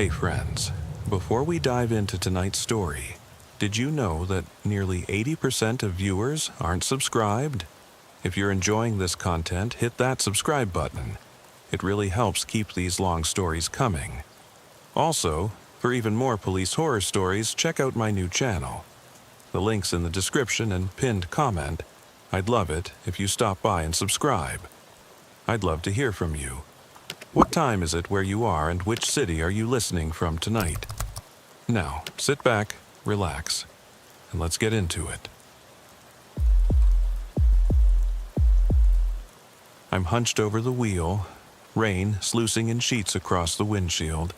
Hey friends, before we dive into tonight's story, did you know that nearly 80% of viewers aren't subscribed? If you're enjoying this content, hit that subscribe button. It really helps keep these long stories coming. Also, for even more police horror stories, check out my new channel. The link's in the description and pinned comment. I'd love it if you stop by and subscribe. I'd love to hear from you. What time is it where you are and which city are you listening from tonight? Now, sit back, relax, and let's get into it. I'm hunched over the wheel, rain sluicing in sheets across the windshield,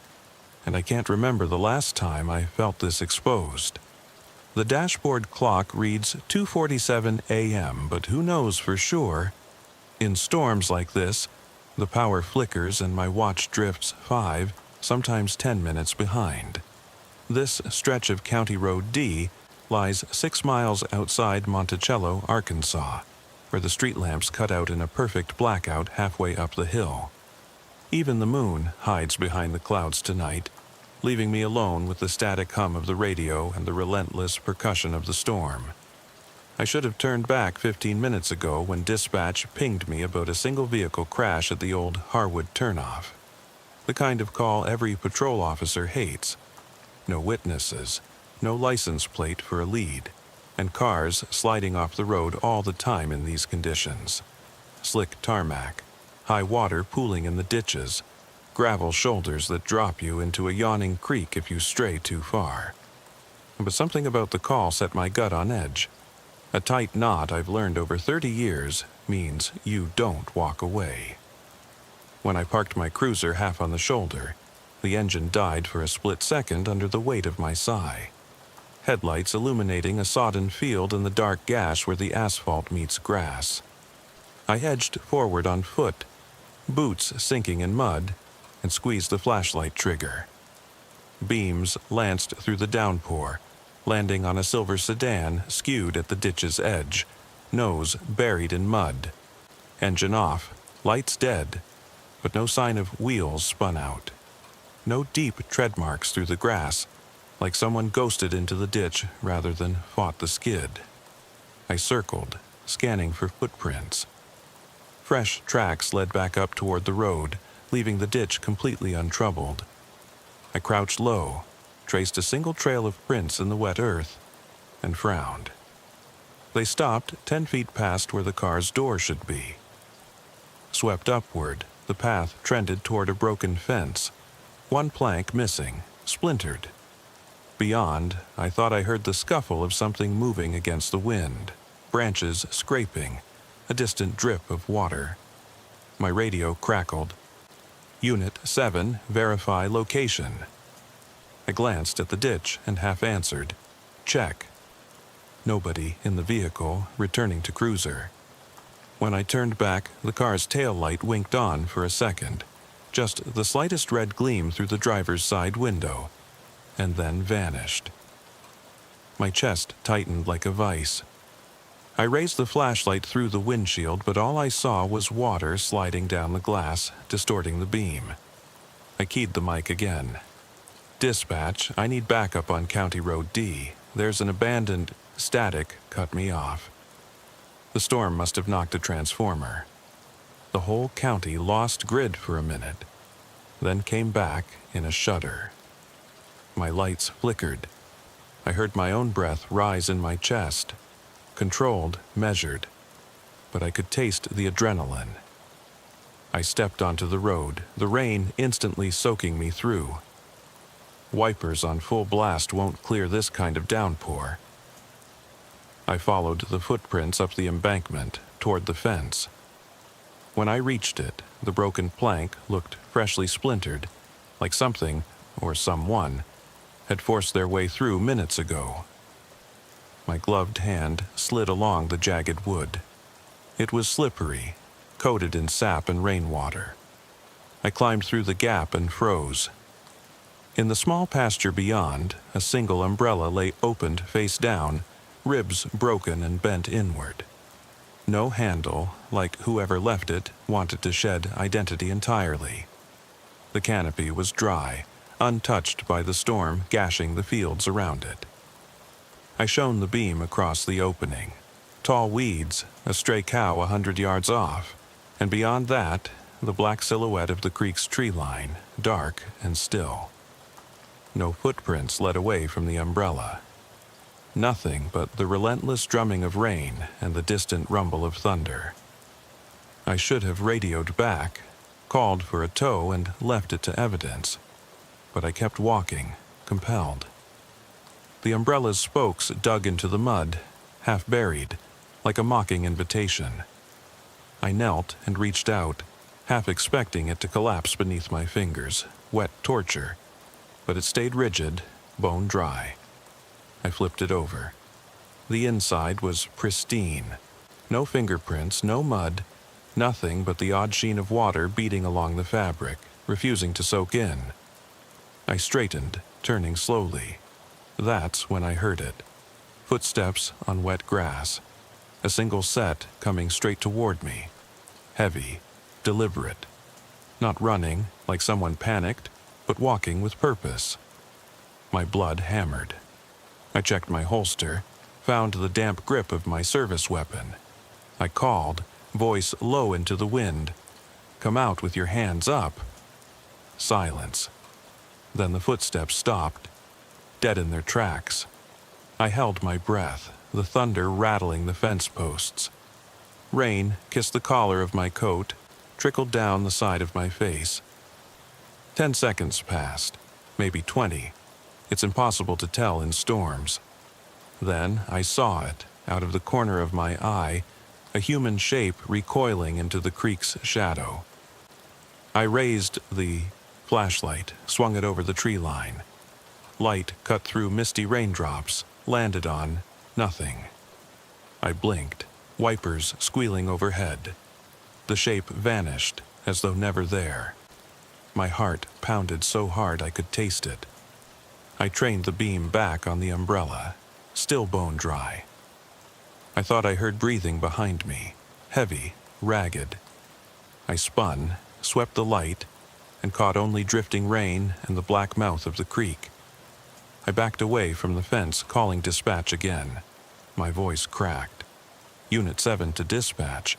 and I can't remember the last time I felt this exposed. The dashboard clock reads 2:47 a.m., but who knows for sure? In storms like this, the power flickers and my watch drifts 5, sometimes 10 minutes behind. This stretch of County Road D lies 6 miles outside Monticello, Arkansas, where the street lamps cut out in a perfect blackout halfway up the hill. Even the moon hides behind the clouds tonight, leaving me alone with the static hum of the radio and the relentless percussion of the storm. I should have turned back 15 minutes ago when dispatch pinged me about a single vehicle crash at the old Harwood turnoff. The kind of call every patrol officer hates. No witnesses, no license plate for a lead, and cars sliding off the road all the time in these conditions. Slick tarmac, high water pooling in the ditches, gravel shoulders that drop you into a yawning creek if you stray too far. But something about the call set my gut on edge. A tight knot I've learned over 30 years means you don't walk away. When I parked my cruiser half on the shoulder, the engine died for a split second under the weight of my sigh. Headlights illuminating a sodden field in the dark gash where the asphalt meets grass. I edged forward on foot, boots sinking in mud, and squeezed the flashlight trigger. Beams lanced through the downpour, landing on a silver sedan skewed at the ditch's edge, nose buried in mud. Engine off, lights dead, but no sign of wheels spun out. No deep tread marks through the grass, like someone ghosted into the ditch rather than fought the skid. I circled, scanning for footprints. Fresh tracks led back up toward the road, leaving the ditch completely untroubled. I crouched low, traced a single trail of prints in the wet earth, and frowned. They stopped 10 feet past where the car's door should be. Swept upward, the path trended toward a broken fence, one plank missing, splintered. Beyond, I thought I heard the scuffle of something moving against the wind, branches scraping, a distant drip of water. My radio crackled. Unit 7, verify location. I glanced at the ditch and half answered, check. Nobody in the vehicle, returning to cruiser. When I turned back, the car's tail light winked on for a second, just the slightest red gleam through the driver's side window, and then vanished. My chest tightened like a vice. I raised the flashlight through the windshield, but all I saw was water sliding down the glass, distorting the beam. I keyed the mic again. Dispatch, I need backup on County Road D. There's an abandoned static cut me off. The storm must have knocked a transformer. The whole county lost grid for a minute, then came back in a shudder. My lights flickered. I heard my own breath rise in my chest, controlled, measured, but I could taste the adrenaline. I stepped onto the road, the rain instantly soaking me through. Wipers on full blast won't clear this kind of downpour. I followed the footprints up the embankment toward the fence. When I reached it, the broken plank looked freshly splintered, like something, or someone, had forced their way through minutes ago. My gloved hand slid along the jagged wood. It was slippery, coated in sap and rainwater. I climbed through the gap and froze. In the small pasture beyond, a single umbrella lay opened face down, ribs broken and bent inward. No handle, like whoever left it wanted to shed identity entirely. The canopy was dry, untouched by the storm gashing the fields around it. I shone the beam across the opening. Tall weeds, a stray cow 100 yards off, and beyond that, the black silhouette of the creek's tree line, dark and still. No footprints led away from the umbrella. Nothing but the relentless drumming of rain and the distant rumble of thunder. I should have radioed back, called for a tow, and left it to evidence, but I kept walking, compelled. The umbrella's spokes dug into the mud, half buried, like a mocking invitation. I knelt and reached out, half expecting it to collapse beneath my fingers, wet torture, but it stayed rigid, bone dry. I flipped it over. The inside was pristine. No fingerprints, no mud, nothing but the odd sheen of water beating along the fabric, refusing to soak in. I straightened, turning slowly. That's when I heard it. Footsteps on wet grass. A single set coming straight toward me. Heavy, deliberate. Not running, like someone panicked, but walking with purpose. My blood hammered. I checked my holster, found the damp grip of my service weapon. I called, voice low into the wind. "Come out with your hands up." Silence. Then the footsteps stopped, dead in their tracks. I held my breath, the thunder rattling the fence posts. Rain kissed the collar of my coat, trickled down the side of my face. 10 seconds passed, maybe 20. It's impossible to tell in storms. Then I saw it, out of the corner of my eye, a human shape recoiling into the creek's shadow. I raised the flashlight, swung it over the tree line. Light cut through misty raindrops, landed on nothing. I blinked, wipers squealing overhead. The shape vanished, as though never there. My heart pounded so hard I could taste it. I trained the beam back on the umbrella, still bone dry. I thought I heard breathing behind me, heavy, ragged. I spun, swept the light, and caught only drifting rain and the black mouth of the creek. I backed away from the fence, calling dispatch again. My voice cracked. Unit 7 to dispatch.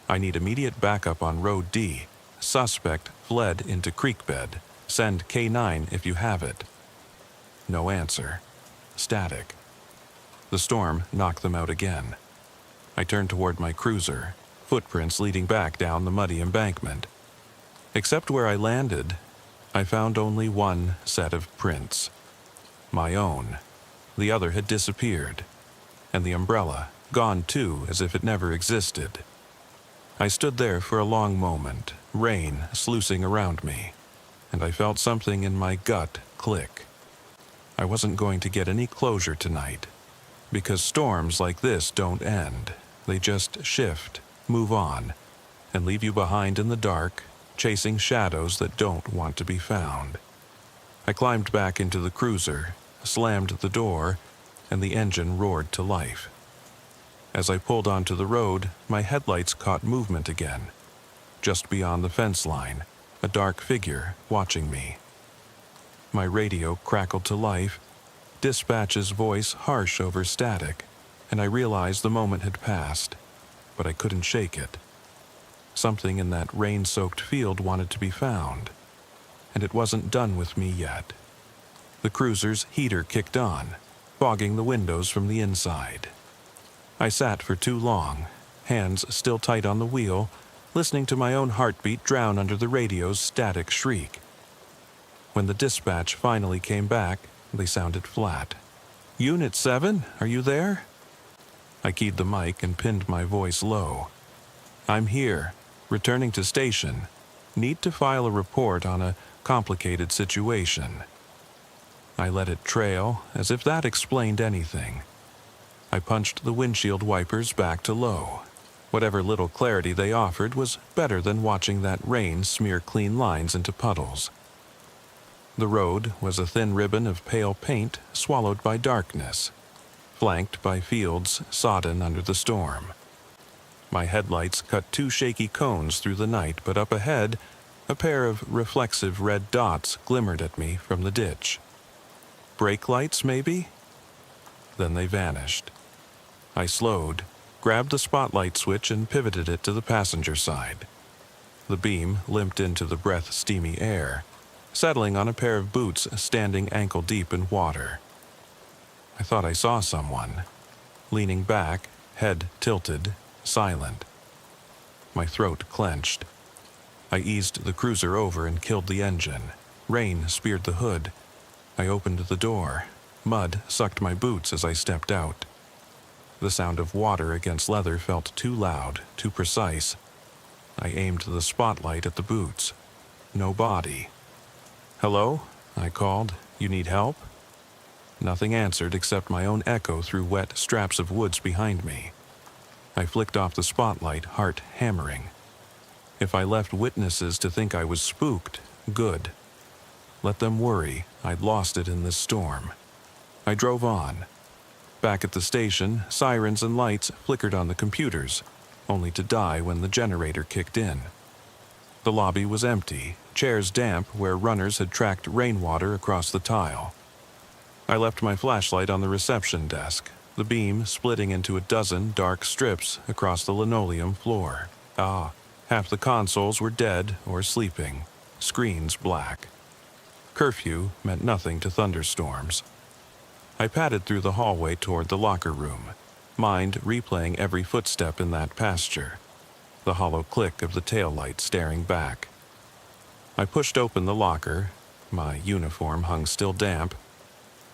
I need immediate backup on Road D. Suspect fled into creek bed. Send K9 if you have it. No answer. Static. The storm knocked them out again. I turned toward my cruiser, footprints leading back down the muddy embankment. Except where I landed, I found only one set of prints. My own. The other had disappeared, and the umbrella gone too, as if it never existed. I stood there for a long moment, rain sluicing around me, and I felt something in my gut click. I wasn't going to get any closure tonight, because storms like this don't end. They just shift, move on, and leave you behind in the dark, chasing shadows that don't want to be found. I climbed back into the cruiser, slammed the door, and the engine roared to life. As I pulled onto the road, my headlights caught movement again. Just beyond the fence line, a dark figure watching me. My radio crackled to life, dispatch's voice harsh over static, and I realized the moment had passed, but I couldn't shake it. Something in that rain-soaked field wanted to be found, and it wasn't done with me yet. The cruiser's heater kicked on, fogging the windows from the inside. I sat for too long, hands still tight on the wheel, listening to my own heartbeat drown under the radio's static shriek. When the dispatch finally came back, they sounded flat. "Unit 7, are you there?" I keyed the mic and pinned my voice low. "I'm here, returning to station. Need to file a report on a complicated situation." I let it trail, as if that explained anything. I punched the windshield wipers back to low. Whatever little clarity they offered was better than watching that rain smear clean lines into puddles. The road was a thin ribbon of pale paint swallowed by darkness, flanked by fields sodden under the storm. My headlights cut two shaky cones through the night, but up ahead, A pair of reflexive red dots glimmered at me from the ditch. Brake lights, maybe? Then they vanished. I slowed, grabbed the spotlight switch and pivoted it to the passenger side. The beam limped into the breath-steamy air, settling on a pair of boots standing ankle-deep in water. I thought I saw someone, leaning back, head tilted, silent. My throat clenched. I eased the cruiser over and killed the engine. Rain speared the hood. I opened the door. Mud sucked my boots as I stepped out. The sound of water against leather felt too loud, too precise. I aimed the spotlight at the boots. No body. "Hello?" I called. "You need help?" Nothing answered except my own echo through wet straps of woods behind me. I flicked off the spotlight, heart hammering. If I left witnesses to think I was spooked, good. Let them worry. I'd lost it in this storm. I drove on. Back at the station, sirens and lights flickered on the computers, only to die when the generator kicked in. The lobby was empty, chairs damp where runners had tracked rainwater across the tile. I left my flashlight on the reception desk, the beam splitting into a dozen dark strips across the linoleum floor. Half the consoles were dead or sleeping, screens black. Curfew meant nothing to thunderstorms. I padded through the hallway toward the locker room, mind replaying every footstep in that pasture, the hollow click of the taillight staring back. I pushed open the locker, my uniform hung still damp,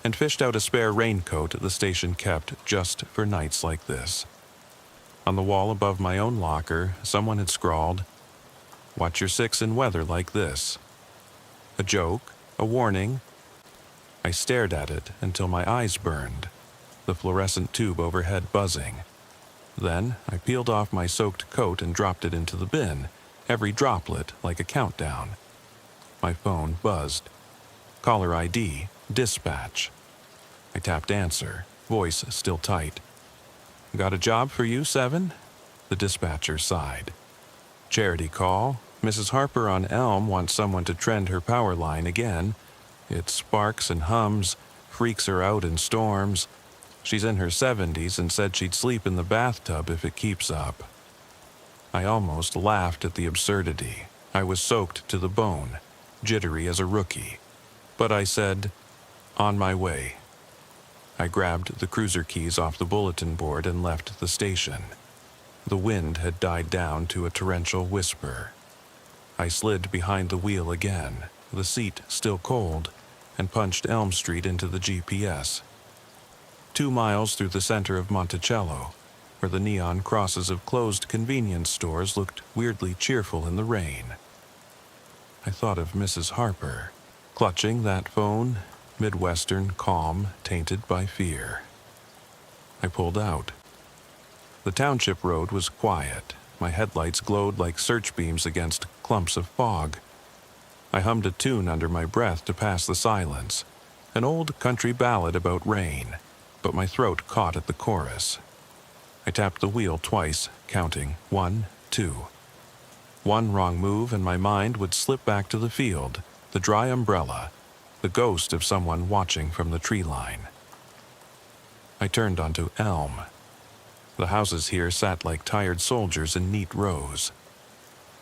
and fished out a spare raincoat the station kept just for nights like this. On the wall above my own locker, someone had scrawled, "Watch your six in weather like this." A joke? A warning? I stared at it until my eyes burned, the fluorescent tube overhead buzzing. Then I peeled off my soaked coat and dropped it into the bin, every droplet like a countdown. My phone buzzed. Caller ID, dispatch. I tapped answer, voice still tight. "Got a job for you, 7? The dispatcher sighed. "Charity call. Mrs. Harper on Elm wants someone to trend her power line again. It sparks and hums, freaks her out in storms. She's in her 70s and said she'd sleep in the bathtub if it keeps up." I almost laughed at the absurdity. I was soaked to the bone, jittery as a rookie. But I said, "On my way." I grabbed the cruiser keys off the bulletin board and left the station. The wind had died down to a torrential whisper. I slid behind the wheel again, the seat still cold, and punched Elm Street into the GPS. 2 miles through the center of Monticello, where the neon crosses of closed convenience stores looked weirdly cheerful in the rain. I thought of Mrs. Harper, clutching that phone, Midwestern calm tainted by fear. I pulled out. The township road was quiet. My headlights glowed like search beams against clumps of fog. I hummed a tune under my breath to pass the silence, an old country ballad about rain, but my throat caught at the chorus. I tapped the wheel twice, counting 1, 2. One wrong move and my mind would slip back to the field, the dry umbrella, the ghost of someone watching from the tree line. I turned onto Elm. The houses here sat like tired soldiers in neat rows.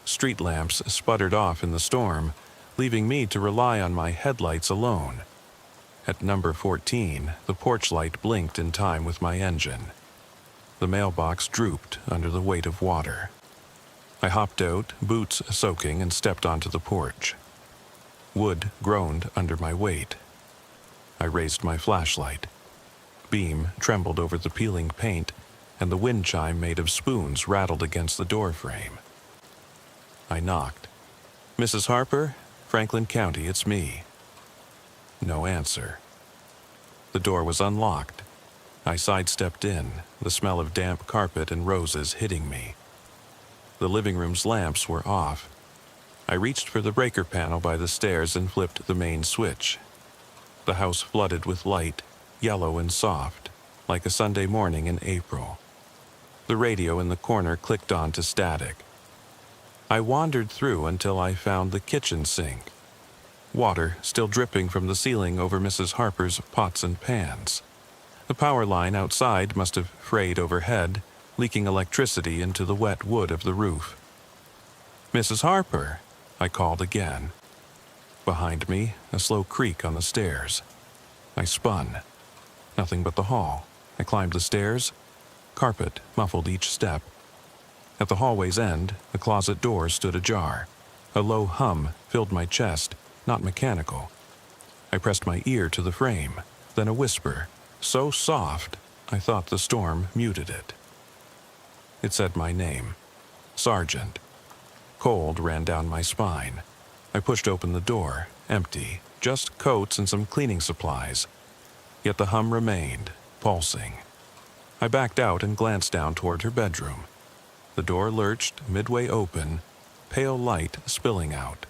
Street lamps sputtered off in the storm, leaving me to rely on my headlights alone. At number 14, the porch light blinked in time with my engine. The mailbox drooped under the weight of water. I hopped out, boots soaking, and stepped onto the porch. Wood groaned under my weight. I raised my flashlight. Beam trembled over the peeling paint, and the wind chime made of spoons rattled against the door frame. I knocked. "Mrs. Harper? Franklin County, it's me." No answer. The door was unlocked. I sidestepped in, the smell of damp carpet and roses hitting me. The living room's lamps were off. I reached for the breaker panel by the stairs and flipped the main switch. The house flooded with light, yellow and soft, like a Sunday morning in April. The radio in the corner clicked on to static. I wandered through until I found the kitchen sink. Water still dripping from the ceiling over Mrs. Harper's pots and pans. The power line outside must have frayed overhead, leaking electricity into the wet wood of the roof. "Mrs. Harper," I called again. Behind me, a slow creak on the stairs. I spun. Nothing but the hall. I climbed the stairs. Carpet muffled each step. At the hallway's end, the closet door stood ajar. A low hum filled my chest, not mechanical. I pressed my ear to the frame, then a whisper, so soft I thought the storm muted it. It said my name, Sergeant. Cold ran down my spine. I pushed open the door, empty, just coats and some cleaning supplies. Yet the hum remained, pulsing. I backed out and glanced down toward her bedroom. The door lurched, midway open, pale light spilling out.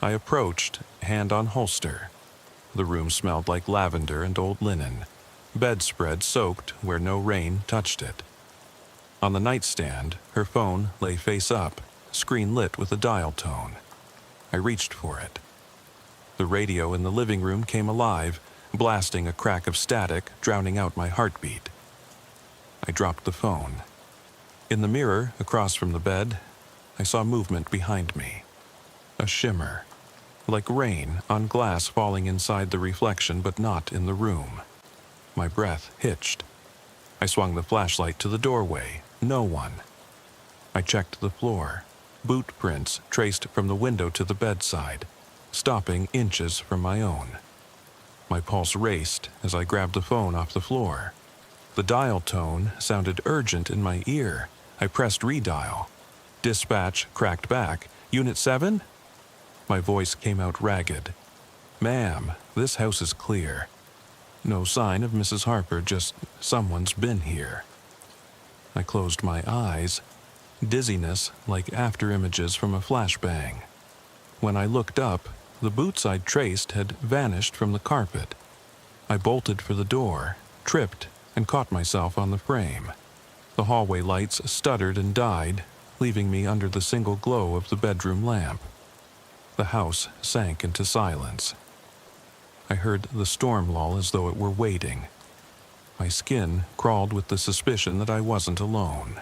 I approached, hand on holster. The room smelled like lavender and old linen, bedspread soaked where no rain touched it. On the nightstand, her phone lay face up, screen lit with a dial tone. I reached for it. The radio in the living room came alive, blasting a crack of static, drowning out my heartbeat. I dropped the phone. In the mirror across from the bed, I saw movement behind me. A shimmer, like rain on glass falling inside the reflection but not in the room. My breath hitched. I swung the flashlight to the doorway. No one. I checked the floor. Boot prints traced from the window to the bedside, stopping inches from my own. My pulse raced as I grabbed the phone off the floor. The dial tone sounded urgent in my ear. I pressed redial. Dispatch cracked back. "Unit 7? My voice came out ragged. "Ma'am, this house is clear." No sign of Mrs. Harper, just someone's been here. I closed my eyes. Dizziness like after images from a flashbang. When I looked up, the boots I'd traced had vanished from the carpet. I bolted for the door, tripped, and caught myself on the frame. The hallway lights stuttered and died, leaving me under the single glow of the bedroom lamp. The house sank into silence. I heard the storm lull as though it were waiting. My skin crawled with the suspicion that I wasn't alone.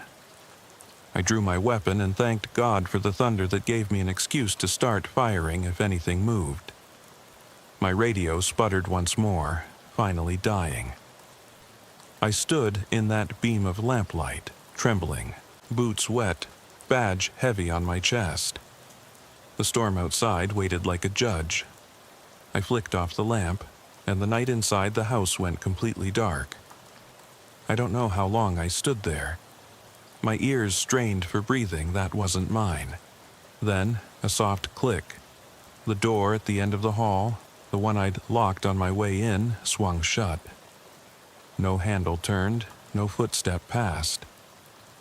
I drew my weapon and thanked God for the thunder that gave me an excuse to start firing if anything moved. My radio sputtered once more, finally dying. I stood in that beam of lamplight, trembling, boots wet, badge heavy on my chest. The storm outside waited like a judge. I flicked off the lamp, and the night inside the house went completely dark. I don't know how long I stood there. My ears strained for breathing that wasn't mine. Then, a soft click. The door at the end of the hall, the one I'd locked on my way in, swung shut. No handle turned, no footstep passed.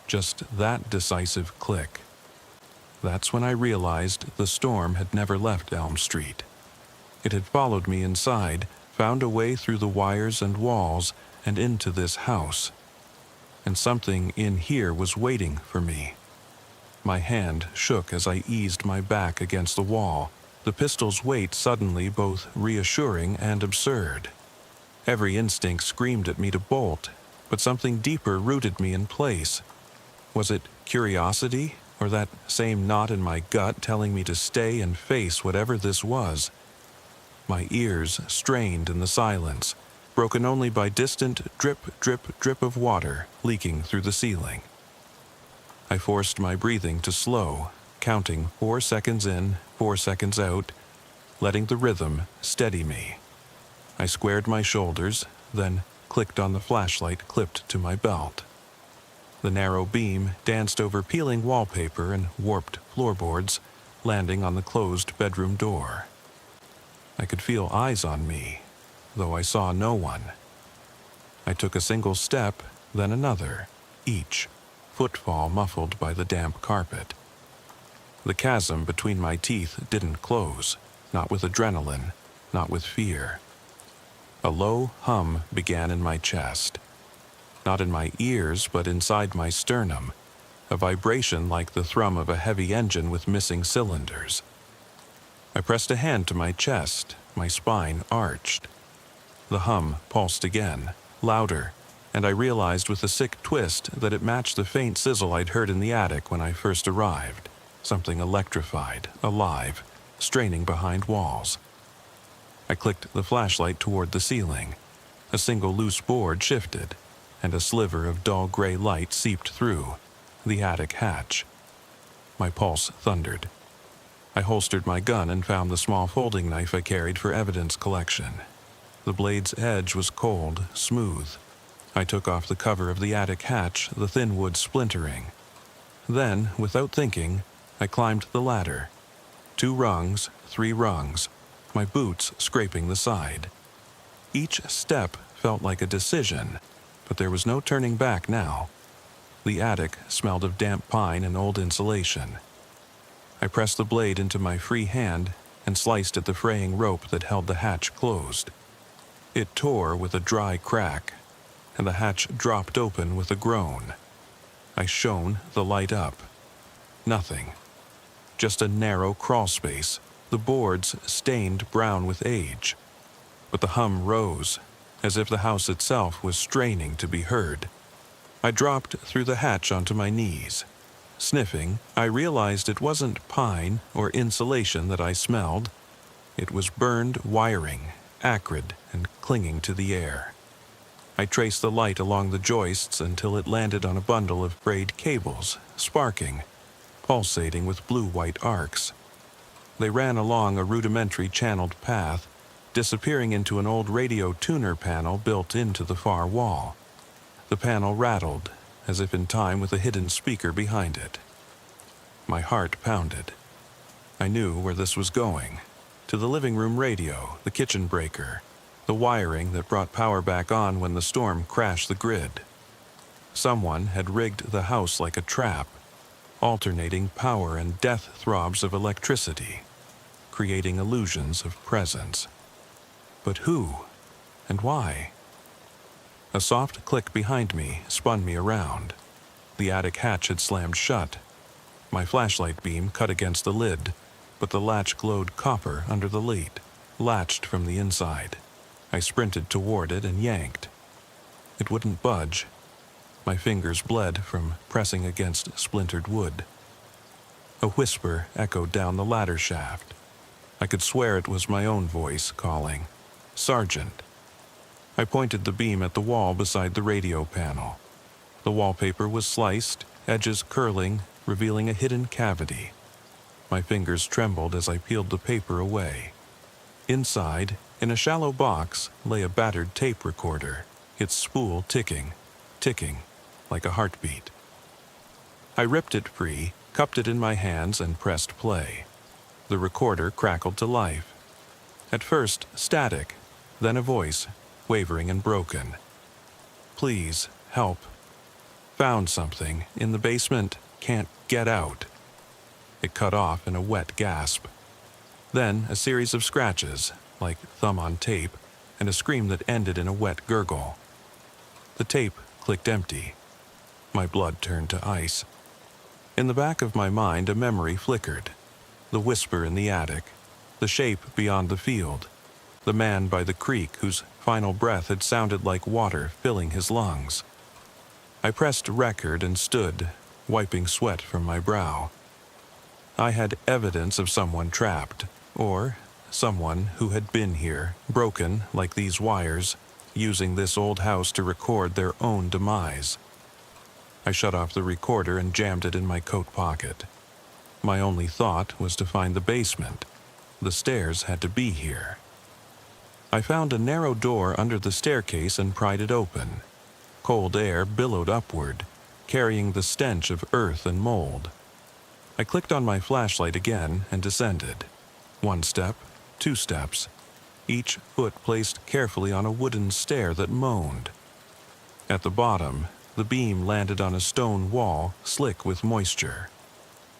Just that decisive click. That's when I realized the storm had never left Elm Street. It had followed me inside, found a way through the wires and walls, and into this house. And something in here was waiting for me. My hand shook as I eased my back against the wall, the pistol's weight suddenly both reassuring and absurd. Every instinct screamed at me to bolt, but something deeper rooted me in place. Was it curiosity, or that same knot in my gut telling me to stay and face whatever this was? My ears strained in the silence, broken only by distant drip, drip, drip of water leaking through the ceiling. I forced my breathing to slow, counting 4 seconds in, 4 seconds out, letting the rhythm steady me. I squared my shoulders, then clicked on the flashlight clipped to my belt. The narrow beam danced over peeling wallpaper and warped floorboards, landing on the closed bedroom door. I could feel eyes on me, though I saw no one. I took a single step, then another, each footfall muffled by the damp carpet. The chasm between my teeth didn't close, not with adrenaline, not with fear. A low hum began in my chest. Not in my ears, but inside my sternum, a vibration like the thrum of a heavy engine with missing cylinders. I pressed a hand to my chest, my spine arched. The hum pulsed again, louder, and I realized with a sick twist that it matched the faint sizzle I'd heard in the attic when I first arrived, something electrified, alive, straining behind walls. I clicked the flashlight toward the ceiling. A single loose board shifted, and a sliver of dull gray light seeped through the attic hatch. My pulse thundered. I holstered my gun and found the small folding knife I carried for evidence collection. The blade's edge was cold, smooth. I took off the cover of the attic hatch, the thin wood splintering. Then, without thinking, I climbed the ladder. 2 rungs, 3 rungs, my boots scraping the side. Each step felt like a decision, but there was no turning back now. The attic smelled of damp pine and old insulation. I pressed the blade into my free hand and sliced at the fraying rope that held the hatch closed. It tore with a dry crack, and the hatch dropped open with a groan. I shone the light up. Nothing. Just a narrow crawl space, the boards stained brown with age. But the hum rose, as if the house itself was straining to be heard. I dropped through the hatch onto my knees. Sniffing, I realized it wasn't pine or insulation that I smelled. It was burned wiring, acrid and clinging to the air. I traced the light along the joists until it landed on a bundle of frayed cables, sparking, pulsating with blue-white arcs. They ran along a rudimentary channeled path, disappearing into an old radio tuner panel built into the far wall. The panel rattled, as if in time with a hidden speaker behind it. My heart pounded. I knew where this was going. To the living room radio, the kitchen breaker, the wiring that brought power back on when the storm crashed the grid. Someone had rigged the house like a trap, alternating power and death throbs of electricity, creating illusions of presence. But who? And why? A soft click behind me spun me around. The attic hatch had slammed shut. My flashlight beam cut against the lid, but the latch glowed copper under the lid, latched from the inside. I sprinted toward it and yanked. It wouldn't budge. My fingers bled from pressing against splintered wood. A whisper echoed down the ladder shaft. I could swear it was my own voice calling, "Sergeant." I pointed the beam at the wall beside the radio panel. The wallpaper was sliced, edges curling, revealing a hidden cavity. My fingers trembled as I peeled the paper away. Inside, in a shallow box, lay a battered tape recorder, its spool ticking, like a heartbeat. I ripped it free, cupped it in my hands, and pressed play. The recorder crackled to life. At first, static, then a voice, wavering and broken. "Please, help. Found something in the basement, can't get out." It cut off in a wet gasp. Then a series of scratches, like thumb on tape, and a scream that ended in a wet gurgle. The tape clicked empty. My blood turned to ice. In the back of my mind, a memory flickered. The whisper in the attic, the shape beyond the field, the man by the creek whose final breath had sounded like water filling his lungs. I pressed record and stood, wiping sweat from my brow. I had evidence of someone trapped, or someone who had been here, broken like these wires, using this old house to record their own demise. I shut off the recorder and jammed it in my coat pocket. My only thought was to find the basement. The stairs had to be here. I found a narrow door under the staircase and pried it open. Cold air billowed upward, carrying the stench of earth and mold. I clicked on my flashlight again and descended. 1 step, 2 steps, each foot placed carefully on a wooden stair that moaned. At the bottom, the beam landed on a stone wall slick with moisture.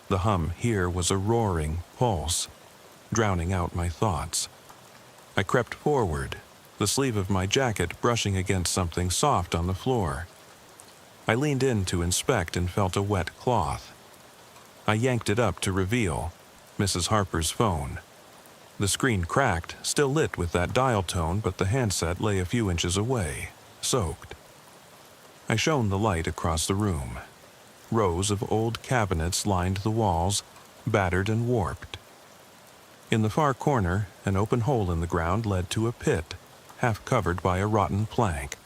The hum here was a roaring pulse, drowning out my thoughts. I crept forward, the sleeve of my jacket brushing against something soft on the floor. I leaned in to inspect and felt a wet cloth. I yanked it up to reveal Mrs. Harper's phone. The screen cracked, still lit with that dial tone, but the handset lay a few inches away, soaked. I shone the light across the room. Rows of old cabinets lined the walls, battered and warped. In the far corner, an open hole in the ground led to a pit, half covered by a rotten plank.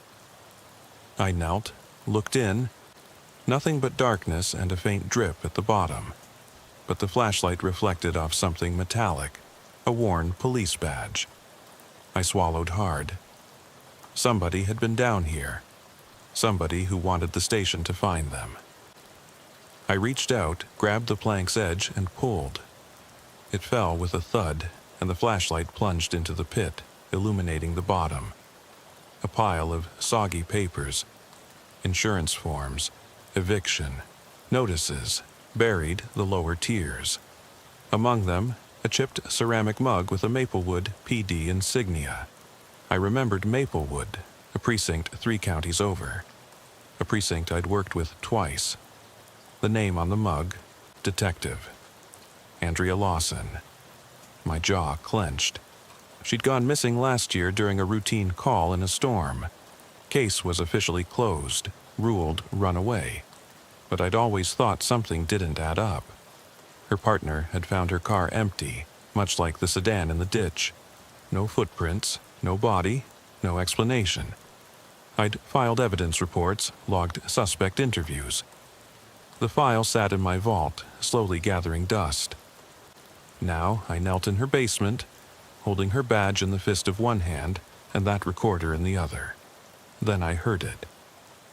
I knelt, looked in. Nothing but darkness and a faint drip at the bottom. But the flashlight reflected off something metallic, a worn police badge. I swallowed hard. Somebody had been down here. Somebody who wanted the station to find them. I reached out, grabbed the plank's edge, and pulled. It fell with a thud, and the flashlight plunged into the pit, illuminating the bottom. A pile of soggy papers, insurance forms, eviction, notices, buried the lower tiers. Among them, a chipped ceramic mug with a Maplewood PD insignia. I remembered Maplewood, a precinct 3 counties over. A precinct I'd worked with twice. The name on the mug, Detective. Andrea Lawson. My jaw clenched. She'd gone missing last year during a routine call in a storm. Case was officially closed, ruled runaway. But I'd always thought something didn't add up. Her partner had found her car empty, much like the sedan in the ditch. No footprints, no body, no explanation. I'd filed evidence reports, logged suspect interviews. The file sat in my vault, slowly gathering dust. Now I knelt in her basement, holding her badge in the fist of one hand and that recorder in the other. Then I heard it.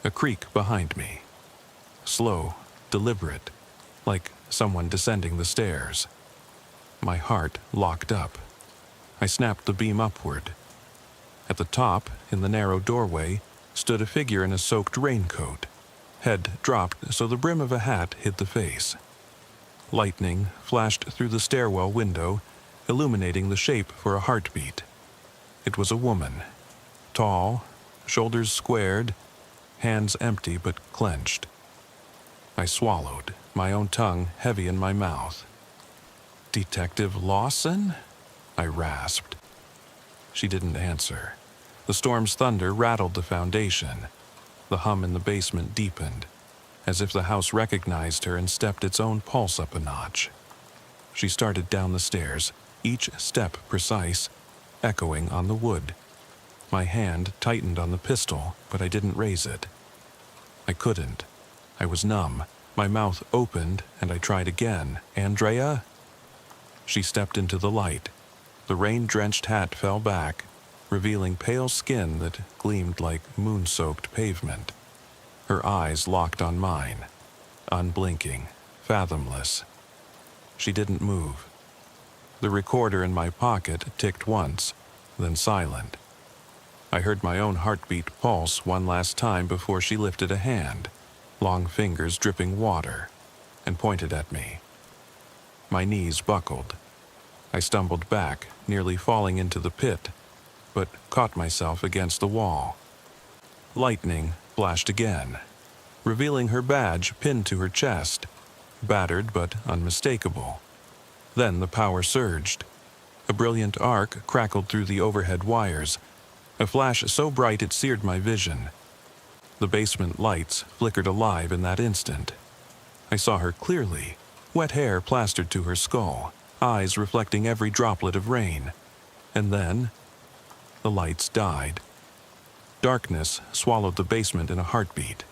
A creak behind me. Slow, deliberate, like someone descending the stairs. My heart locked up. I snapped the beam upward. At the top, in the narrow doorway, stood a figure in a soaked raincoat. Head dropped so the brim of a hat hid the face. Lightning flashed through the stairwell window, illuminating the shape for a heartbeat. It was a woman. Tall, shoulders squared, hands empty but clenched. I swallowed, my own tongue heavy in my mouth. "Detective Lawson?" I rasped. She didn't answer. The storm's thunder rattled the foundation. The hum in the basement deepened, as if the house recognized her and stepped its own pulse up a notch. She started down the stairs, each step precise, echoing on the wood. My hand tightened on the pistol, but I didn't raise it. I couldn't. I was numb. My mouth opened, and I tried again. "Andrea?" She stepped into the light. The rain-drenched hat fell back, revealing pale skin that gleamed like moon-soaked pavement. Her eyes locked on mine, unblinking, fathomless. She didn't move. The recorder in my pocket ticked once, then silent. I heard my own heartbeat pulse one last time before she lifted a hand, long fingers dripping water, and pointed at me. My knees buckled. I stumbled back, nearly falling into the pit, but caught myself against the wall. Lightning flashed again, revealing her badge pinned to her chest, battered but unmistakable. Then the power surged. A brilliant arc crackled through the overhead wires, a flash so bright it seared my vision. The basement lights flickered alive in that instant. I saw her clearly, wet hair plastered to her skull, eyes reflecting every droplet of rain. And then, the lights died. Darkness swallowed the basement in a heartbeat.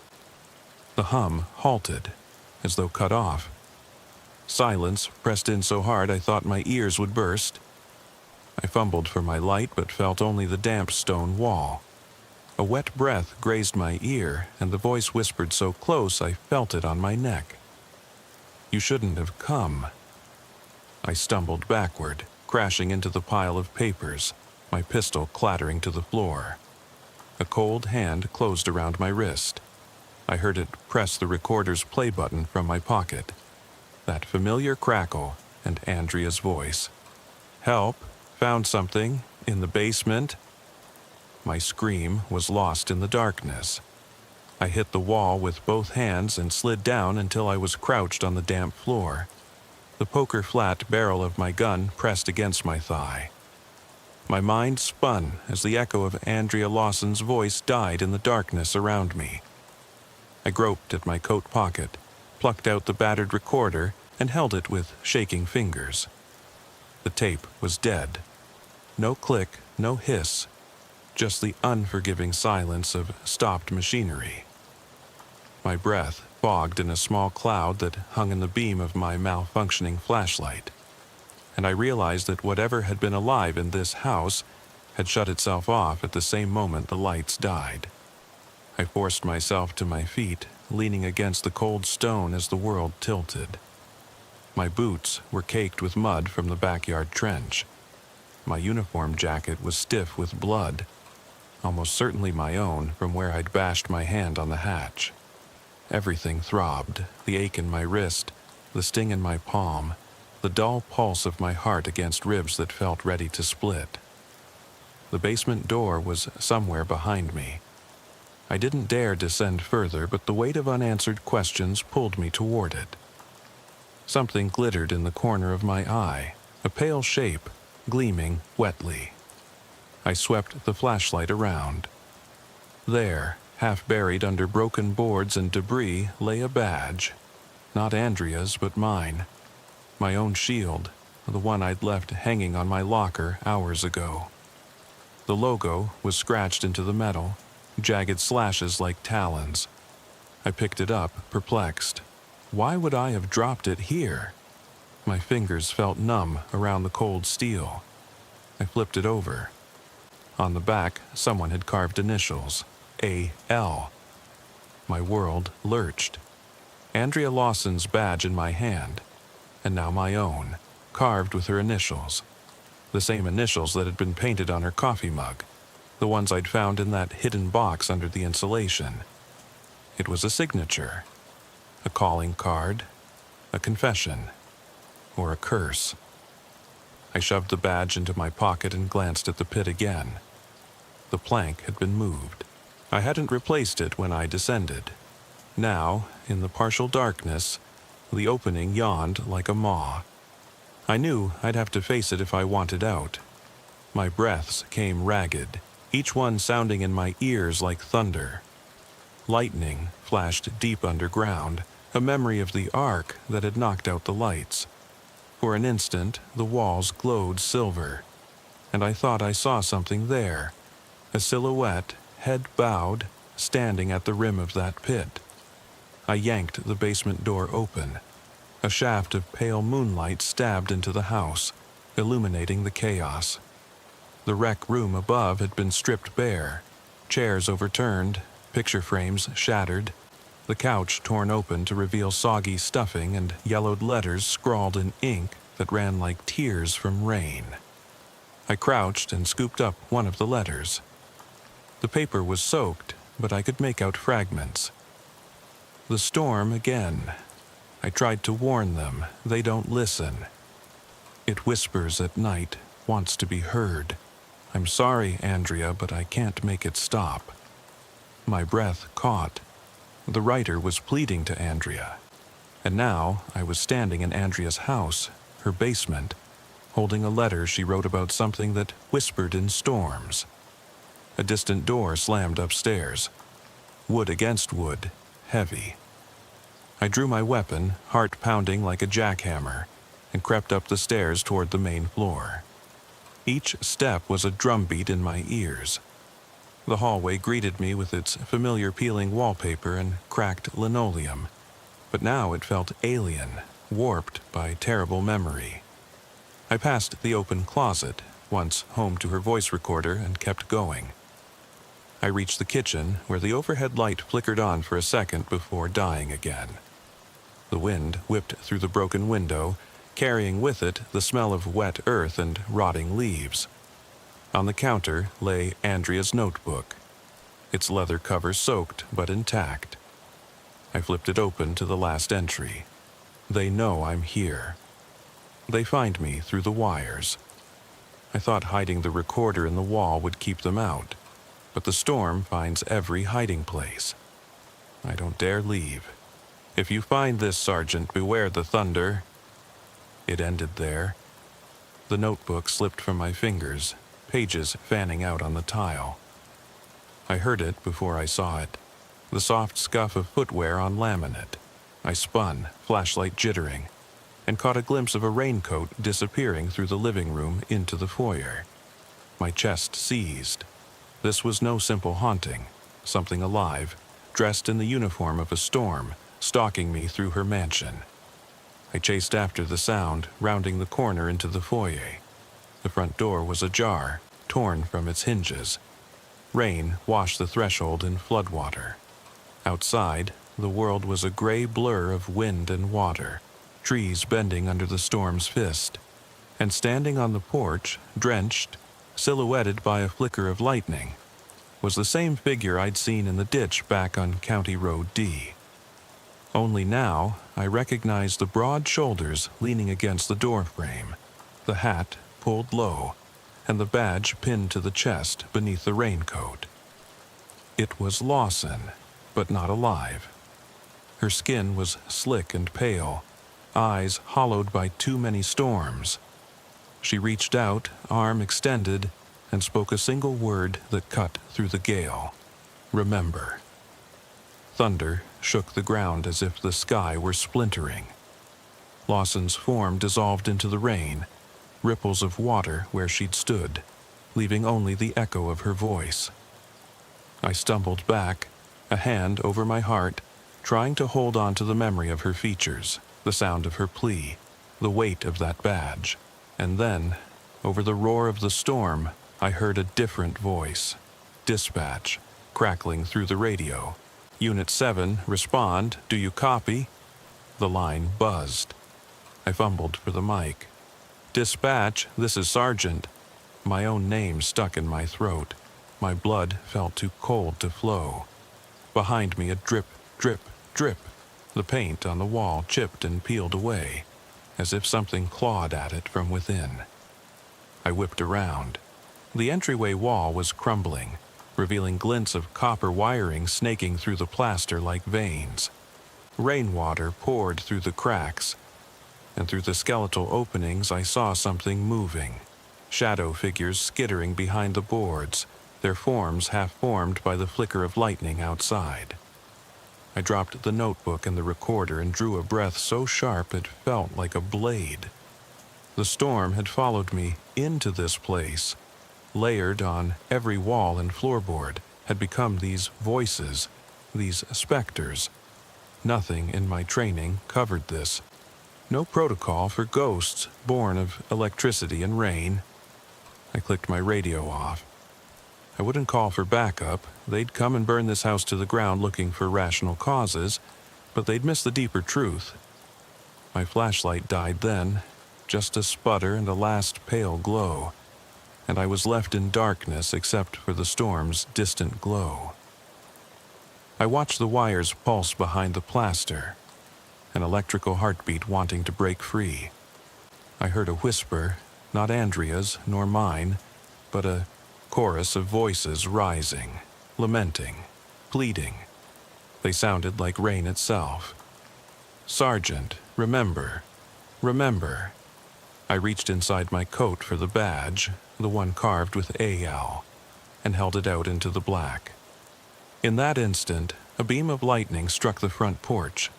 The hum halted, as though cut off. Silence pressed in so hard I thought my ears would burst. I fumbled for my light but felt only the damp stone wall. A wet breath grazed my ear, and the voice whispered so close I felt it on my neck. "You shouldn't have come." I stumbled backward, crashing into the pile of papers, my pistol clattering to the floor. A cold hand closed around my wrist. I heard it press the recorder's play button from my pocket. That familiar crackle and Andrea's voice. "Help, found something, in the basement." My scream was lost in the darkness. I hit the wall with both hands and slid down until I was crouched on the damp floor. The poker-flat barrel of my gun pressed against my thigh. My mind spun as the echo of Andrea Lawson's voice died in the darkness around me. I groped at my coat pocket, plucked out the battered recorder, and held it with shaking fingers. The tape was dead. No click, no hiss, just the unforgiving silence of stopped machinery. My breath fogged in a small cloud that hung in the beam of my malfunctioning flashlight, and I realized that whatever had been alive in this house had shut itself off at the same moment the lights died. I forced myself to my feet, leaning against the cold stone as the world tilted. My boots were caked with mud from the backyard trench. My uniform jacket was stiff with blood, almost certainly my own from where I'd bashed my hand on the hatch. Everything throbbed, the ache in my wrist, the sting in my palm, the dull pulse of my heart against ribs that felt ready to split. The basement door was somewhere behind me. I didn't dare descend further, but the weight of unanswered questions pulled me toward it. Something glittered in the corner of my eye, a pale shape, gleaming wetly. I swept the flashlight around. There, half buried under broken boards and debris, lay a badge. Not Andrea's, but mine. My own shield, the one I'd left hanging on my locker hours ago. The logo was scratched into the metal, jagged slashes like talons. I picked it up, perplexed. Why would I have dropped it here? My fingers felt numb around the cold steel. I flipped it over. On the back, someone had carved initials, A.L. My world lurched. Andrea Lawson's badge in my hand, and now my own, carved with her initials. The same initials that had been painted on her coffee mug, the ones I'd found in that hidden box under the insulation. It was a signature, a calling card, a confession, or a curse. I shoved the badge into my pocket and glanced at the pit again. The plank had been moved. I hadn't replaced it when I descended. Now, in the partial darkness, the opening yawned like a maw. I knew I'd have to face it if I wanted out. My breaths came ragged, each one sounding in my ears like thunder. Lightning flashed deep underground, a memory of the arc that had knocked out the lights. For an instant, the walls glowed silver, and I thought I saw something there, a silhouette, head bowed, standing at the rim of that pit. I yanked the basement door open. A shaft of pale moonlight stabbed into the house, illuminating the chaos. The rec room above had been stripped bare, chairs overturned, picture frames shattered, the couch torn open to reveal soggy stuffing and yellowed letters scrawled in ink that ran like tears from rain. I crouched and scooped up one of the letters. The paper was soaked, but I could make out fragments. The storm again. I tried to warn them. They don't listen. It whispers at night, wants to be heard. I'm sorry, Andrea, but I can't make it stop. My breath caught. The writer was pleading to Andrea. And now I was standing in Andrea's house, her basement, holding a letter she wrote about something that whispered in storms. A distant door slammed upstairs. Wood against wood, heavy. I drew my weapon, heart pounding like a jackhammer, and crept up the stairs toward the main floor. Each step was a drumbeat in my ears. The hallway greeted me with its familiar peeling wallpaper and cracked linoleum, but now it felt alien, warped by terrible memory. I passed the open closet, once home to her voice recorder, and kept going. I reached the kitchen, where the overhead light flickered on for a second before dying again. The wind whipped through the broken window, carrying with it the smell of wet earth and rotting leaves. On the counter lay Andrea's notebook, its leather cover soaked but intact. I flipped it open to the last entry. They know I'm here. They find me through the wires. I thought hiding the recorder in the wall would keep them out, but the storm finds every hiding place. I don't dare leave. If you find this, Sergeant, beware the thunder. It ended there. The notebook slipped from my fingers, pages fanning out on the tile. I heard it before I saw it, the soft scuff of footwear on laminate. I spun, flashlight jittering, and caught a glimpse of a raincoat disappearing through the living room into the foyer. My chest seized. This was no simple haunting. Something alive, dressed in the uniform of a storm, stalking me through her mansion. I chased after the sound, rounding the corner into the foyer. The front door was ajar, torn from its hinges. Rain washed the threshold in floodwater. Outside, the world was a gray blur of wind and water, trees bending under the storm's fist. And standing on the porch, drenched, silhouetted by a flicker of lightning, was the same figure I'd seen in the ditch back on County Road D. Only now, I recognized the broad shoulders leaning against the doorframe, the hat pulled low, and the badge pinned to the chest beneath the raincoat. It was Lawson, but not alive. Her skin was slick and pale, eyes hollowed by too many storms. She reached out, arm extended, and spoke a single word that cut through the gale. Remember. Thunder shook the ground as if the sky were splintering. Lawson's form dissolved into the rain, ripples of water where she'd stood, leaving only the echo of her voice. I stumbled back, a hand over my heart, trying to hold on to the memory of her features, the sound of her plea, the weight of that badge. And then, over the roar of the storm, I heard a different voice. Dispatch, crackling through the radio. Unit 7, respond, do you copy? The line buzzed. I fumbled for the mic. Dispatch, this is Sergeant. My own name stuck in my throat. My blood felt too cold to flow. Behind me a drip, drip, drip. The paint on the wall chipped and peeled away, as if something clawed at it from within. I whipped around. The entryway wall was crumbling, revealing glints of copper wiring snaking through the plaster like veins. Rainwater poured through the cracks, and through the skeletal openings I saw something moving. Shadow figures skittering behind the boards, their forms half formed by the flicker of lightning outside. I dropped the notebook and the recorder and drew a breath so sharp it felt like a blade. The storm had followed me into this place. Layered on every wall and floorboard had become these voices, these specters. Nothing in my training covered this. No protocol for ghosts born of electricity and rain. I clicked my radio off. I wouldn't call for backup. They'd come and burn this house to the ground looking for rational causes, but they'd miss the deeper truth. My flashlight died then, just a sputter and a last pale glow, and I was left in darkness except for the storm's distant glow. I watched the wires pulse behind the plaster, an electrical heartbeat wanting to break free. I heard a whisper, not Andrea's nor mine, but a chorus of voices rising, lamenting, pleading. They sounded like rain itself. Sergeant, remember, remember. I reached inside my coat for the badge, the one carved with AL, and held it out into the black. In that instant, a beam of lightning struck the front porch,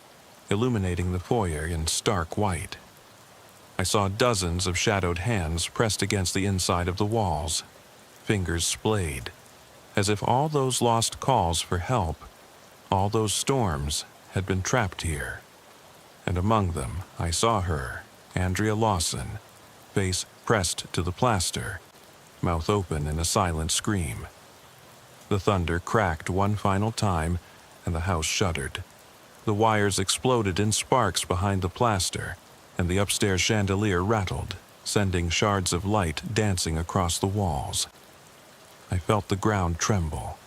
illuminating the foyer in stark white. I saw dozens of shadowed hands pressed against the inside of the walls, fingers splayed, as if all those lost calls for help, all those storms, had been trapped here. And among them, I saw her, Andrea Lawson, face pressed to the plaster, mouth open in a silent scream. The thunder cracked one final time, and the house shuddered. The wires exploded in sparks behind the plaster, and the upstairs chandelier rattled, sending shards of light dancing across the walls. I felt the ground tremble.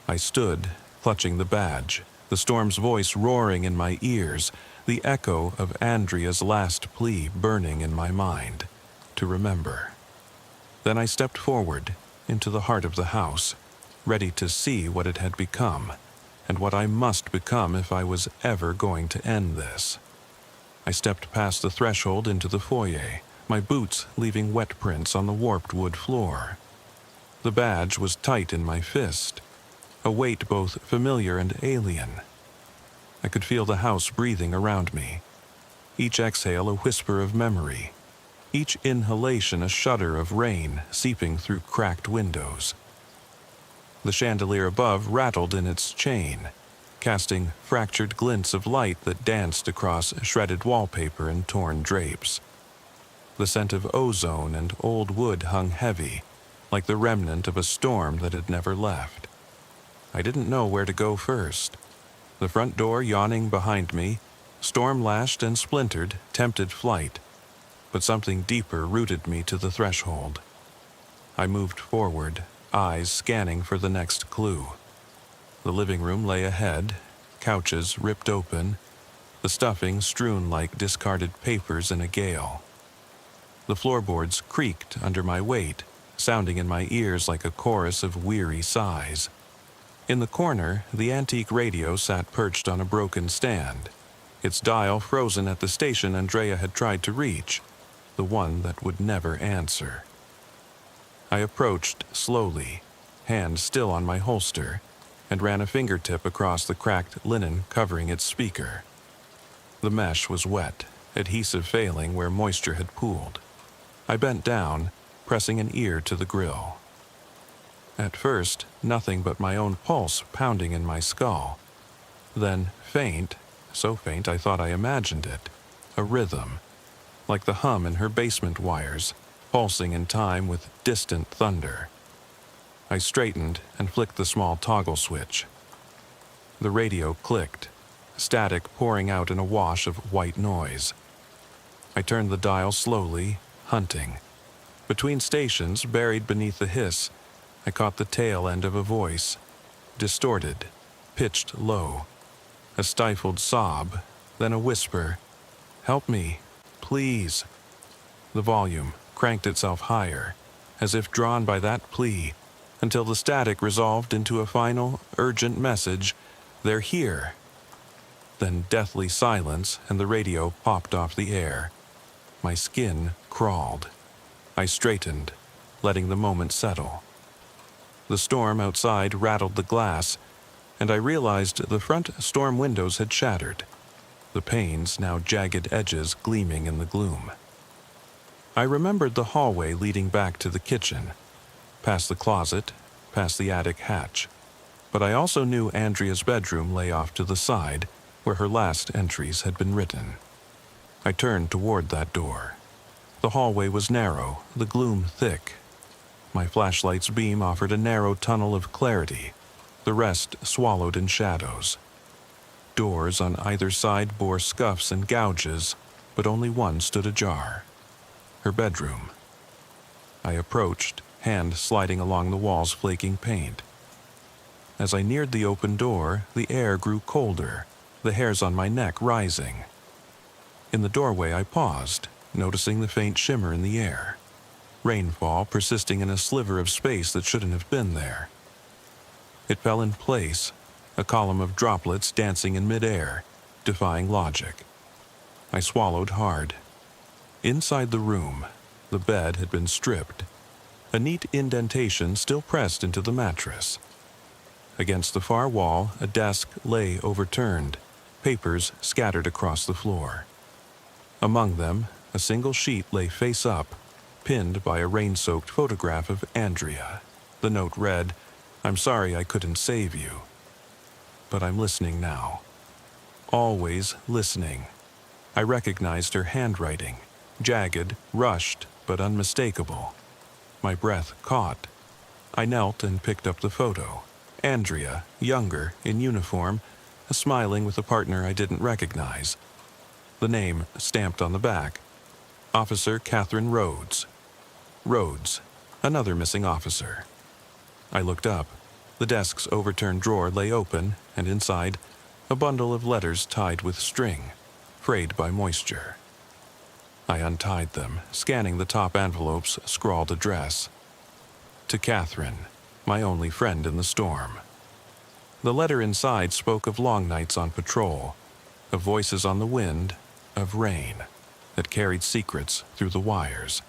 I stood, clutching the badge, the storm's voice roaring in my ears, the echo of Andrea's last plea burning in my mind, to remember. Then I stepped forward, into the heart of the house, ready to see what it had become, and what I must become if I was ever going to end this. I stepped past the threshold into the foyer, my boots leaving wet prints on the warped wood floor. The badge was tight in my fist, a weight both familiar and alien. I could feel the house breathing around me, each exhale a whisper of memory, each inhalation a shudder of rain seeping through cracked windows. The chandelier above rattled in its chain, casting fractured glints of light that danced across shredded wallpaper and torn drapes. The scent of ozone and old wood hung heavy, like the remnant of a storm that had never left. I didn't know where to go first. The front door yawning behind me, storm-lashed and splintered, tempted flight, but something deeper rooted me to the threshold. I moved forward, eyes scanning for the next clue. The living room lay ahead, couches ripped open, the stuffing strewn like discarded papers in a gale. The floorboards creaked under my weight, sounding in my ears like a chorus of weary sighs. In the corner, the antique radio sat perched on a broken stand, its dial frozen at the station Andrea had tried to reach, the one that would never answer. I approached slowly, hand still on my holster, and ran a fingertip across the cracked linen covering its speaker. The mesh was wet, adhesive failing where moisture had pooled. I bent down, pressing an ear to the grill. At first, nothing but my own pulse pounding in my skull. Then faint, so faint I thought I imagined it, a rhythm, like the hum in her basement wires, pulsing in time with distant thunder. I straightened and flicked the small toggle switch. The radio clicked, static pouring out in a wash of white noise. I turned the dial slowly, hunting. Between stations, buried beneath the hiss, I caught the tail end of a voice, distorted, pitched low. A stifled sob, then a whisper, "Help me, please." The volume cranked itself higher, as if drawn by that plea, until the static resolved into a final, urgent message, "They're here." Then deathly silence, and the radio popped off the air. My skin crawled. I straightened, letting the moment settle. The storm outside rattled the glass, and I realized the front storm windows had shattered, the panes now jagged edges gleaming in the gloom. I remembered the hallway leading back to the kitchen, past the closet, past the attic hatch, but I also knew Andrea's bedroom lay off to the side, where her last entries had been written. I turned toward that door. The hallway was narrow, the gloom thick. My flashlight's beam offered a narrow tunnel of clarity, the rest swallowed in shadows. Doors on either side bore scuffs and gouges, but only one stood ajar. Her bedroom. I approached, hand sliding along the wall's flaking paint. As I neared the open door, the air grew colder, the hairs on my neck rising. In the doorway I paused, noticing the faint shimmer in the air. Rainfall persisting in a sliver of space that shouldn't have been there. It fell in place, a column of droplets dancing in midair, defying logic. I swallowed hard. Inside the room, the bed had been stripped, a neat indentation still pressed into the mattress. Against the far wall, a desk lay overturned, papers scattered across the floor. Among them, a single sheet lay face up, pinned by a rain-soaked photograph of Andrea. The note read, "I'm sorry I couldn't save you. But I'm listening now. Always listening." I recognized her handwriting, jagged, rushed, but unmistakable. My breath caught. I knelt and picked up the photo. Andrea, younger, in uniform, smiling with a partner I didn't recognize. The name stamped on the back, Officer Catherine Rhodes. Rhodes, another missing officer. I looked up. The desk's overturned drawer lay open, and inside, a bundle of letters tied with string, frayed by moisture. I untied them, scanning the top envelope's scrawled address. To Catherine, my only friend in the storm. The letter inside spoke of long nights on patrol, of voices on the wind, of rain that carried secrets through the wires.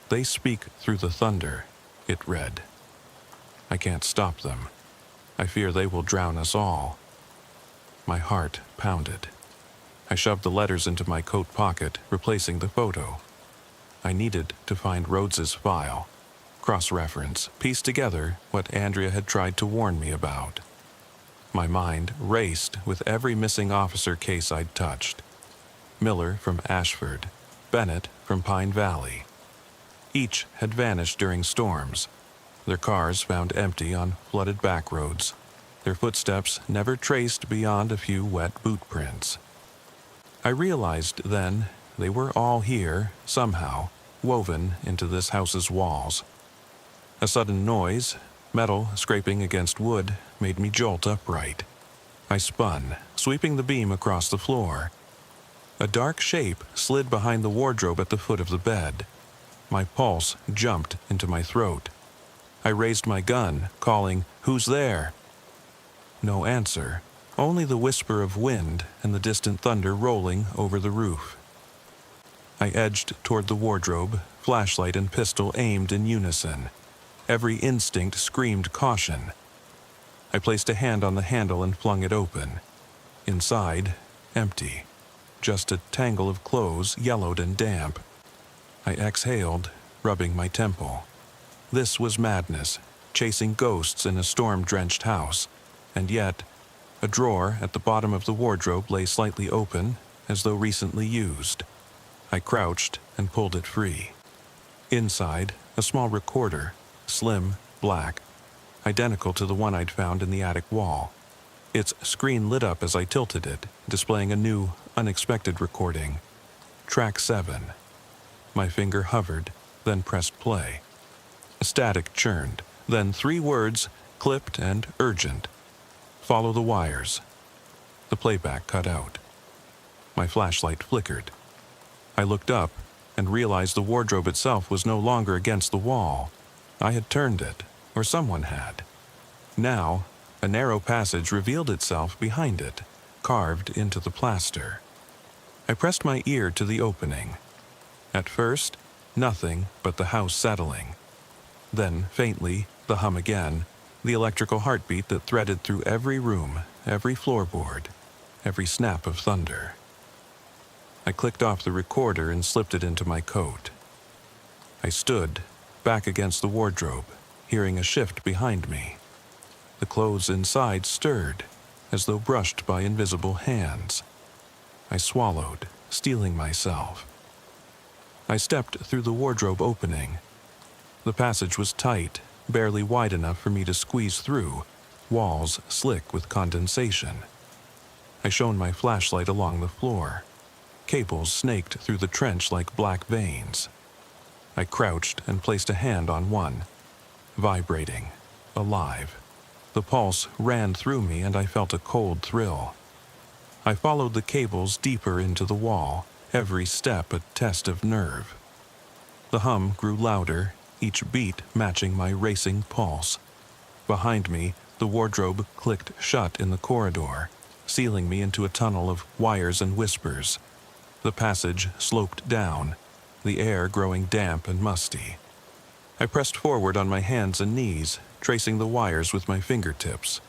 They speak through the thunder, it read. I can't stop them. I fear they will drown us all. My heart pounded. I shoved the letters into my coat pocket, replacing the photo. I needed to find Rhodes's file, cross-reference, piece together what Andrea had tried to warn me about. My mind raced with every missing officer case I'd touched. Miller from Ashford, Bennett from Pine Valley. Each had vanished during storms, their cars found empty on flooded back roads, their footsteps never traced beyond a few wet boot prints. I realized then they were all here, somehow, woven into this house's walls. A sudden noise, metal scraping against wood, made me jolt upright. I spun, sweeping the beam across the floor. A dark shape slid behind the wardrobe at the foot of the bed. My pulse jumped into my throat. I raised my gun, calling, "Who's there?" No answer, only the whisper of wind and the distant thunder rolling over the roof. I edged toward the wardrobe, flashlight and pistol aimed in unison. Every instinct screamed caution. I placed a hand on the handle and flung it open. Inside, empty. Just a tangle of clothes, yellowed and damp. I exhaled, rubbing my temple. This was madness, chasing ghosts in a storm-drenched house, and yet, a drawer at the bottom of the wardrobe lay slightly open, as though recently used. I crouched and pulled it free. Inside, a small recorder, slim, black, identical to the one I'd found in the attic wall. Its screen lit up as I tilted it, displaying a new, unexpected recording. Track 7. My finger hovered, then pressed play. Static churned, then 3 words, clipped and urgent. Follow the wires. The playback cut out. My flashlight flickered. I looked up and realized the wardrobe itself was no longer against the wall. I had turned it, or someone had. Now, a narrow passage revealed itself behind it, carved into the plaster. I pressed my ear to the opening. At first, nothing but the house settling. Then, faintly, the hum again, the electrical heartbeat that threaded through every room, every floorboard, every snap of thunder. I clicked off the recorder and slipped it into my coat. I stood, back against the wardrobe, hearing a shift behind me. The clothes inside stirred, as though brushed by invisible hands. I swallowed, steeling myself. I stepped through the wardrobe opening. The passage was tight, barely wide enough for me to squeeze through, walls slick with condensation. I shone my flashlight along the floor. Cables snaked through the trench like black veins. I crouched and placed a hand on one. Vibrating, alive. The pulse ran through me and I felt a cold thrill. I followed the cables deeper into the wall, every step a test of nerve. The hum grew louder, each beat matching my racing pulse. Behind me, the wardrobe clicked shut in the corridor, sealing me into a tunnel of wires and whispers. The passage sloped down, the air growing damp and musty. I pressed forward on my hands and knees, tracing the wires with my fingertips.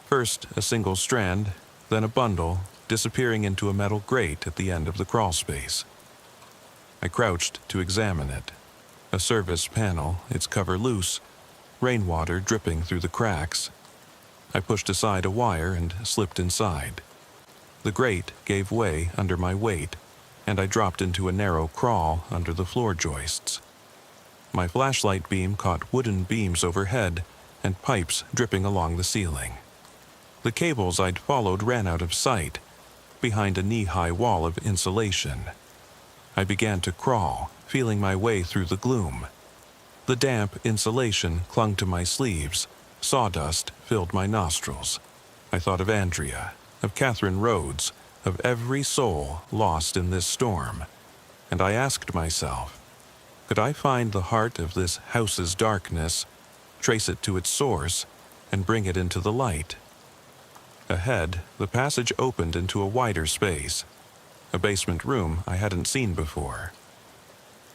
First a single strand, then a bundle, disappearing into a metal grate at the end of the crawlspace. I crouched to examine it. A service panel, its cover loose, rainwater dripping through the cracks. I pushed aside a wire and slipped inside. The grate gave way under my weight, and I dropped into a narrow crawl under the floor joists. My flashlight beam caught wooden beams overhead and pipes dripping along the ceiling. The cables I'd followed ran out of sight, behind a knee-high wall of insulation. I began to crawl, feeling my way through the gloom. The damp insulation clung to my sleeves. Sawdust filled my nostrils. I thought of Andrea, of Catherine Rhodes, of every soul lost in this storm. And I asked myself, could I find the heart of this house's darkness, trace it to its source, and bring it into the light? Ahead, the passage opened into a wider space, a basement room I hadn't seen before.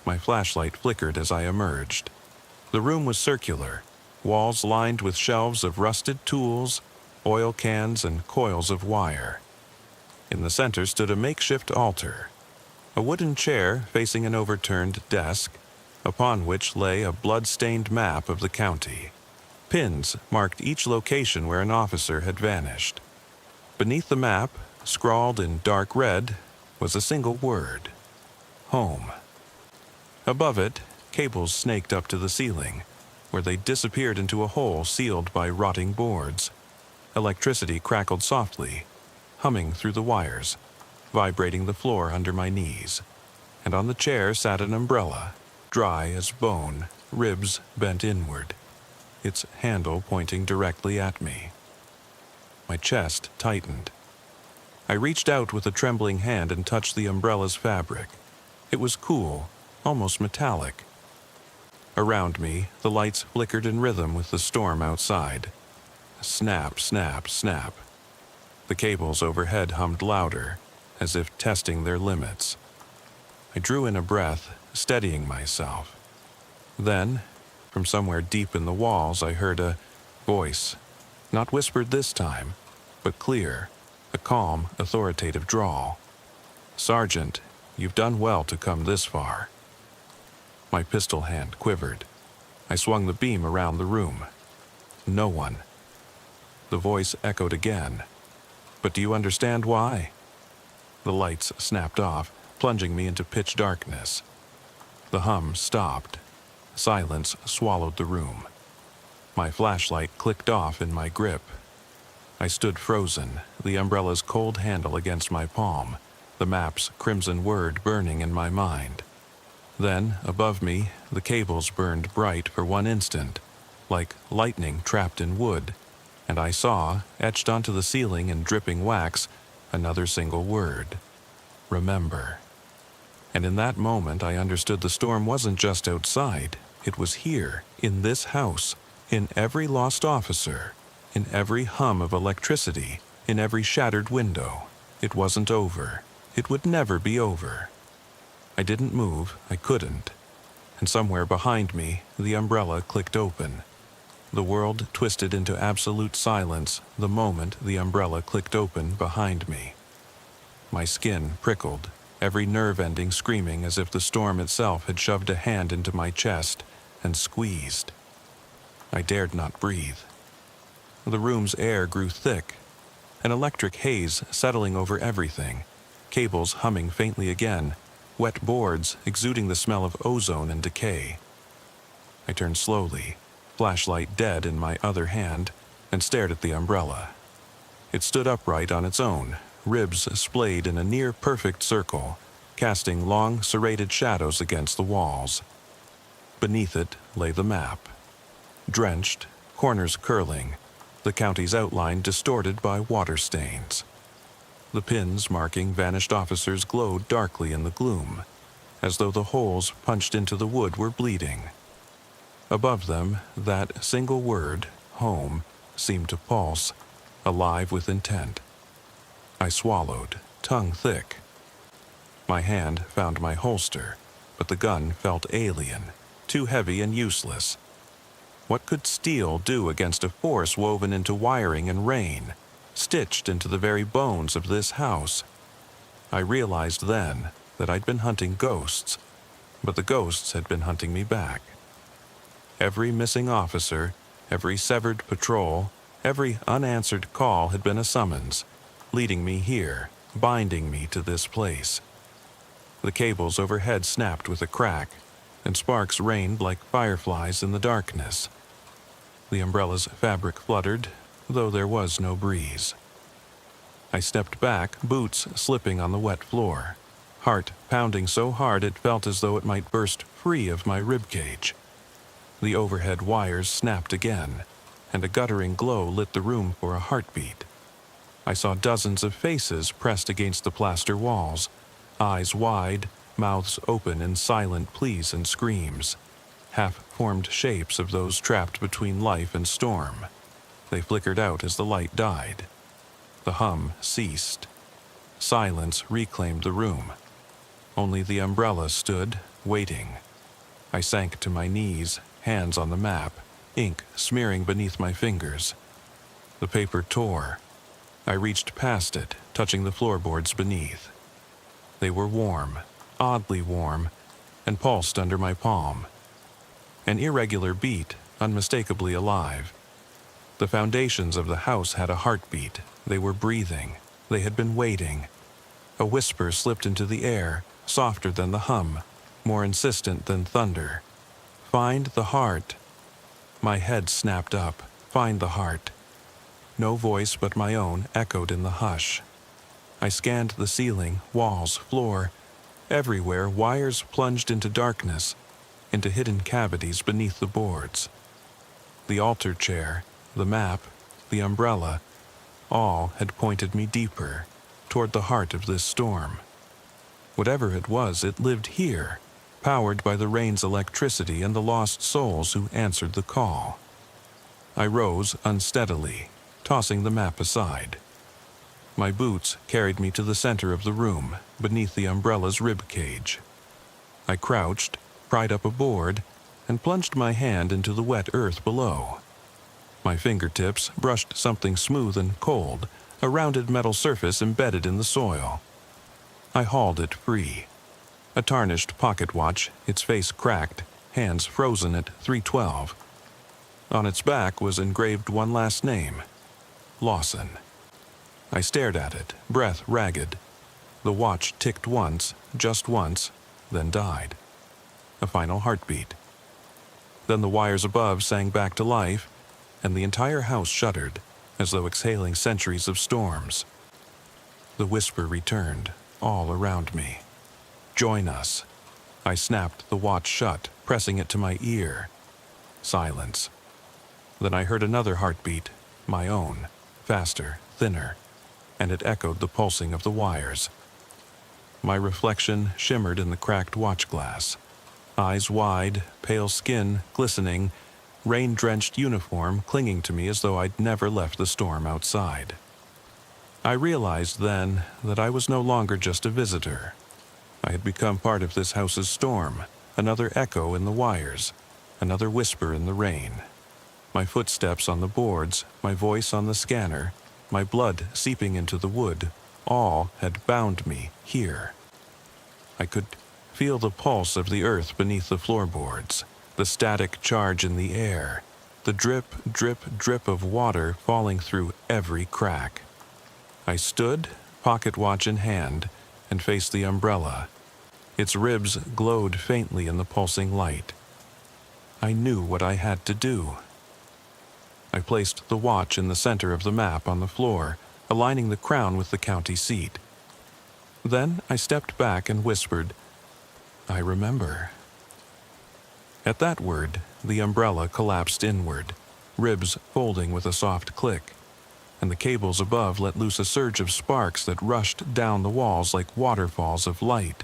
My flashlight flickered as I emerged. The room was circular, walls lined with shelves of rusted tools, oil cans, and coils of wire. In the center stood a makeshift altar, a wooden chair facing an overturned desk, upon which lay a blood-stained map of the county. Pins marked each location where an officer had vanished. Beneath the map, scrawled in dark red, was a single word: home. Above it, cables snaked up to the ceiling, where they disappeared into a hole sealed by rotting boards. Electricity crackled softly, humming through the wires, vibrating the floor under my knees. And on the chair sat an umbrella, dry as bone, ribs bent inward, its handle pointing directly at me. My chest tightened. I reached out with a trembling hand and touched the umbrella's fabric. It was cool, almost metallic. Around me, the lights flickered in rhythm with the storm outside. Snap, snap, snap. The cables overhead hummed louder, as if testing their limits. I drew in a breath, steadying myself. Then, from somewhere deep in the walls, I heard a voice, not whispered this time, but clear, a calm, authoritative drawl. "Sergeant, you've done well to come this far." My pistol hand quivered. I swung the beam around the room. No one. The voice echoed again. "But do you understand why?" The lights snapped off, plunging me into pitch darkness. The hum stopped. Silence swallowed the room. My flashlight clicked off in my grip. I stood frozen, the umbrella's cold handle against my palm, the map's crimson word burning in my mind. Then, above me, the cables burned bright for one instant, like lightning trapped in wood, and I saw, etched onto the ceiling in dripping wax, another single word: remember. And in that moment I understood the storm wasn't just outside, it was here, in this house, in every lost officer, in every hum of electricity, in every shattered window. It wasn't over. It would never be over. I didn't move, I couldn't. And somewhere behind me, the umbrella clicked open. The world twisted into absolute silence the moment the umbrella clicked open behind me. My skin prickled, every nerve ending screaming as if the storm itself had shoved a hand into my chest and squeezed. I dared not breathe. The room's air grew thick, an electric haze settling over everything, cables humming faintly again, wet boards exuding the smell of ozone and decay. I turned slowly, flashlight dead in my other hand, and stared at the umbrella. It stood upright on its own, ribs splayed in a near-perfect circle, casting long, serrated shadows against the walls. Beneath it lay the map. Drenched, corners curling, the county's outline distorted by water stains. The pins marking vanished officers glowed darkly in the gloom, as though the holes punched into the wood were bleeding. Above them, that single word, home, seemed to pulse, alive with intent. I swallowed, tongue thick. My hand found my holster, but the gun felt alien, too heavy and useless. What could steel do against a force woven into wiring and rain, stitched into the very bones of this house? I realized then that I'd been hunting ghosts, but the ghosts had been hunting me back. Every missing officer, every severed patrol, every unanswered call had been a summons, leading me here, binding me to this place. The cables overhead snapped with a crack, and sparks rained like fireflies in the darkness. The umbrella's fabric fluttered, though there was no breeze. I stepped back, boots slipping on the wet floor, heart pounding so hard it felt as though it might burst free of my ribcage. The overhead wires snapped again, and a guttering glow lit the room for a heartbeat. I saw dozens of faces pressed against the plaster walls, eyes wide, mouths open in silent pleas and screams, half-formed shapes of those trapped between life and storm. They flickered out as the light died. The hum ceased. Silence reclaimed the room. Only the umbrella stood, waiting. I sank to my knees, hands on the map, ink smearing beneath my fingers. The paper tore. I reached past it, touching the floorboards beneath. They were warm, oddly warm, and pulsed under my palm. An irregular beat, unmistakably alive. The foundations of the house had a heartbeat. They were breathing. They had been waiting. A whisper slipped into the air, softer than the hum, more insistent than thunder. Find the heart. My head snapped up. Find the heart. No voice but my own echoed in the hush. I scanned the ceiling, walls, floor. Everywhere, wires plunged into darkness, into hidden cavities beneath the boards. The altar chair, the map, the umbrella, all had pointed me deeper, toward the heart of this storm. Whatever it was, it lived here, powered by the rain's electricity and the lost souls who answered the call. I rose unsteadily, tossing the map aside. My boots carried me to the center of the room, beneath the umbrella's rib cage. I crouched, pried up a board, and plunged my hand into the wet earth below. My fingertips brushed something smooth and cold, a rounded metal surface embedded in the soil. I hauled it free. A tarnished pocket watch, its face cracked, hands frozen at 3:12. On its back was engraved one last name, Lawson. I stared at it, breath ragged. The watch ticked once, just once, then died. A final heartbeat. Then the wires above sang back to life, and the entire house shuddered, as though exhaling centuries of storms. The whisper returned, all around me. Join us. I snapped the watch shut, pressing it to my ear. Silence. Then I heard another heartbeat, my own, faster, thinner, and it echoed the pulsing of the wires. My reflection shimmered in the cracked watch glass. Eyes wide, pale skin glistening, rain-drenched uniform clinging to me as though I'd never left the storm outside. I realized then that I was no longer just a visitor. I had become part of this house's storm, another echo in the wires, another whisper in the rain. My footsteps on the boards, my voice on the scanner, my blood seeping into the wood, all had bound me here. I could feel the pulse of the earth beneath the floorboards, the static charge in the air, the drip, drip, drip of water falling through every crack. I stood, pocket watch in hand, and faced the umbrella. Its ribs glowed faintly in the pulsing light. I knew what I had to do. I placed the watch in the center of the map on the floor, aligning the crown with the county seat. Then I stepped back and whispered, "I remember." At that word, the umbrella collapsed inward, ribs folding with a soft click, and the cables above let loose a surge of sparks that rushed down the walls like waterfalls of light.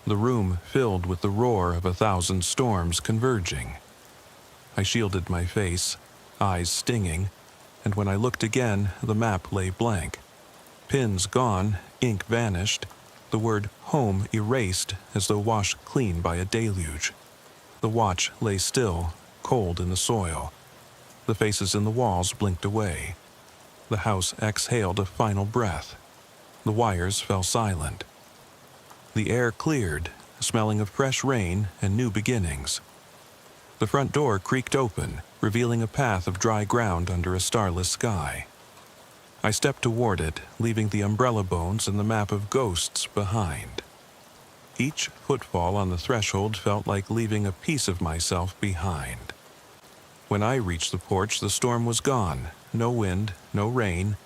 The room filled with the roar of 1,000 storms converging. I shielded my face, eyes stinging, and when I looked again, the map lay blank. Pins gone, ink vanished, the word home erased as though washed clean by a deluge. The watch lay still, cold in the soil. The faces in the walls blinked away. The house exhaled a final breath. The wires fell silent. The air cleared, smelling of fresh rain and new beginnings. The front door creaked open, revealing a path of dry ground under a starless sky. I stepped toward it, leaving the umbrella bones and the map of ghosts behind. Each footfall on the threshold felt like leaving a piece of myself behind. When I reached the porch, the storm was gone. No wind, no rain,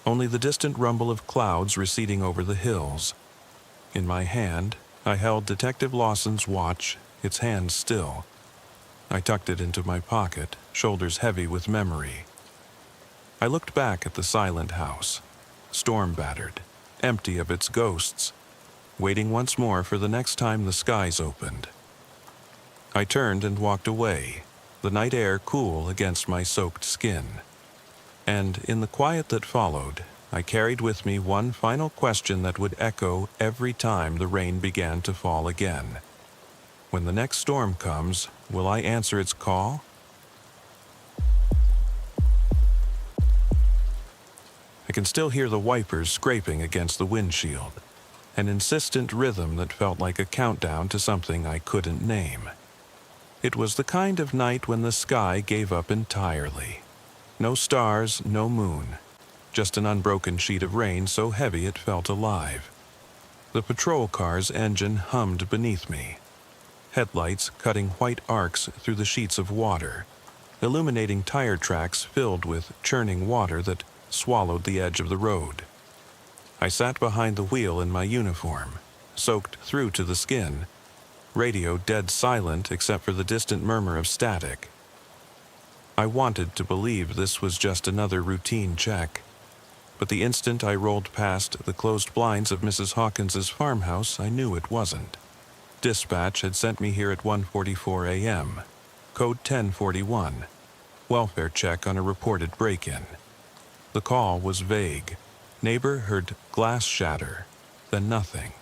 only the distant rumble of clouds receding over the hills. In my hand, I held Detective Lawson's watch, its hand still. I tucked it into my pocket, shoulders heavy with memory. I looked back at the silent house, storm-battered, empty of its ghosts, waiting once more for the next time the skies opened. I turned and walked away, the night air cool against my soaked skin. And in the quiet that followed, I carried with me one final question that would echo every time the rain began to fall again. When the next storm comes, will I answer its call? I can still hear the wipers scraping against the windshield, an insistent rhythm that felt like a countdown to something I couldn't name. It was the kind of night when the sky gave up entirely. No stars, no moon, just an unbroken sheet of rain so heavy it felt alive. The patrol car's engine hummed beneath me, headlights cutting white arcs through the sheets of water, illuminating tire tracks filled with churning water that swallowed the edge of the road. I sat behind the wheel in my uniform, soaked through to the skin, radio dead silent except for the distant murmur of static. I wanted to believe this was just another routine check, but the instant I rolled past the closed blinds of Mrs. Hawkins's farmhouse, I knew it wasn't. Dispatch had sent me here at 1:44 a.m., code 1041, welfare check on a reported break-in. The call was vague. Neighbor heard glass shatter, then nothing.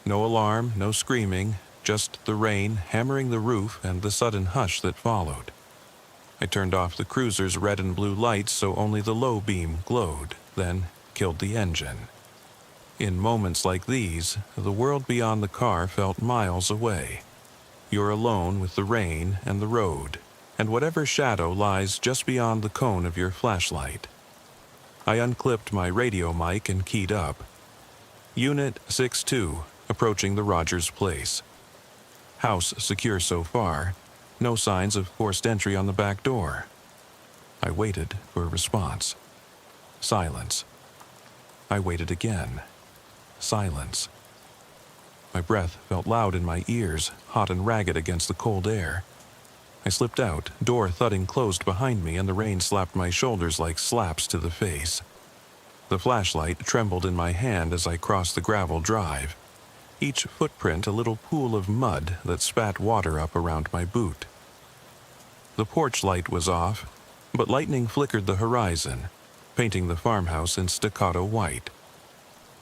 No alarm, no screaming, just the rain hammering the roof and the sudden hush that followed. I turned off the cruiser's red and blue lights so only the low beam glowed, then killed the engine. In moments like these, the world beyond the car felt miles away. You're alone with the rain and the road, and whatever shadow lies just beyond the cone of your flashlight. I unclipped my radio mic and keyed up. Unit 6-2, approaching the Rogers place. House secure so far. No signs of forced entry on the back door. I waited for a response. Silence. I waited again. Silence. My breath felt loud in my ears, hot and ragged against the cold air. I slipped out, door thudding closed behind me, and the rain slapped my shoulders like slaps to the face. The flashlight trembled in my hand as I crossed the gravel drive, each footprint a little pool of mud that spat water up around my boot. The porch light was off, but lightning flickered the horizon, painting the farmhouse in staccato white.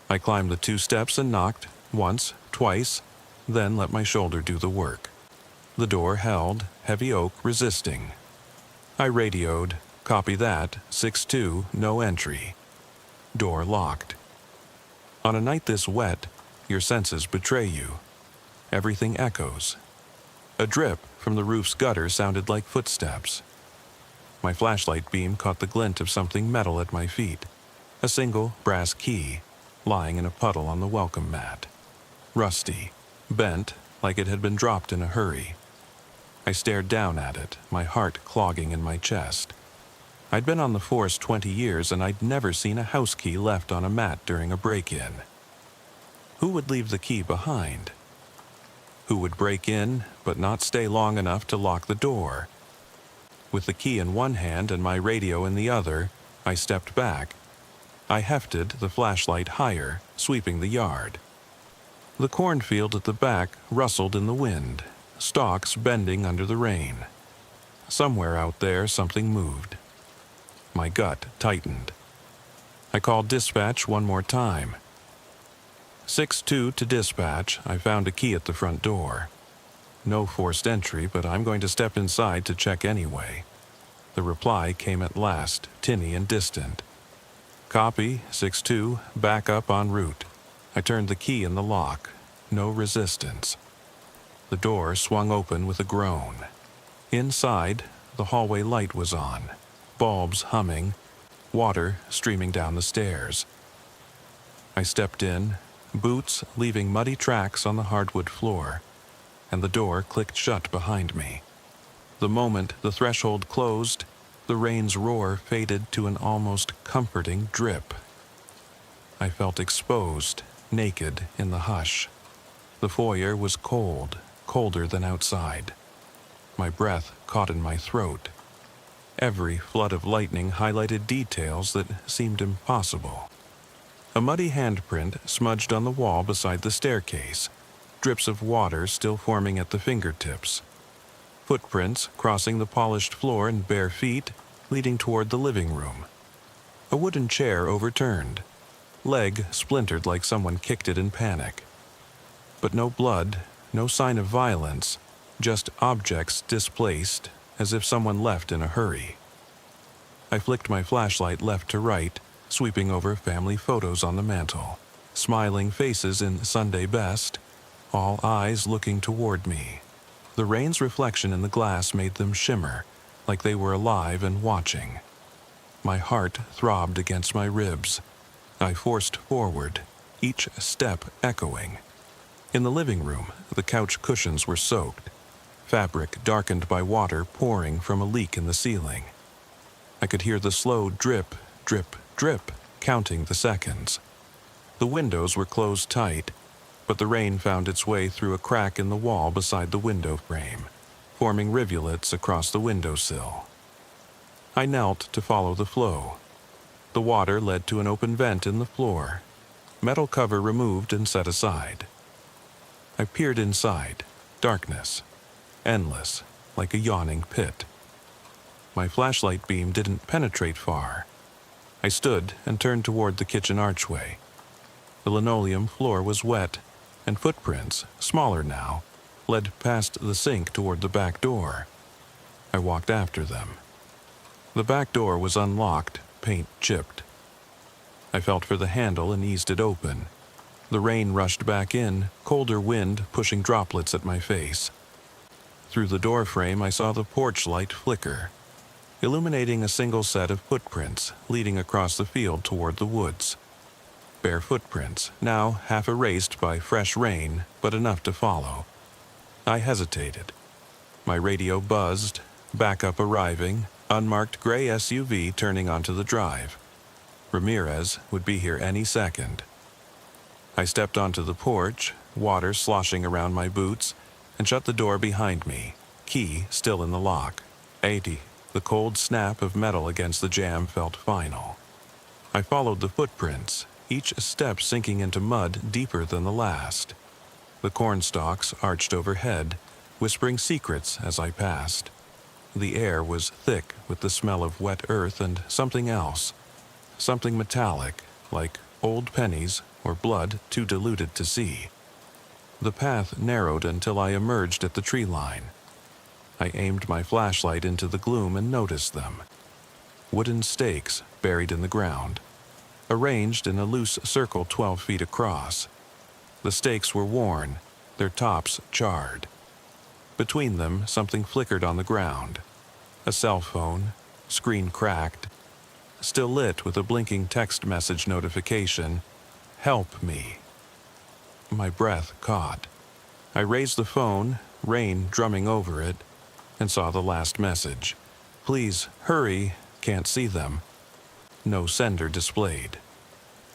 I climbed the 2 steps and knocked, once, twice, then let my shoulder do the work. The door held, heavy oak resisting. I radioed, copy that, 6-2, no entry. Door locked. On a night this wet, your senses betray you. Everything echoes. A drip from the roof's gutter sounded like footsteps. My flashlight beam caught the glint of something metal at my feet, a single brass key, lying in a puddle on the welcome mat. Rusty, bent like it had been dropped in a hurry. I stared down at it, my heart clogging in my chest. I'd been on the force 20 years and I'd never seen a house key left on a mat during a break-in. Who would leave the key behind? Who would break in but not stay long enough to lock the door? With the key in one hand and my radio in the other, I stepped back. I hefted the flashlight higher, sweeping the yard. The cornfield at the back rustled in the wind, stalks bending under the rain. Somewhere out there, something moved. My gut tightened. I called dispatch one more time. 6-2 to dispatch. I found a key at the front door. No forced entry, but I'm going to step inside to check anyway. The reply came at last, tinny and distant. Copy, 6-2, back up en route. I turned the key in the lock. No resistance. The door swung open with a groan. Inside, the hallway light was on, bulbs humming, water streaming down the stairs. I stepped in, boots leaving muddy tracks on the hardwood floor, and the door clicked shut behind me. The moment the threshold closed, the rain's roar faded to an almost comforting drip. I felt exposed, naked in the hush. The foyer was cold, colder than outside. My breath caught in my throat. Every flood of lightning highlighted details that seemed impossible. A muddy handprint smudged on the wall beside the staircase, drips of water still forming at the fingertips. Footprints crossing the polished floor and bare feet leading toward the living room. A wooden chair overturned, leg splintered like someone kicked it in panic. But no blood, no sign of violence, just objects displaced as if someone left in a hurry. I flicked my flashlight left to right, sweeping over family photos on the mantel, smiling faces in Sunday best, all eyes looking toward me. The rain's reflection in the glass made them shimmer, like they were alive and watching. My heart throbbed against my ribs. I forced forward, each step echoing. In the living room, the couch cushions were soaked, fabric darkened by water pouring from a leak in the ceiling. I could hear the slow drip, drip, drip, counting the seconds. The windows were closed tight, but the rain found its way through a crack in the wall beside the window frame, forming rivulets across the windowsill. I knelt to follow the flow. The water led to an open vent in the floor, metal cover removed and set aside. I peered inside, darkness, endless, like a yawning pit. My flashlight beam didn't penetrate far. I stood and turned toward the kitchen archway. The linoleum floor was wet, and footprints, smaller now, led past the sink toward the back door. I walked after them. The back door was unlocked, paint chipped. I felt for the handle and eased it open. The rain rushed back in, colder wind pushing droplets at my face. Through the door frame I saw the porch light flicker, illuminating a single set of footprints leading across the field toward the woods. Bare footprints, now half erased by fresh rain, but enough to follow. I hesitated. My radio buzzed, backup arriving, unmarked gray SUV turning onto the drive. Ramirez would be here any second. I stepped onto the porch, water sloshing around my boots, and shut the door behind me, key still in the lock. 80. The cold snap of metal against the jamb felt final. I followed the footprints, each step sinking into mud deeper than the last. The cornstalks arched overhead, whispering secrets as I passed. The air was thick with the smell of wet earth and something else, something metallic, like old pennies or blood too diluted to see. The path narrowed until I emerged at the tree line. I aimed my flashlight into the gloom and noticed them. Wooden stakes buried in the ground, arranged in a loose circle 12 feet across. The stakes were worn, their tops charred. Between them, something flickered on the ground. A cell phone, screen cracked, still lit with a blinking text message notification, "Help me." My breath caught. I raised the phone, rain drumming over it, and saw the last message. "Please, hurry, can't see them." No sender displayed.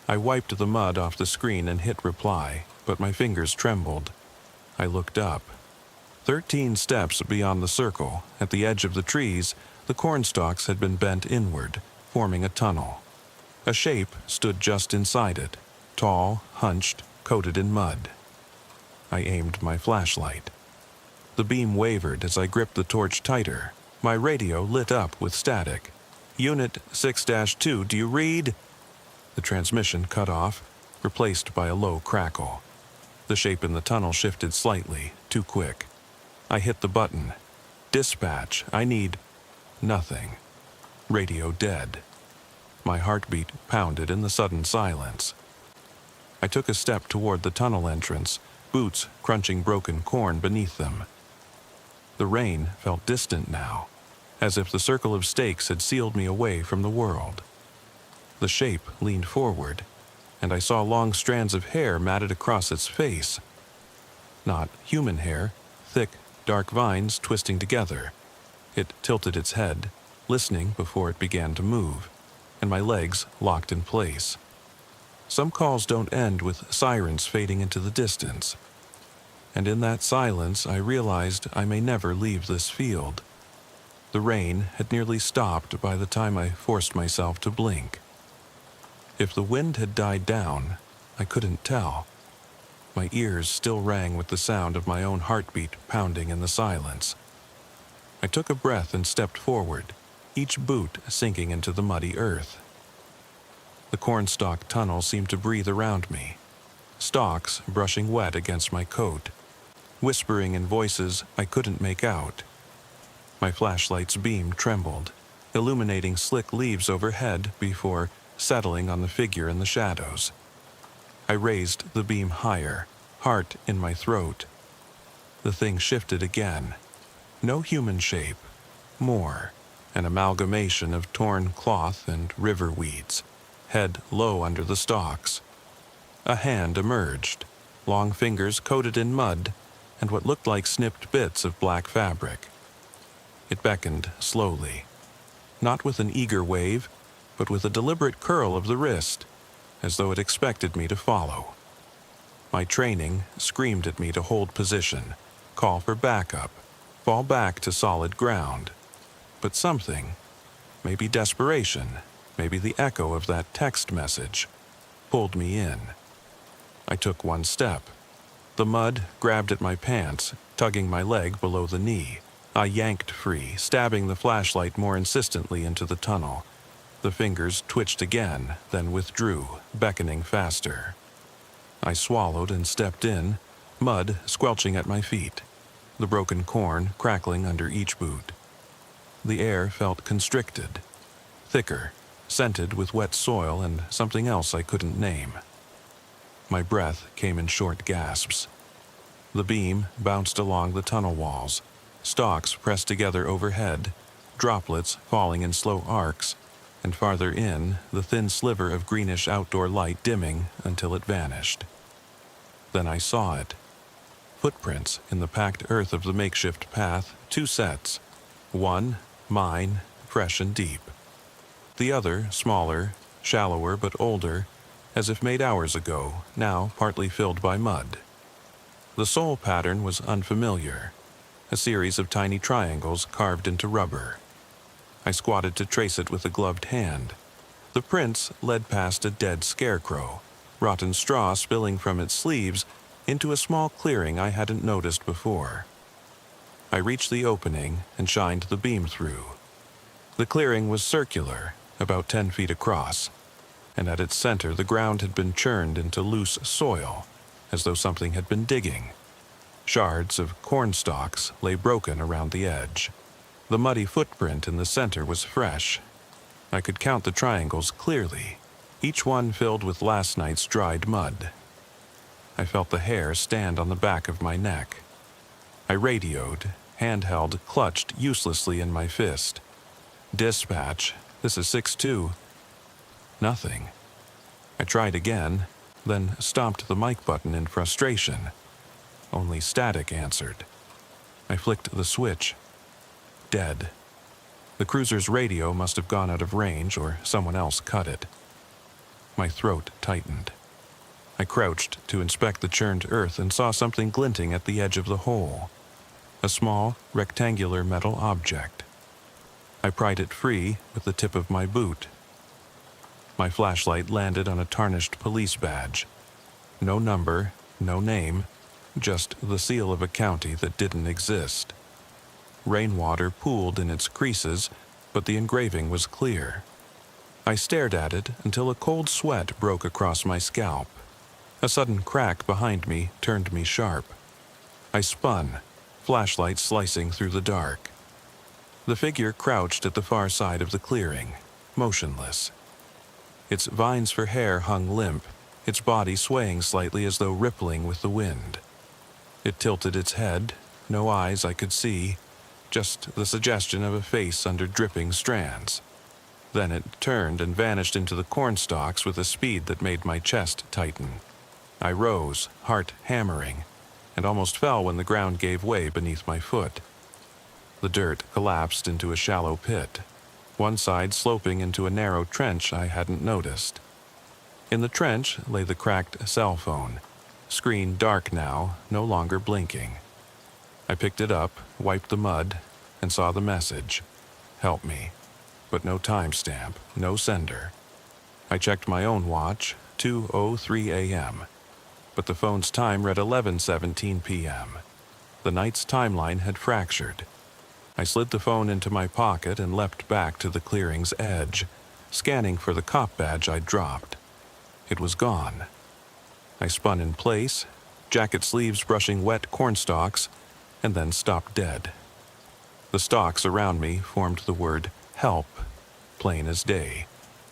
I wiped the mud off the screen and hit reply, but my fingers trembled. I looked up. 13 steps beyond the circle, at the edge of the trees, the cornstalks had been bent inward, forming a tunnel. A shape stood just inside it, tall, hunched, coated in mud. I aimed my flashlight. The beam wavered as I gripped the torch tighter. My radio lit up with static. "Unit 6-2, do you read?" The transmission cut off, replaced by a low crackle. The shape in the tunnel shifted slightly, too quick. I hit the button. "Dispatch, I need..." Nothing. Radio dead. My heartbeat pounded in the sudden silence. I took a step toward the tunnel entrance, boots crunching broken corn beneath them. The rain felt distant now, as if the circle of stakes had sealed me away from the world. The shape leaned forward, and I saw long strands of hair matted across its face. Not human hair, thick, dark vines twisting together. It tilted its head, listening before it began to move, and my legs locked in place. Some calls don't end with sirens fading into the distance. And in that silence, I realized I may never leave this field. The rain had nearly stopped by the time I forced myself to blink. If the wind had died down, I couldn't tell. My ears still rang with the sound of my own heartbeat pounding in the silence. I took a breath and stepped forward, each boot sinking into the muddy earth. The cornstalk tunnel seemed to breathe around me, stalks brushing wet against my coat, whispering in voices I couldn't make out. My flashlight's beam trembled, illuminating slick leaves overhead before settling on the figure in the shadows. I raised the beam higher, heart in my throat. The thing shifted again. No human shape, more, an amalgamation of torn cloth and river weeds, head low under the stalks. A hand emerged, long fingers coated in mud and what looked like snipped bits of black fabric. It beckoned slowly, not with an eager wave, but with a deliberate curl of the wrist, as though it expected me to follow. My training screamed at me to hold position, call for backup, fall back to solid ground. But something, maybe desperation, maybe the echo of that text message, pulled me in. I took one step. The mud grabbed at my pants, tugging my leg below the knee. I yanked free, stabbing the flashlight more insistently into the tunnel. The fingers twitched again, then withdrew, beckoning faster. I swallowed and stepped in, mud squelching at my feet, the broken corn crackling under each boot. The air felt constricted, thicker, scented with wet soil and something else I couldn't name. My breath came in short gasps. The beam bounced along the tunnel walls, stalks pressed together overhead, droplets falling in slow arcs, and farther in, the thin sliver of greenish outdoor light dimming until it vanished. Then I saw it. Footprints in the packed earth of the makeshift path, 2 sets. One, mine, fresh and deep. The other, smaller, shallower but older, as if made hours ago, now partly filled by mud. The sole pattern was unfamiliar, a series of tiny triangles carved into rubber. I squatted to trace it with a gloved hand. The prints led past a dead scarecrow, rotten straw spilling from its sleeves into a small clearing I hadn't noticed before. I reached the opening and shined the beam through. The clearing was circular, about 10 feet across, and at its center the ground had been churned into loose soil, as though something had been digging. Shards of corn stalks lay broken around the edge. The muddy footprint in the center was fresh. I could count the triangles clearly, each one filled with last night's dried mud. I felt the hair stand on the back of my neck. I radioed, handheld clutched uselessly in my fist. "Dispatch, this is 6-2. Nothing. I tried again, then stomped the mic button in frustration. Only static answered. I flicked the switch. Dead. The cruiser's radio must have gone out of range or someone else cut it. My throat tightened. I crouched to inspect the churned earth and saw something glinting at the edge of the hole. A small, rectangular metal object. I pried it free with the tip of my boot. My flashlight landed on a tarnished police badge. No number, no name, just the seal of a county that didn't exist. Rainwater pooled in its creases, but the engraving was clear. I stared at it until a cold sweat broke across my scalp. A sudden crack behind me turned me sharp. I spun, flashlight slicing through the dark. The figure crouched at the far side of the clearing, motionless. Its vines for hair hung limp, its body swaying slightly as though rippling with the wind. It tilted its head, no eyes I could see, just the suggestion of a face under dripping strands. Then it turned and vanished into the cornstalks with a speed that made my chest tighten. I rose, heart hammering, and almost fell when the ground gave way beneath my foot. The dirt collapsed into a shallow pit, one side sloping into a narrow trench I hadn't noticed. In the trench lay the cracked cell phone, screen dark now, no longer blinking. I picked it up, wiped the mud, and saw the message. Help me. But no timestamp, no sender. I checked my own watch, 2:03 a.m., but the phone's time read 11:17 p.m. The night's timeline had fractured. I slid the phone into my pocket and leapt back to the clearing's edge. scanning for the cop badge I'd dropped. It was gone. I spun in place, jacket sleeves brushing wet corn stalks, and then stopped dead. The stalks around me formed the word help, plain as day,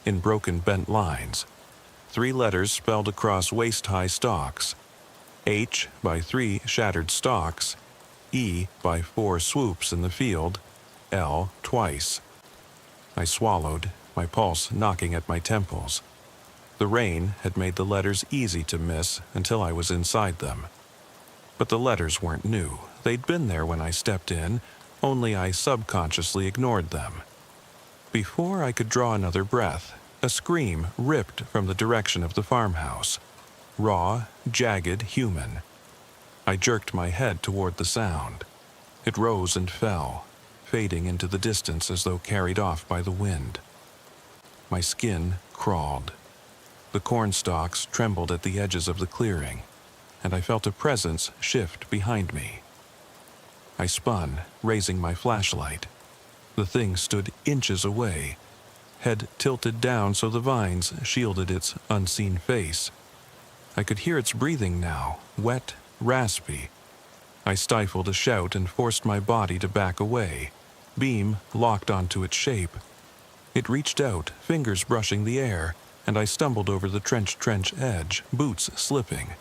in broken bent lines. 3 letters spelled across waist-high stalks. H by 3 shattered stalks, E by 4 swoops in the field, L twice. I swallowed, my pulse knocking at my temples. The rain had made the letters easy to miss until I was inside them. But the letters weren't new. They'd been there when I stepped in, only I subconsciously ignored them. Before I could draw another breath, a scream ripped from the direction of the farmhouse. Raw, jagged, human. I jerked my head toward the sound. It rose and fell, fading into the distance as though carried off by the wind. My skin crawled. The corn stalks trembled at the edges of the clearing, and I felt a presence shift behind me. I spun, raising my flashlight. The thing stood inches away, head tilted down so the vines shielded its unseen face. I could hear its breathing now, wet, raspy. I stifled a shout and forced my body to back away, beam locked onto its shape. It reached out, fingers brushing the air, and I stumbled over the trench edge, boots slipping.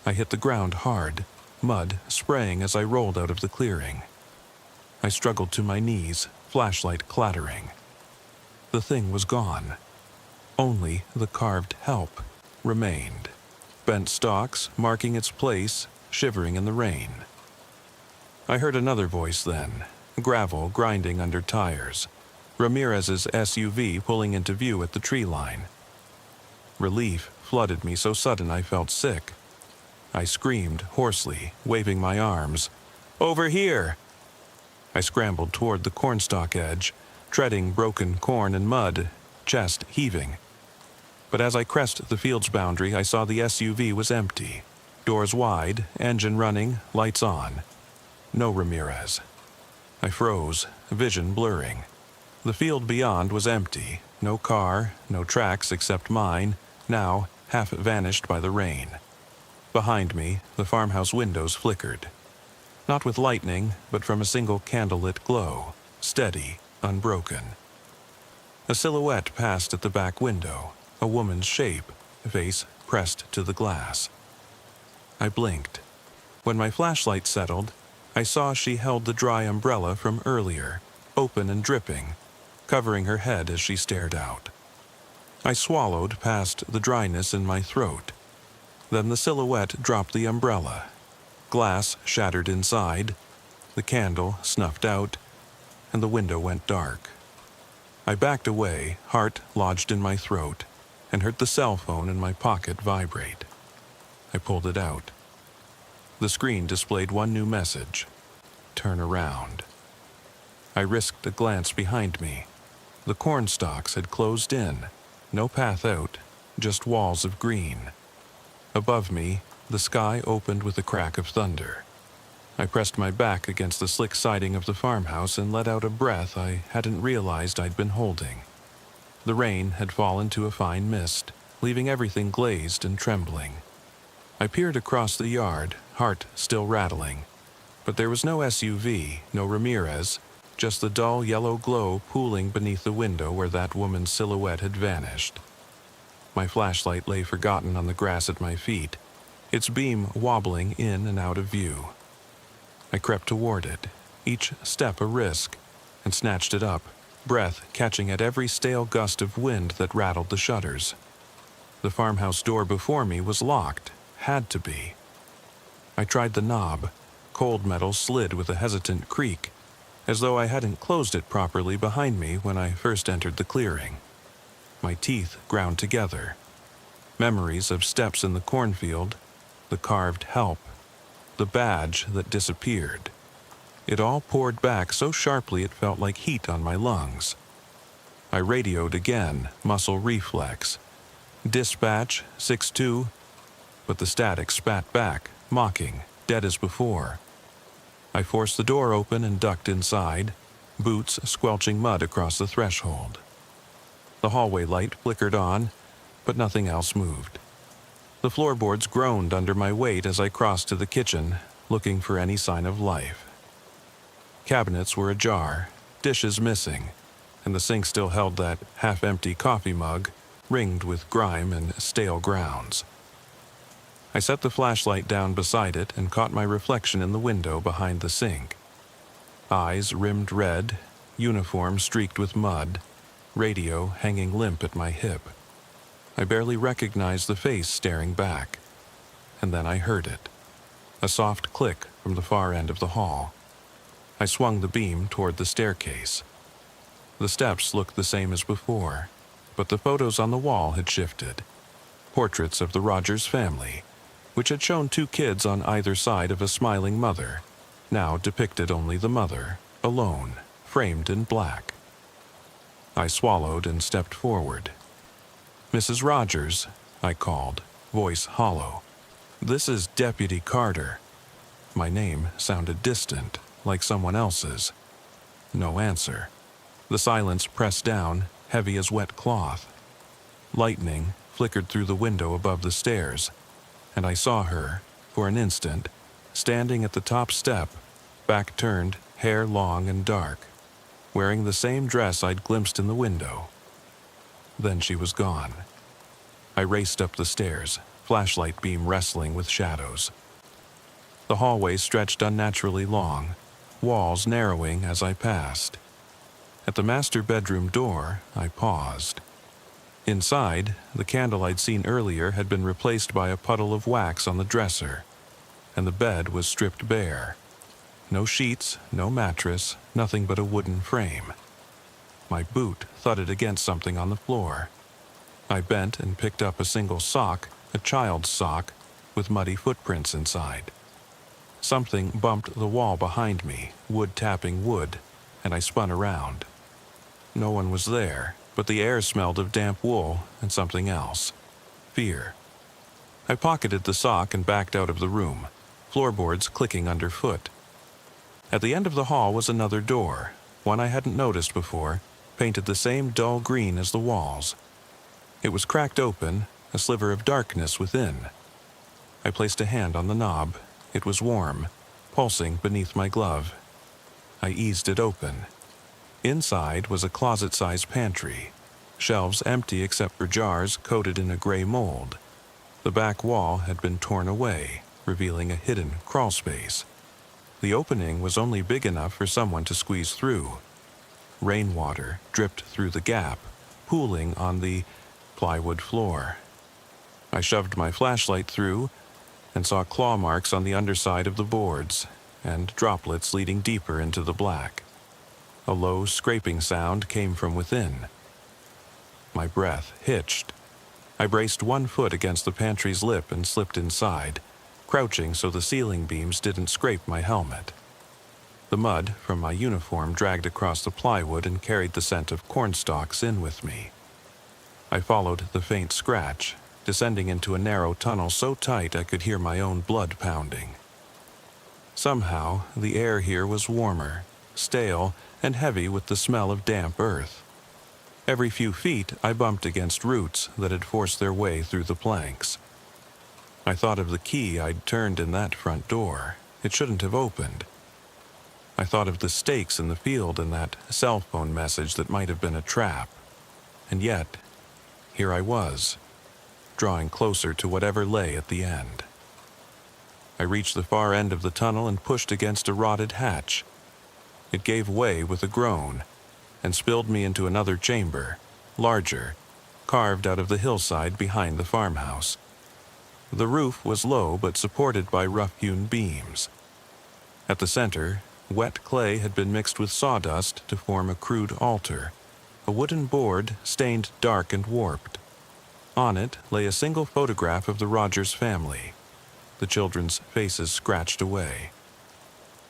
I hit the ground hard, mud spraying as I rolled out of the clearing. I struggled to my knees, flashlight clattering. The thing was gone. Only the carved help remained. Bent stalks marking its place, shivering in the rain. I heard another voice then, gravel grinding under tires. Ramirez's SUV pulling into view at the tree line. Relief flooded me so sudden I felt sick. I screamed hoarsely, waving my arms. "Over here!" I scrambled toward the cornstalk edge, treading broken corn and mud, chest heaving. But as I crossed the field's boundary, I saw the SUV was empty. Doors wide, engine running, lights on. No Ramirez. I froze, vision blurring. The field beyond was empty. No car, no tracks except mine, now half vanished by the rain. Behind me, the farmhouse windows flickered. Not with lightning, but from a single candlelit glow, steady, unbroken. A silhouette passed at the back window, a woman's shape, face pressed to the glass. I blinked. When my flashlight settled, I saw she held the dry umbrella from earlier, open and dripping, covering her head as she stared out. I swallowed past the dryness in my throat. Then the silhouette dropped the umbrella. Glass shattered inside, the candle snuffed out, and the window went dark. I backed away, heart lodged in my throat, and heard the cell phone in my pocket vibrate. I pulled it out. The screen displayed one new message: "Turn around." I risked a glance behind me. The corn stalks had closed in, no path out, just walls of green. Above me, the sky opened with a crack of thunder. I pressed my back against the slick siding of the farmhouse and let out a breath I hadn't realized I'd been holding. The rain had fallen to a fine mist, leaving everything glazed and trembling. I peered across the yard, heart still rattling. But there was no SUV, no Ramirez, just the dull yellow glow pooling beneath the window where that woman's silhouette had vanished. My flashlight lay forgotten on the grass at my feet, its beam wobbling in and out of view. I crept toward it, each step a risk, and snatched it up, breath catching at every stale gust of wind that rattled the shutters. The farmhouse door before me was locked, had to be. I tried the knob. Cold metal slid with a hesitant creak, as though I hadn't closed it properly behind me when I first entered the clearing. My teeth ground together. Memories of steps in the cornfield, the carved help, the badge that disappeared. It all poured back so sharply it felt like heat on my lungs. I radioed again, muscle reflex. "Dispatch, 6-2, but the static spat back, mocking, dead as before. I forced the door open and ducked inside, boots squelching mud across the threshold. The hallway light flickered on, but nothing else moved. The floorboards groaned under my weight as I crossed to the kitchen, looking for any sign of life. Cabinets were ajar, dishes missing, and the sink still held that half-empty coffee mug, ringed with grime and stale grounds. I set the flashlight down beside it and caught my reflection in the window behind the sink. Eyes rimmed red, uniform streaked with mud, radio hanging limp at my hip. I barely recognized the face staring back, and then I heard it. A soft click from the far end of the hall. I swung the beam toward the staircase. The steps looked the same as before, but the photos on the wall had shifted. Portraits of the Rogers family, which had shown two kids on either side of a smiling mother, now depicted only the mother, alone, framed in black. I swallowed and stepped forward. "Mrs. Rogers," I called, voice hollow. "This is Deputy Carter." My name sounded distant, like someone else's. No answer. The silence pressed down, heavy as wet cloth. Lightning flickered through the window above the stairs, and I saw her, for an instant, standing at the top step, back turned, hair long and dark, wearing the same dress I'd glimpsed in the window. Then she was gone. I raced up the stairs, flashlight beam wrestling with shadows. The hallway stretched unnaturally long, walls narrowing as I passed. At the master bedroom door, I paused. Inside, the candle I'd seen earlier had been replaced by a puddle of wax on the dresser, and the bed was stripped bare. No sheets, no mattress, nothing but a wooden frame. My boot thudded against something on the floor. I bent and picked up a single sock, a child's sock, with muddy footprints inside. Something bumped the wall behind me, wood tapping wood, and I spun around. No one was there, but the air smelled of damp wool and something else. Fear. I pocketed the sock and backed out of the room, floorboards clicking underfoot. At the end of the hall was another door, one I hadn't noticed before, painted the same dull green as the walls. It was cracked open, a sliver of darkness within. I placed a hand on the knob. It was warm, pulsing beneath my glove. I eased it open. Inside was a closet-sized pantry, shelves empty except for jars coated in a gray mold. The back wall had been torn away, revealing a hidden crawl space. The opening was only big enough for someone to squeeze through. Rainwater dripped through the gap, pooling on the plywood floor. I shoved my flashlight through and saw claw marks on the underside of the boards and droplets leading deeper into the black. A low scraping sound came from within. My breath hitched. I braced one foot against the pantry's lip and slipped inside, crouching so the ceiling beams didn't scrape my helmet. The mud from my uniform dragged across the plywood and carried the scent of cornstalks in with me. I followed the faint scratch, descending into a narrow tunnel so tight I could hear my own blood pounding. Somehow, the air here was warmer, stale, and heavy with the smell of damp earth. Every few feet, I bumped against roots that had forced their way through the planks. I thought of the key I'd turned in that front door. It shouldn't have opened. I thought of the stakes in the field and that cell phone message that might have been a trap. And yet, here I was, drawing closer to whatever lay at the end. I reached the far end of the tunnel and pushed against a rotted hatch. It gave way with a groan and spilled me into another chamber, larger, carved out of the hillside behind the farmhouse. The roof was low but supported by rough-hewn beams. At the center, wet clay had been mixed with sawdust to form a crude altar, a wooden board stained dark and warped. On it lay a single photograph of the Rogers family, the children's faces scratched away.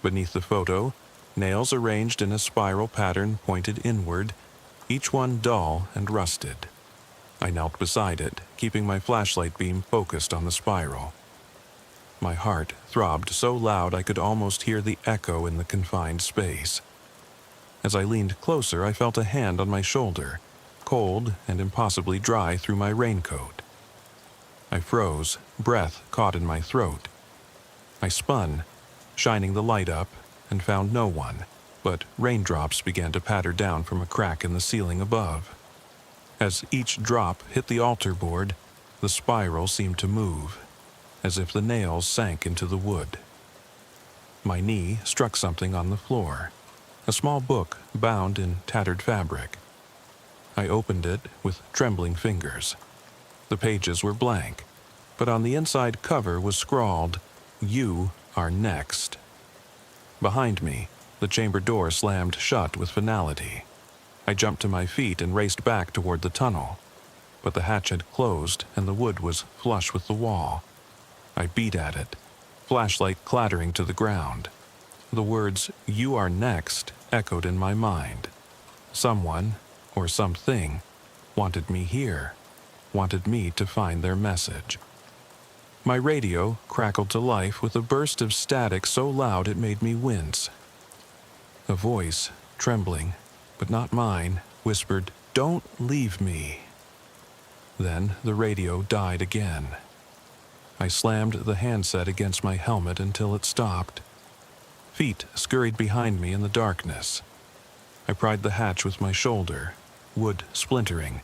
Beneath the photo, nails arranged in a spiral pattern pointed inward, each one dull and rusted. I knelt beside it, keeping my flashlight beam focused on the spiral. My heart throbbed so loud I could almost hear the echo in the confined space. As I leaned closer, I felt a hand on my shoulder, cold and impossibly dry through my raincoat. I froze, breath caught in my throat. I spun, shining the light up, and found no one, but raindrops began to patter down from a crack in the ceiling above. As each drop hit the altar board, the spiral seemed to move, as if the nails sank into the wood. My knee struck something on the floor, a small book bound in tattered fabric. I opened it with trembling fingers. The pages were blank, but on the inside cover was scrawled, "You are next." Behind me, the chamber door slammed shut with finality. I jumped to my feet and raced back toward the tunnel, but the hatch had closed and the wood was flush with the wall. I beat at it, flashlight clattering to the ground. The words, "You are next," echoed in my mind. Someone, or something, wanted me here, wanted me to find their message. My radio crackled to life with a burst of static so loud it made me wince. A voice, trembling, but not mine, whispered, "Don't leave me." Then the radio died again. I slammed the handset against my helmet until it stopped. Feet scurried behind me in the darkness. I pried the hatch with my shoulder, wood splintering,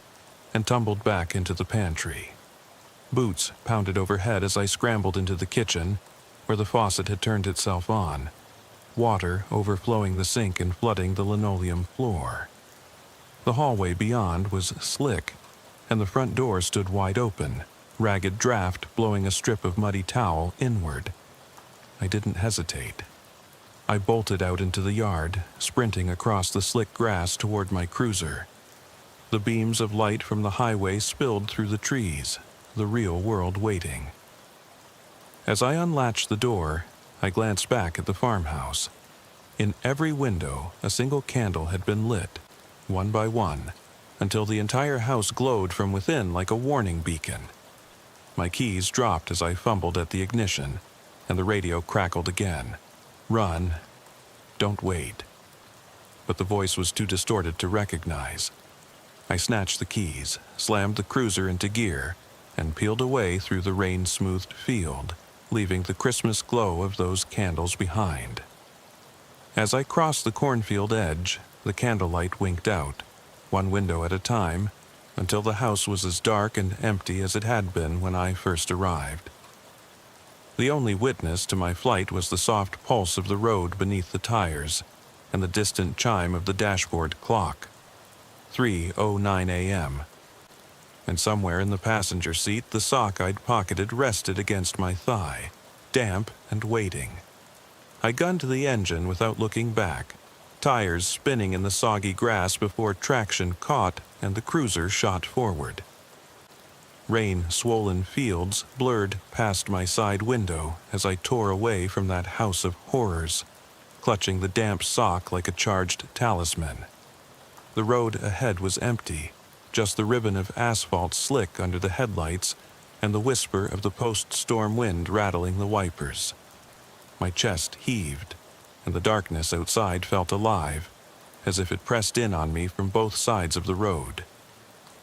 and tumbled back into the pantry. Boots pounded overhead as I scrambled into the kitchen, where the faucet had turned itself on, water overflowing the sink and flooding the linoleum floor. The hallway beyond was slick, and the front door stood wide open, ragged draft blowing a strip of muddy towel inward. I didn't hesitate. I bolted out into the yard, sprinting across the slick grass toward my cruiser. The beams of light from the highway spilled through the trees, the real world waiting. As I unlatched the door, I glanced back at the farmhouse. In every window, a single candle had been lit, one by one, until the entire house glowed from within like a warning beacon. My keys dropped as I fumbled at the ignition, and the radio crackled again. "Run. Don't wait." But the voice was too distorted to recognize. I snatched the keys, slammed the cruiser into gear, and peeled away through the rain-smoothed field, leaving the Christmas glow of those candles behind. As I crossed the cornfield edge, the candlelight winked out, one window at a time, until the house was as dark and empty as it had been when I first arrived. The only witness to my flight was the soft pulse of the road beneath the tires, and the distant chime of the dashboard clock. 3:09 a.m. And somewhere in the passenger seat, the sock I'd pocketed rested against my thigh, damp and waiting. I gunned the engine without looking back, tires spinning in the soggy grass before traction caught and the cruiser shot forward. Rain-swollen fields blurred past my side window as I tore away from that house of horrors, clutching the damp sock like a charged talisman. The road ahead was empty, just the ribbon of asphalt slick under the headlights and the whisper of the post-storm wind rattling the wipers. My chest heaved, and the darkness outside felt alive, as if it pressed in on me from both sides of the road.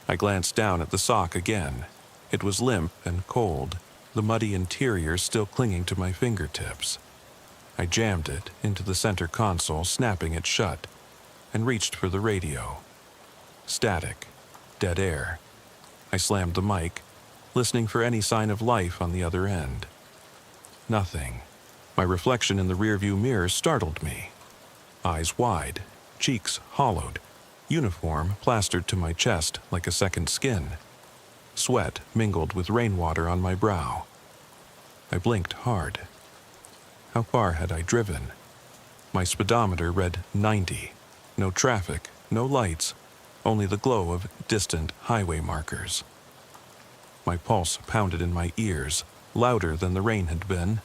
I glanced down at the sock again. It was limp and cold, the muddy interior still clinging to my fingertips. I jammed it into the center console, snapping it shut, and reached for the radio. Static. Dead air. I slammed the mic, listening for any sign of life on the other end. Nothing. My reflection in the rearview mirror startled me. Eyes wide, cheeks hollowed, uniform plastered to my chest like a second skin. Sweat mingled with rainwater on my brow. I blinked hard. How far had I driven? My speedometer read 90. No traffic, no lights, only the glow of distant highway markers. My pulse pounded in my ears, louder than the rain had been.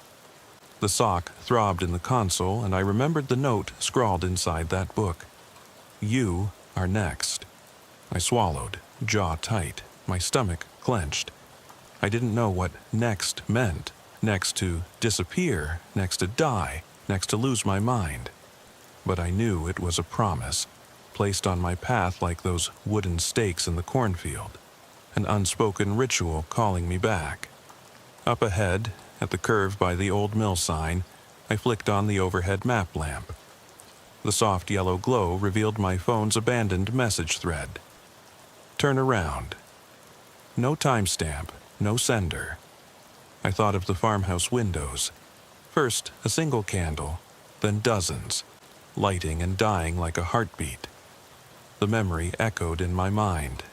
The sock throbbed in the console, and I remembered the note scrawled inside that book. "You are next." I swallowed, jaw tight, my stomach clenched. I didn't know what next meant. Next to disappear, next to die, next to lose my mind. But I knew it was a promise. placed on my path like those wooden stakes in the cornfield, an unspoken ritual calling me back. Up ahead, at the curve by the old mill sign, I flicked on the overhead map lamp. The soft yellow glow revealed my phone's abandoned message thread. Turn around. No timestamp, no sender. I thought of the farmhouse windows. First, a single candle, then dozens, lighting and dying like a heartbeat. The memory echoed in my mind.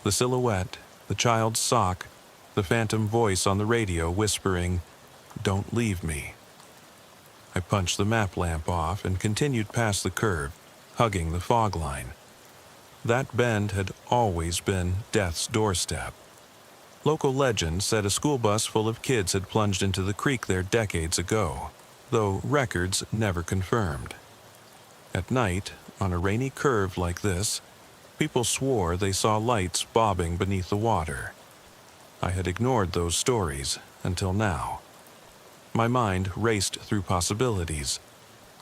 The silhouette, the child's sock, the phantom voice on the radio whispering, "Don't leave me." I punched the map lamp off and continued past the curve, hugging the fog line. That bend had always been death's doorstep. Local legend said a school bus full of kids had plunged into the creek there decades ago, though records never confirmed. At night, on a rainy curve like this, people swore they saw lights bobbing beneath the water. I had ignored those stories until now. My mind raced through possibilities.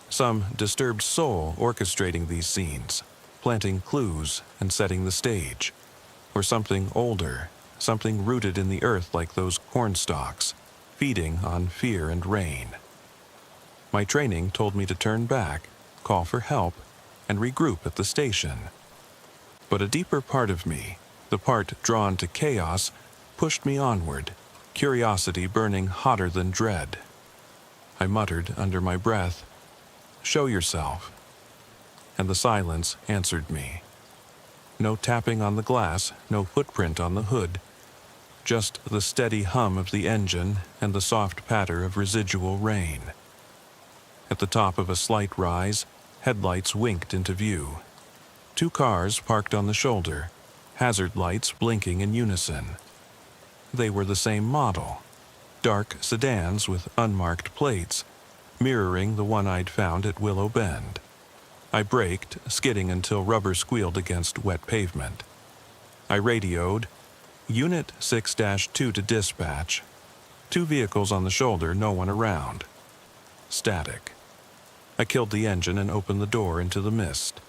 Some disturbed soul orchestrating these scenes, planting clues and setting the stage. Or something older, something rooted in the earth like those corn stalks, feeding on fear and rain. My training told me to turn back, call for help, and regroup at the station. But a deeper part of me, the part drawn to chaos, pushed me onward, curiosity burning hotter than dread. I muttered under my breath, "Show yourself." And the silence answered me. No tapping on the glass, no footprint on the hood, just the steady hum of the engine and the soft patter of residual rain. At the top of a slight rise, headlights winked into view. 2 cars parked on the shoulder, hazard lights blinking in unison. They were the same model, dark sedans with unmarked plates, mirroring the one I'd found at Willow Bend. I braked, skidding until rubber squealed against wet pavement. I radioed, "Unit 6-2 to dispatch. 2 vehicles on the shoulder, no one around." Static. I killed the engine and opened the door into the mist.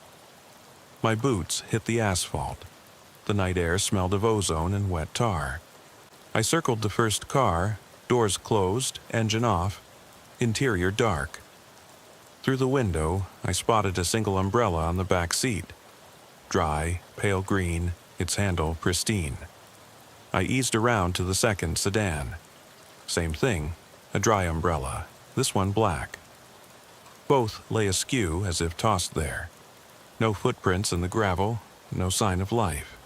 My boots hit the asphalt. The night air smelled of ozone and wet tar. I circled the first car, doors closed, engine off, interior dark. Through the window, I spotted a single umbrella on the back seat. Dry, pale green, its handle pristine. I eased around to the second sedan. Same thing, a dry umbrella, this one black. Both lay askew as if tossed there. No footprints in the gravel, no sign of life.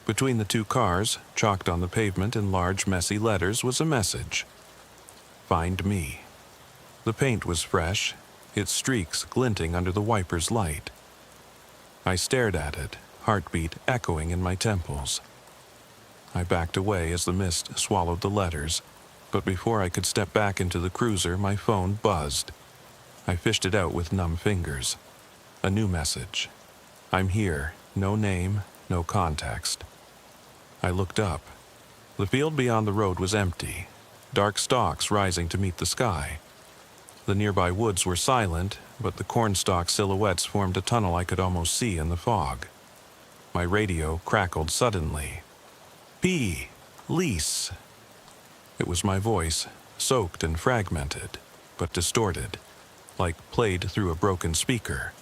Between the 2 cars, chalked on the pavement in large, messy letters, was a message. "Find me." The paint was fresh, its streaks glinting under the wiper's light. I stared at it, heartbeat echoing in my temples. I backed away as the mist swallowed the letters, but before I could step back into the cruiser, my phone buzzed. I fished it out with numb fingers. A new message. "I'm here, no name, no context." I looked up. The field beyond the road was empty, dark stalks rising to meet the sky. The nearby woods were silent, but the cornstalk silhouettes formed a tunnel I could almost see in the fog. My radio crackled suddenly. "P. Lease." It was my voice, soaked and fragmented, but distorted, like played through a broken speaker.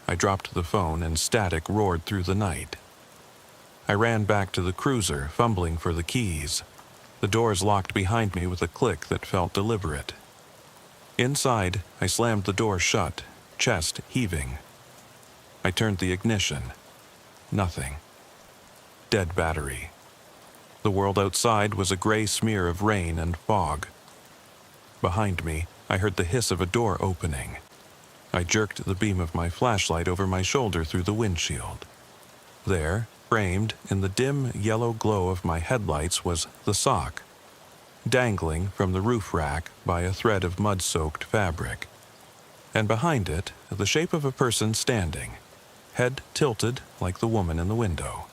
I dropped the phone and static roared through the night. I ran back to the cruiser, fumbling for the keys. The doors locked behind me with a click that felt deliberate. Inside, I slammed the door shut, chest heaving. I turned the ignition. Nothing. Dead battery. The world outside was a gray smear of rain and fog. Behind me, I heard the hiss of a door opening. I jerked the beam of my flashlight over my shoulder through the windshield. There, framed in the dim yellow glow of my headlights, was the sock, dangling from the roof rack by a thread of mud-soaked fabric. And behind it, the shape of a person standing, head tilted like the woman in the window.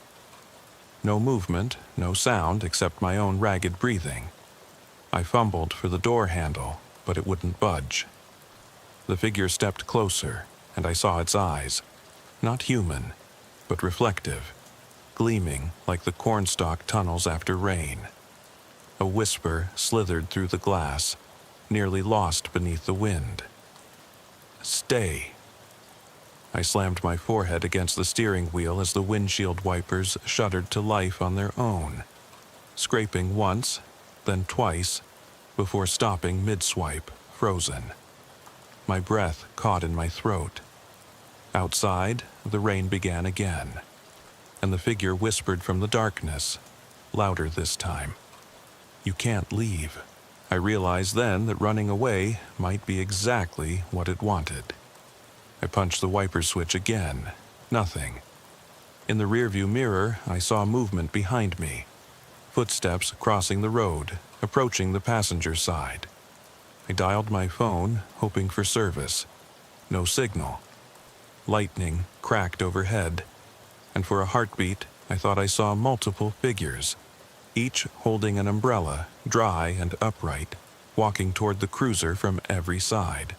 No movement, no sound except my own ragged breathing. I fumbled for the door handle, but it wouldn't budge. The figure stepped closer, and I saw its eyes, not human, but reflective, gleaming like the cornstalk tunnels after rain. A whisper slithered through the glass, nearly lost beneath the wind. "Stay." I slammed my forehead against the steering wheel as the windshield wipers shuddered to life on their own, scraping once, then twice, before stopping mid-swipe, frozen. My breath caught in my throat. Outside, the rain began again, and the figure whispered from the darkness, louder this time. "You can't leave." I realized then that running away might be exactly what it wanted. I punched the wiper switch again. Nothing. In the rearview mirror, I saw movement behind me. Footsteps crossing the road, approaching the passenger side. I dialed my phone, hoping for service. No signal. Lightning cracked overhead, and for a heartbeat, I thought I saw multiple figures, each holding an umbrella, dry and upright, walking toward the cruiser from every side.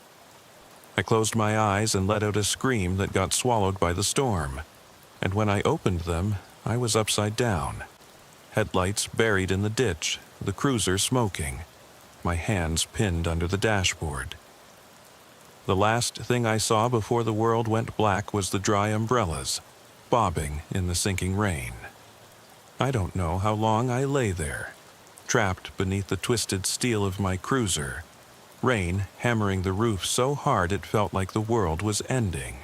I closed my eyes and let out a scream that got swallowed by the storm, and when I opened them, I was upside down. Headlights buried in the ditch, the cruiser smoking, my hands pinned under the dashboard. The last thing I saw before the world went black was the dry umbrellas, bobbing in the sinking rain. I don't know how long I lay there, trapped beneath the twisted steel of my cruiser, rain hammering the roof so hard it felt like the world was ending.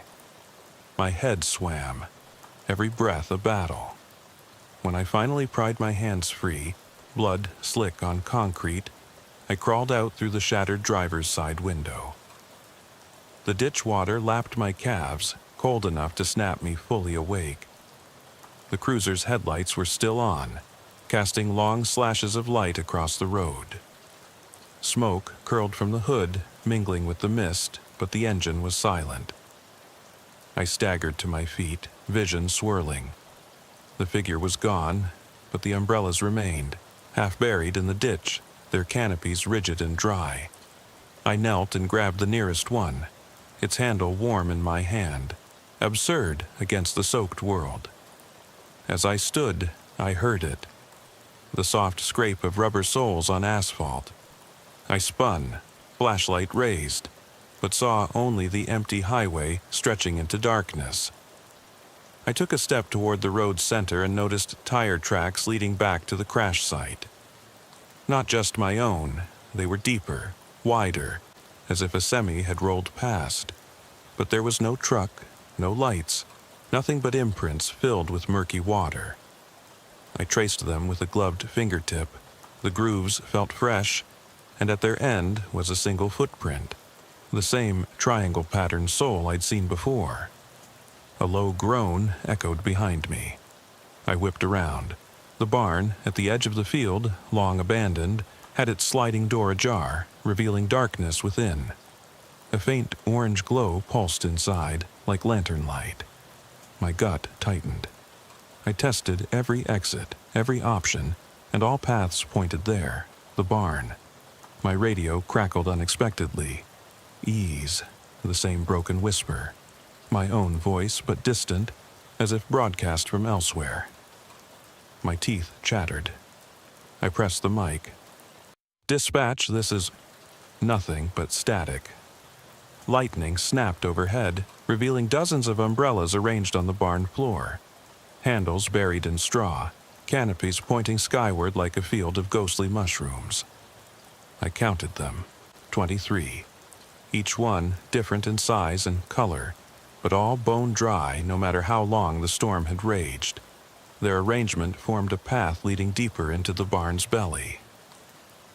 My head swam, every breath a battle. When I finally pried my hands free, blood slick on concrete, I crawled out through the shattered driver's side window. The ditch water lapped my calves, cold enough to snap me fully awake. The cruiser's headlights were still on, casting long slashes of light across the road. Smoke curled from the hood, mingling with the mist, but the engine was silent. I staggered to my feet, vision swirling. The figure was gone, but the umbrellas remained, half buried in the ditch, their canopies rigid and dry. I knelt and grabbed the nearest one, its handle warm in my hand, absurd against the soaked world. As I stood, I heard it, the soft scrape of rubber soles on asphalt. I spun, flashlight raised, but saw only the empty highway stretching into darkness. I took a step toward the road's center and noticed tire tracks leading back to the crash site. Not just my own, they were deeper, wider, as if a semi had rolled past. But there was no truck, no lights, nothing but imprints filled with murky water. I traced them with a gloved fingertip. The grooves felt fresh, and at their end was a single footprint, the same triangle-patterned sole I'd seen before. A low groan echoed behind me. I whipped around. The barn, at the edge of the field, long abandoned, had its sliding door ajar, revealing darkness within. A faint orange glow pulsed inside, like lantern light. My gut tightened. I tested every exit, every option, and all paths pointed there, the barn. My radio crackled unexpectedly. "Ease," the same broken whisper. My own voice, but distant, as if broadcast from elsewhere. My teeth chattered. I pressed the mic. "Dispatch, this is..." Nothing but static. Lightning snapped overhead, revealing dozens of umbrellas arranged on the barn floor. Handles buried in straw, canopies pointing skyward like a field of ghostly mushrooms. I counted them, 23. Each one different in size and color, but all bone dry no matter how long the storm had raged. Their arrangement formed a path leading deeper into the barn's belly.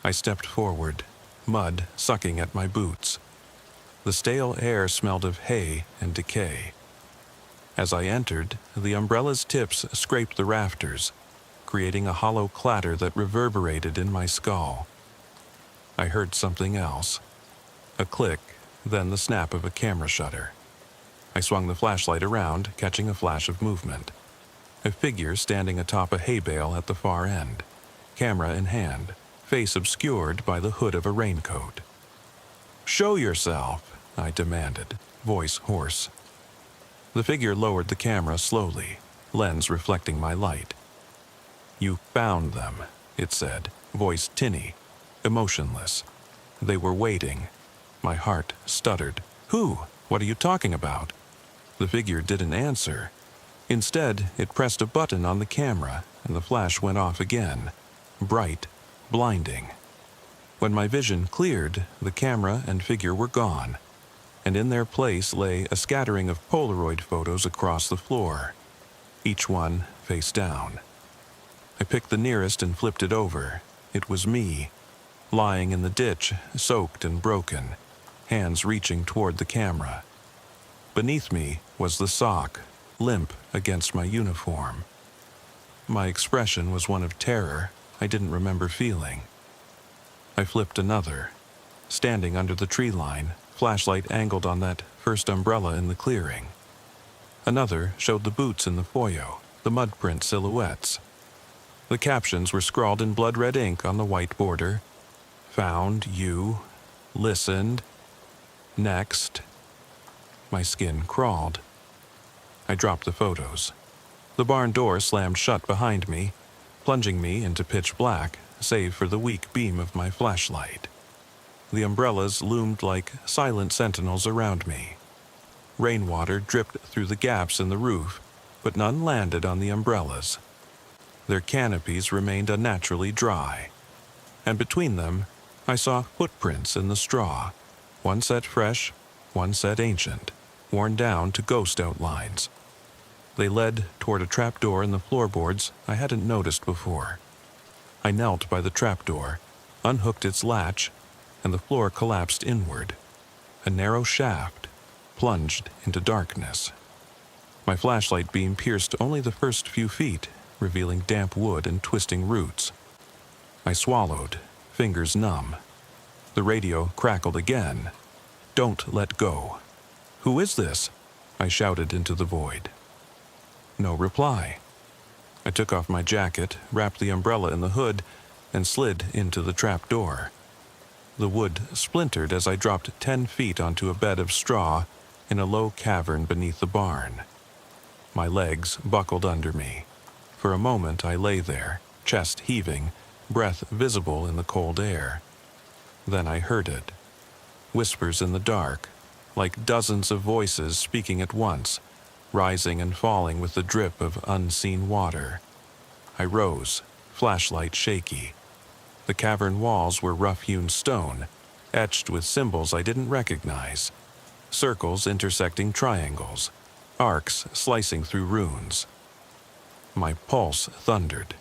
I stepped forward, mud sucking at my boots. The stale air smelled of hay and decay. As I entered, the umbrella's tips scraped the rafters, creating a hollow clatter that reverberated in my skull. I heard something else. A click, then the snap of a camera shutter. I swung the flashlight around, catching a flash of movement. A figure standing atop a hay bale at the far end, camera in hand, face obscured by the hood of a raincoat. "Show yourself," I demanded. voice hoarse. The figure lowered the camera slowly, lens reflecting my light. "You found them," it said, voice tinny, emotionless. "They were waiting." My heart stuttered. "Who? What are you talking about?" The figure didn't answer. Instead, it pressed a button on the camera, and the flash went off again, bright, blinding. When my vision cleared, the camera and figure were gone, and in their place lay a scattering of Polaroid photos across the floor, each one face down. I picked the nearest and flipped it over. It was me, lying in the ditch, soaked and broken, hands reaching toward the camera. Beneath me was the sock, limp against my uniform. My expression was one of terror I didn't remember feeling. I flipped another. Standing under the tree line, flashlight angled on that first umbrella in the clearing. Another showed the boots in the foyer, the mud print silhouettes. The captions were scrawled in blood-red ink on the white border. "Found you. Listened. Next." My skin crawled. I dropped the photos. The barn door slammed shut behind me, plunging me into pitch black, save for the weak beam of my flashlight. The umbrellas loomed like silent sentinels around me. Rainwater dripped through the gaps in the roof, but none landed on the umbrellas. Their canopies remained unnaturally dry, and between them I saw footprints in the straw, one set fresh, one set ancient, worn down to ghost outlines. They led toward a trapdoor in the floorboards I hadn't noticed before. I knelt by the trapdoor, unhooked its latch, and the floor collapsed inward. A narrow shaft plunged into darkness. My flashlight beam pierced only the first few feet, revealing damp wood and twisting roots. I swallowed, fingers numb. The radio crackled again. "Don't let go." "Who is this?" I shouted into the void. No reply. I took off my jacket, wrapped the umbrella in the hood, and slid into the trap door. The wood splintered as I dropped 10 feet onto a bed of straw in a low cavern beneath the barn. My legs buckled under me. For a moment I lay there, chest heaving, breath visible in the cold air. Then I heard it. Whispers in the dark, like dozens of voices speaking at once, rising and falling with the drip of unseen water. I rose, flashlight shaky. The cavern walls were rough-hewn stone, etched with symbols I didn't recognize. Circles intersecting triangles, arcs slicing through runes. My pulse thundered.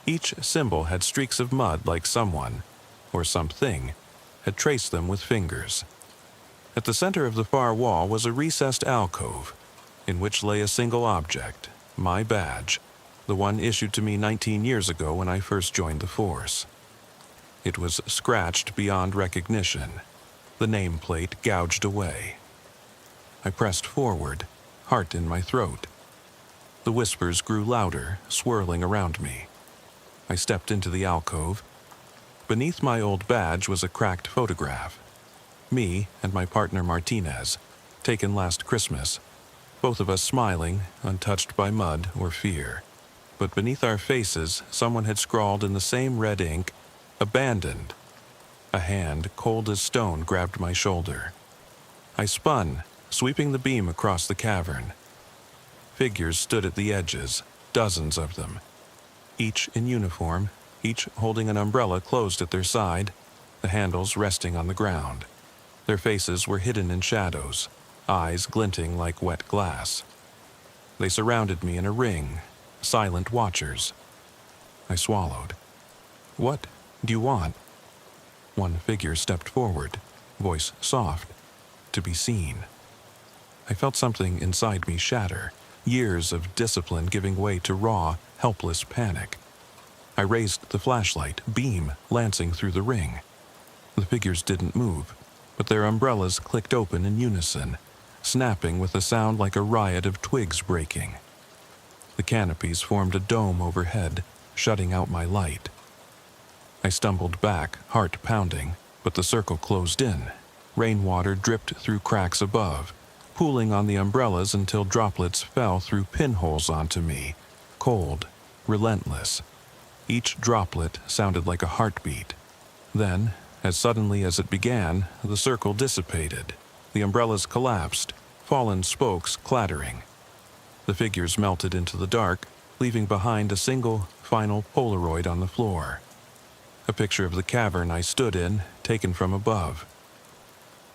Each symbol had streaks of mud like someone, or something, had traced them with fingers. At the center of the far wall was a recessed alcove, in which lay a single object, my badge, the one issued to me 19 years ago when I first joined the force. It was scratched beyond recognition, the nameplate gouged away. I pressed forward, heart in my throat. The whispers grew louder, swirling around me. I stepped into the alcove. Beneath my old badge was a cracked photograph. Me and my partner Martinez, taken last Christmas, both of us smiling, untouched by mud or fear. But beneath our faces, someone had scrawled in the same red ink, "Abandoned." A hand, cold as stone, grabbed my shoulder. I spun, sweeping the beam across the cavern. Figures stood at the edges, dozens of them. Each in uniform, each holding an umbrella closed at their side, the handles resting on the ground. Their faces were hidden in shadows, eyes glinting like wet glass. They surrounded me in a ring, silent watchers. I swallowed. "What do you want?" One figure stepped forward, voice soft, to be seen. I felt something inside me shatter, years of discipline giving way to raw, helpless panic. I raised the flashlight, beam lancing through the ring. The figures didn't move, but their umbrellas clicked open in unison, snapping with a sound like a riot of twigs breaking. The canopies formed a dome overhead, shutting out my light. I stumbled back, heart pounding, but the circle closed in. Rainwater dripped through cracks above, pooling on the umbrellas until droplets fell through pinholes onto me, cold, relentless. Each droplet sounded like a heartbeat. Then, as suddenly as it began, the circle dissipated. The umbrellas collapsed, fallen spokes clattering. The figures melted into the dark, leaving behind a single, final Polaroid on the floor. A picture of the cavern I stood in, taken from above.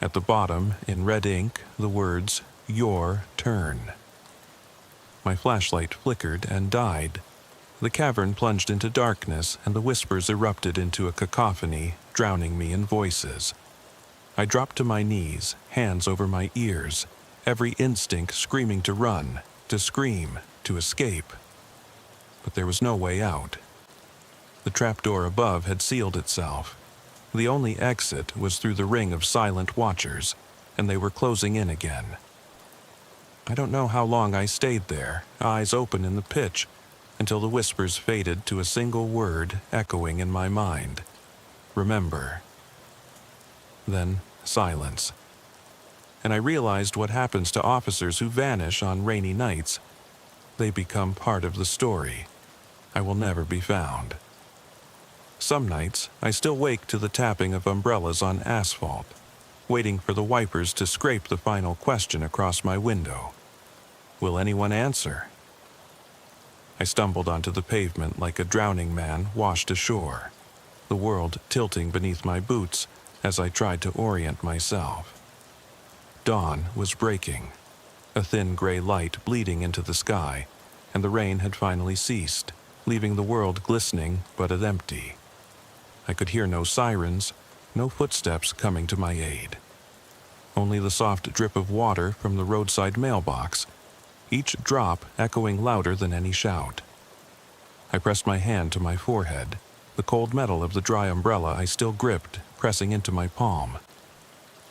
At the bottom, in red ink, the words, "Your turn." My flashlight flickered and died. The cavern plunged into darkness, and the whispers erupted into a cacophony, drowning me in voices. I dropped to my knees, hands over my ears, every instinct screaming to run, to scream, to escape. But there was no way out. The trapdoor above had sealed itself. The only exit was through the ring of silent watchers, and they were closing in again. I don't know how long I stayed there, eyes open in the pitch, until the whispers faded to a single word echoing in my mind. Remember. Then silence. And I realized what happens to officers who vanish on rainy nights. They become part of the story. I will never be found. Some nights, I still wake to the tapping of umbrellas on asphalt, waiting for the wipers to scrape the final question across my window. Will anyone answer? I stumbled onto the pavement like a drowning man washed ashore, the world tilting beneath my boots as I tried to orient myself. Dawn was breaking, a thin gray light bleeding into the sky, and the rain had finally ceased, leaving the world glistening but empty. I could hear no sirens, no footsteps coming to my aid. Only the soft drip of water from the roadside mailbox, each drop echoing louder than any shout. I pressed my hand to my forehead, the cold metal of the dry umbrella I still gripped pressing into my palm.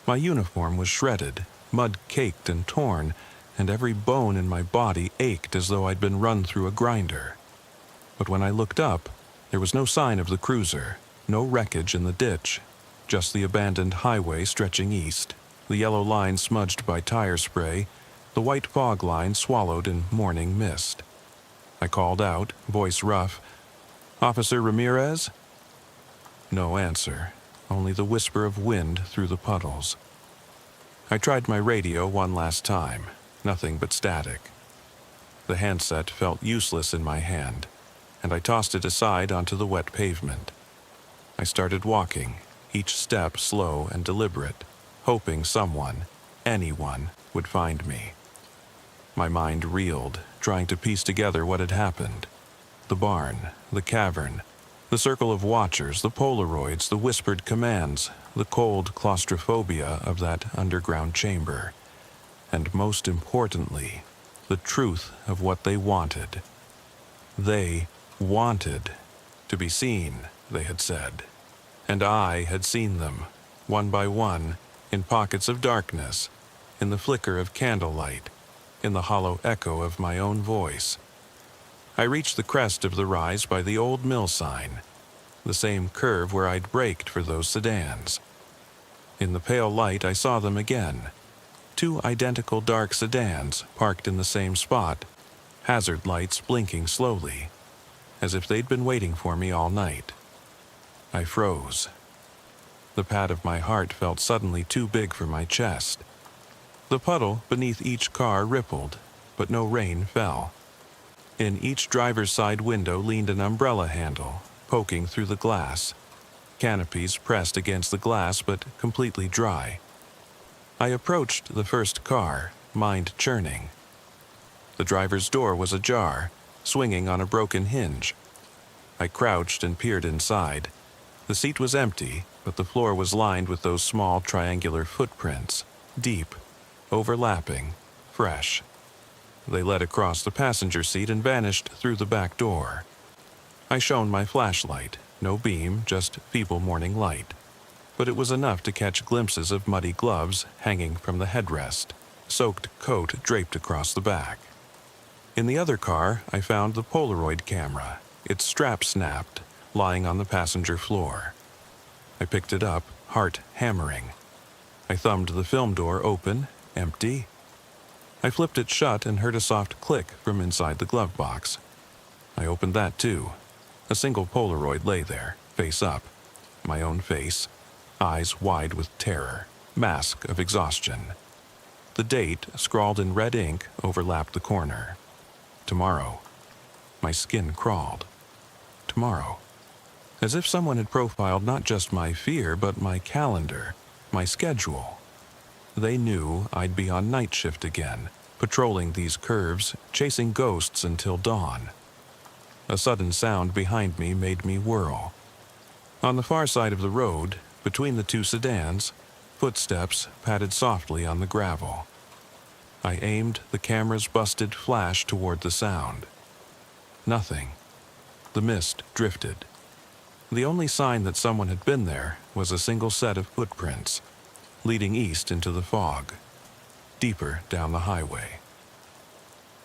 My uniform was shredded, mud-caked and torn, and every bone in my body ached as though I'd been run through a grinder. But when I looked up, there was no sign of the cruiser, no wreckage in the ditch, just the abandoned highway stretching east, the yellow line smudged by tire spray, the white fog line swallowed in morning mist. I called out, voice rough, "Officer Ramirez?" No answer, only the whisper of wind through the puddles. I tried my radio one last time, nothing but static. The handset felt useless in my hand, and I tossed it aside onto the wet pavement. I started walking, each step slow and deliberate, hoping someone, anyone, would find me. My mind reeled, trying to piece together what had happened. The barn, the cavern, the circle of watchers, the Polaroids, the whispered commands, the cold claustrophobia of that underground chamber. And most importantly, the truth of what they wanted. They wanted to be seen, they had said. And I had seen them, one by one, in pockets of darkness, in the flicker of candlelight, in the hollow echo of my own voice. I reached the crest of the rise by the old mill sign, the same curve where I'd braked for those sedans. In the pale light I saw them again, two identical dark sedans parked in the same spot, hazard lights blinking slowly, as if they'd been waiting for me all night. I froze. The pad of my heart felt suddenly too big for my chest. The puddle beneath each car rippled, but no rain fell. In each driver's side window leaned an umbrella handle, poking through the glass. Canopies pressed against the glass but completely dry. I approached the first car, mind churning. The driver's door was ajar, swinging on a broken hinge. I crouched and peered inside. The seat was empty, but the floor was lined with those small triangular footprints, deep, overlapping, fresh. They led across the passenger seat and vanished through the back door. I shone my flashlight, no beam, just feeble morning light. But it was enough to catch glimpses of muddy gloves hanging from the headrest, soaked coat draped across the back. In the other car, I found the Polaroid camera, its strap snapped, lying on the passenger floor. I picked it up, heart hammering. I thumbed the film door open, empty. I flipped it shut and heard a soft click from inside the glove box. I opened that too. A single Polaroid lay there, face up. My own face, eyes wide with terror, mask of exhaustion. The date, scrawled in red ink, overlapped the corner. Tomorrow. My skin crawled. Tomorrow. As if someone had profiled not just my fear, but my calendar, my schedule. They knew I'd be on night shift again, patrolling these curves, chasing ghosts until dawn. A sudden sound behind me made me whirl. On the far side of the road, between the two sedans, footsteps padded softly on the gravel. I aimed the camera's busted flash toward the sound. Nothing. The mist drifted. The only sign that someone had been there was a single set of footprints, leading east into the fog, deeper down the highway.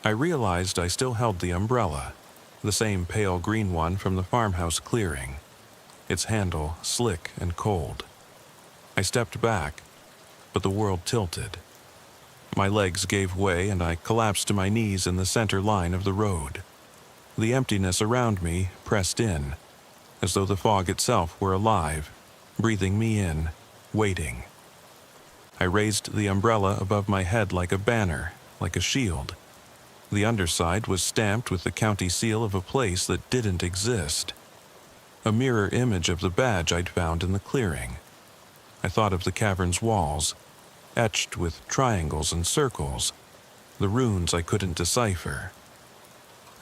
I realized I still held the umbrella, the same pale green one from the farmhouse clearing, its handle slick and cold. I stepped back, but the world tilted. My legs gave way and I collapsed to my knees in the center line of the road. The emptiness around me pressed in, as though the fog itself were alive, breathing me in, waiting. I raised the umbrella above my head like a banner, like a shield. The underside was stamped with the county seal of a place that didn't exist. A mirror image of the badge I'd found in the clearing. I thought of the cavern's walls, etched with triangles and circles, the runes I couldn't decipher.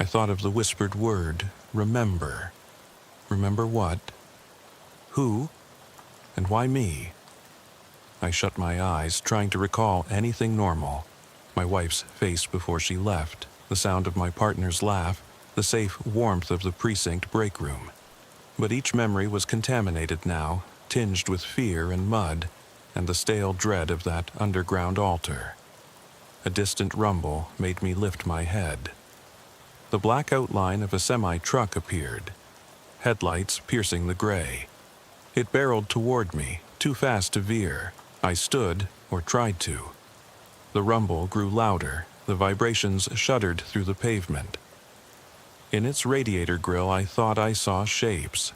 I thought of the whispered word, remember. Remember what? Who? And why me? I shut my eyes, trying to recall anything normal. My wife's face before she left, the sound of my partner's laugh, the safe warmth of the precinct break room. But each memory was contaminated now, tinged with fear and mud, and the stale dread of that underground altar. A distant rumble made me lift my head. The black outline of a semi-truck appeared, headlights piercing the gray. It barreled toward me, too fast to veer. I stood, or tried to. The rumble grew louder, the vibrations shuddered through the pavement. In its radiator grill I thought I saw shapes.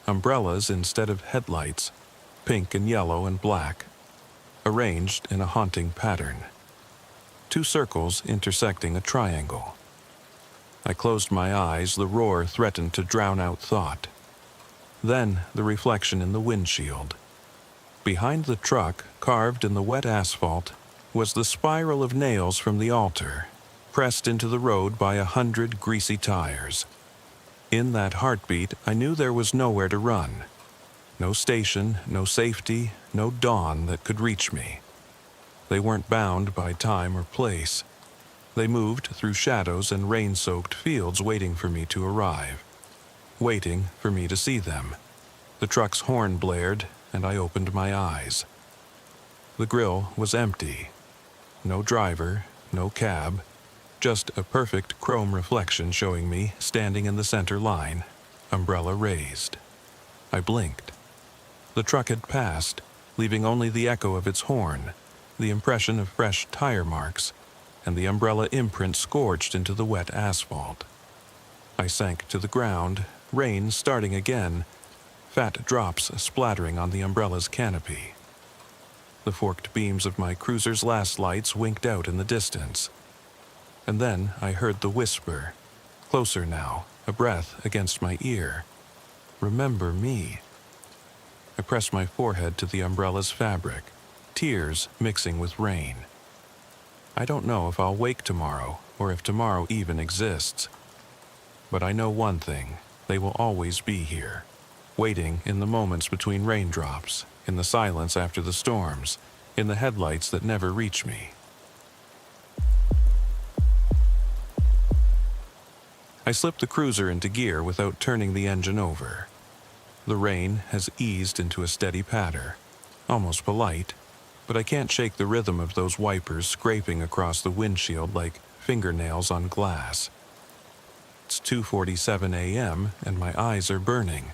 Umbrellas instead of headlights, pink and yellow and black, arranged in a haunting pattern. Two circles intersecting a triangle. I closed my eyes, the roar threatened to drown out thought. Then the reflection in the windshield. Behind the truck, carved in the wet asphalt, was the spiral of nails from the altar, pressed into the road by 100 greasy tires. In that heartbeat, I knew there was nowhere to run. No station, no safety, no dawn that could reach me. They weren't bound by time or place. They moved through shadows and rain-soaked fields waiting for me to arrive, waiting for me to see them. The truck's horn blared, and I opened my eyes. The grill was empty. No driver, no cab, just a perfect chrome reflection showing me standing in the center line, umbrella raised. I blinked. The truck had passed, leaving only the echo of its horn, the impression of fresh tire marks, and the umbrella imprint scorched into the wet asphalt. I sank to the ground, rain starting again, fat drops splattering on the umbrella's canopy. The forked beams of my cruiser's last lights winked out in the distance. And then I heard the whisper, closer now, a breath against my ear. Remember me. I pressed my forehead to the umbrella's fabric, tears mixing with rain. I don't know if I'll wake tomorrow, or if tomorrow even exists. But I know one thing, they will always be here, waiting in the moments between raindrops, in the silence after the storms, in the headlights that never reach me. I slipped the cruiser into gear without turning the engine over. The rain has eased into a steady patter, almost polite, but I can't shake the rhythm of those wipers scraping across the windshield like fingernails on glass. It's 2:47 a.m. and my eyes are burning,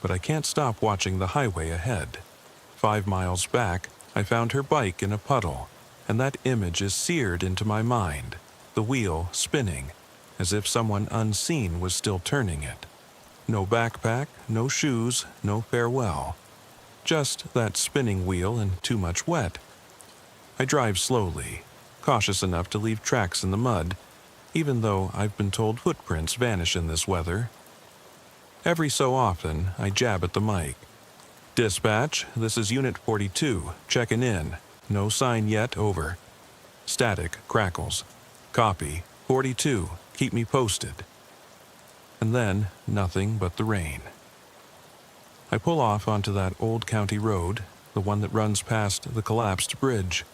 but I can't stop watching the highway ahead. 5 miles back, I found her bike in a puddle, and that image is seared into my mind, the wheel spinning, as if someone unseen was still turning it. No backpack, no shoes, no farewell. Just that spinning wheel and too much wet. I drive slowly, cautious enough to leave tracks in the mud, even though I've been told footprints vanish in this weather. Every so often, I jab at the mic. "Dispatch, this is Unit 42, checking in. No sign yet, over." Static crackles. "Copy, 42, keep me posted." And then, nothing but the rain. I pull off onto that old county road, the one that runs past the collapsed bridge.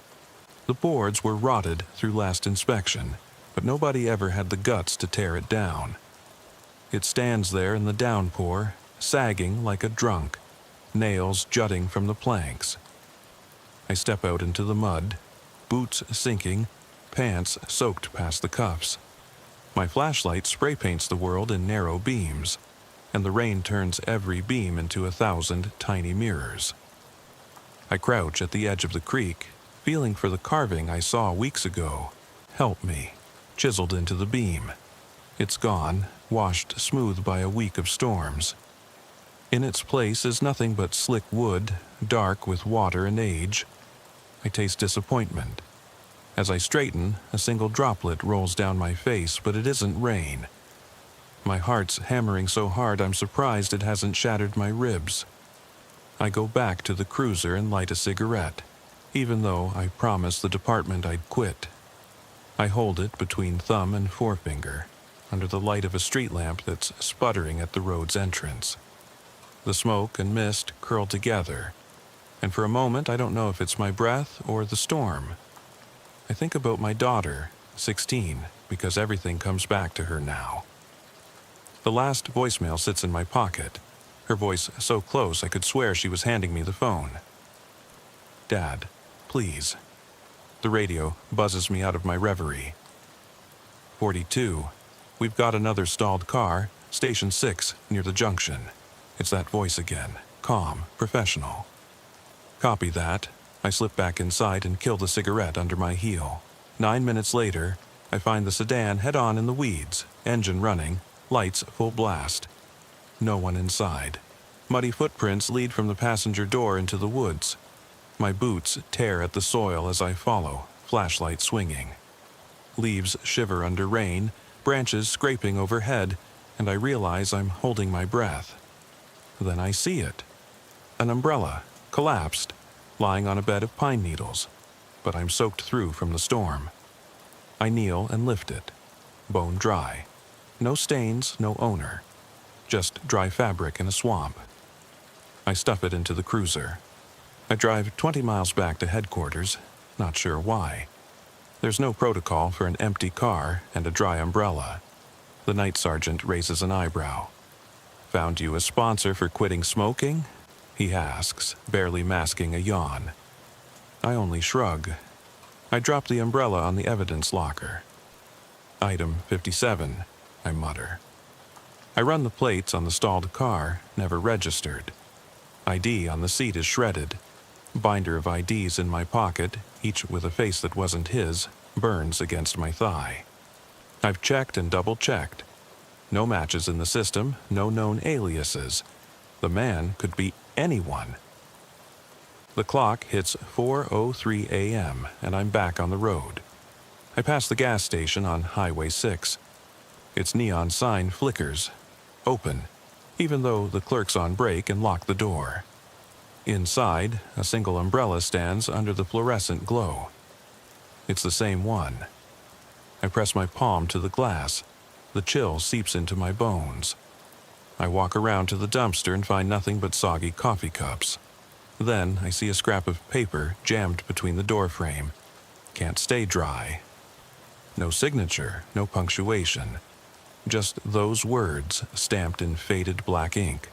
The boards were rotted through last inspection, but nobody ever had the guts to tear it down. It stands there in the downpour, sagging like a drunk, nails jutting from the planks. I step out into the mud, boots sinking, pants soaked past the cuffs. My flashlight spray paints the world in narrow beams, and the rain turns every beam into 1,000 tiny mirrors. I crouch at the edge of the creek, feeling for the carving I saw weeks ago. "Help me," chiseled into the beam. It's gone, washed smooth by a week of storms. In its place is nothing but slick wood, dark with water and age. I taste disappointment. As I straighten, a single droplet rolls down my face, but it isn't rain. My heart's hammering so hard I'm surprised it hasn't shattered my ribs. I go back to the cruiser and light a cigarette, even though I promised the department I'd quit. I hold it between thumb and forefinger, under the light of a street lamp that's sputtering at the road's entrance. The smoke and mist curl together, and for a moment I don't know if it's my breath or the storm. I think about my daughter, 16, because everything comes back to her now. The last voicemail sits in my pocket, her voice so close I could swear she was handing me the phone. "Dad, please." The radio buzzes me out of my reverie. 42. We've got another stalled car, Station 6, near the junction. It's that voice again, calm, professional. Copy that. I slip back inside and kill the cigarette under my heel. 9 minutes later, I find the sedan head-on in the weeds, engine running, lights full blast. No one inside. Muddy footprints lead from the passenger door into the woods. My boots tear at the soil as I follow, flashlight swinging. Leaves shiver under rain, branches scraping overhead, and I realize I'm holding my breath. Then I see it. An umbrella, collapsed, lying on a bed of pine needles, but I'm soaked through from the storm. I kneel and lift it, bone dry. No stains, no owner. Just dry fabric in a swamp. I stuff it into the cruiser. I drive 20 miles back to headquarters, not sure why. There's no protocol for an empty car and a dry umbrella. The night sergeant raises an eyebrow. "Found you a sponsor for quitting smoking?" he asks, barely masking a yawn. I only shrug. I drop the umbrella on the evidence locker. "Item 57, I mutter. I run the plates on the stalled car, never registered. ID on the seat is shredded. Binder of IDs in my pocket, each with a face that wasn't his, burns against my thigh. I've checked and double-checked. No matches in the system, no known aliases. The man could be anyone. The clock hits 4:03 a.m., and I'm back on the road. I pass the gas station on Highway 6. Its neon sign flickers. Open, even though the clerk's on break and locked the door. Inside, a single umbrella stands under the fluorescent glow. It's the same one. I press my palm to the glass. The chill seeps into my bones. I walk around to the dumpster and find nothing but soggy coffee cups. Then I see a scrap of paper jammed between the door frame. Can't stay dry. No signature, no punctuation. Just those words stamped in faded black ink.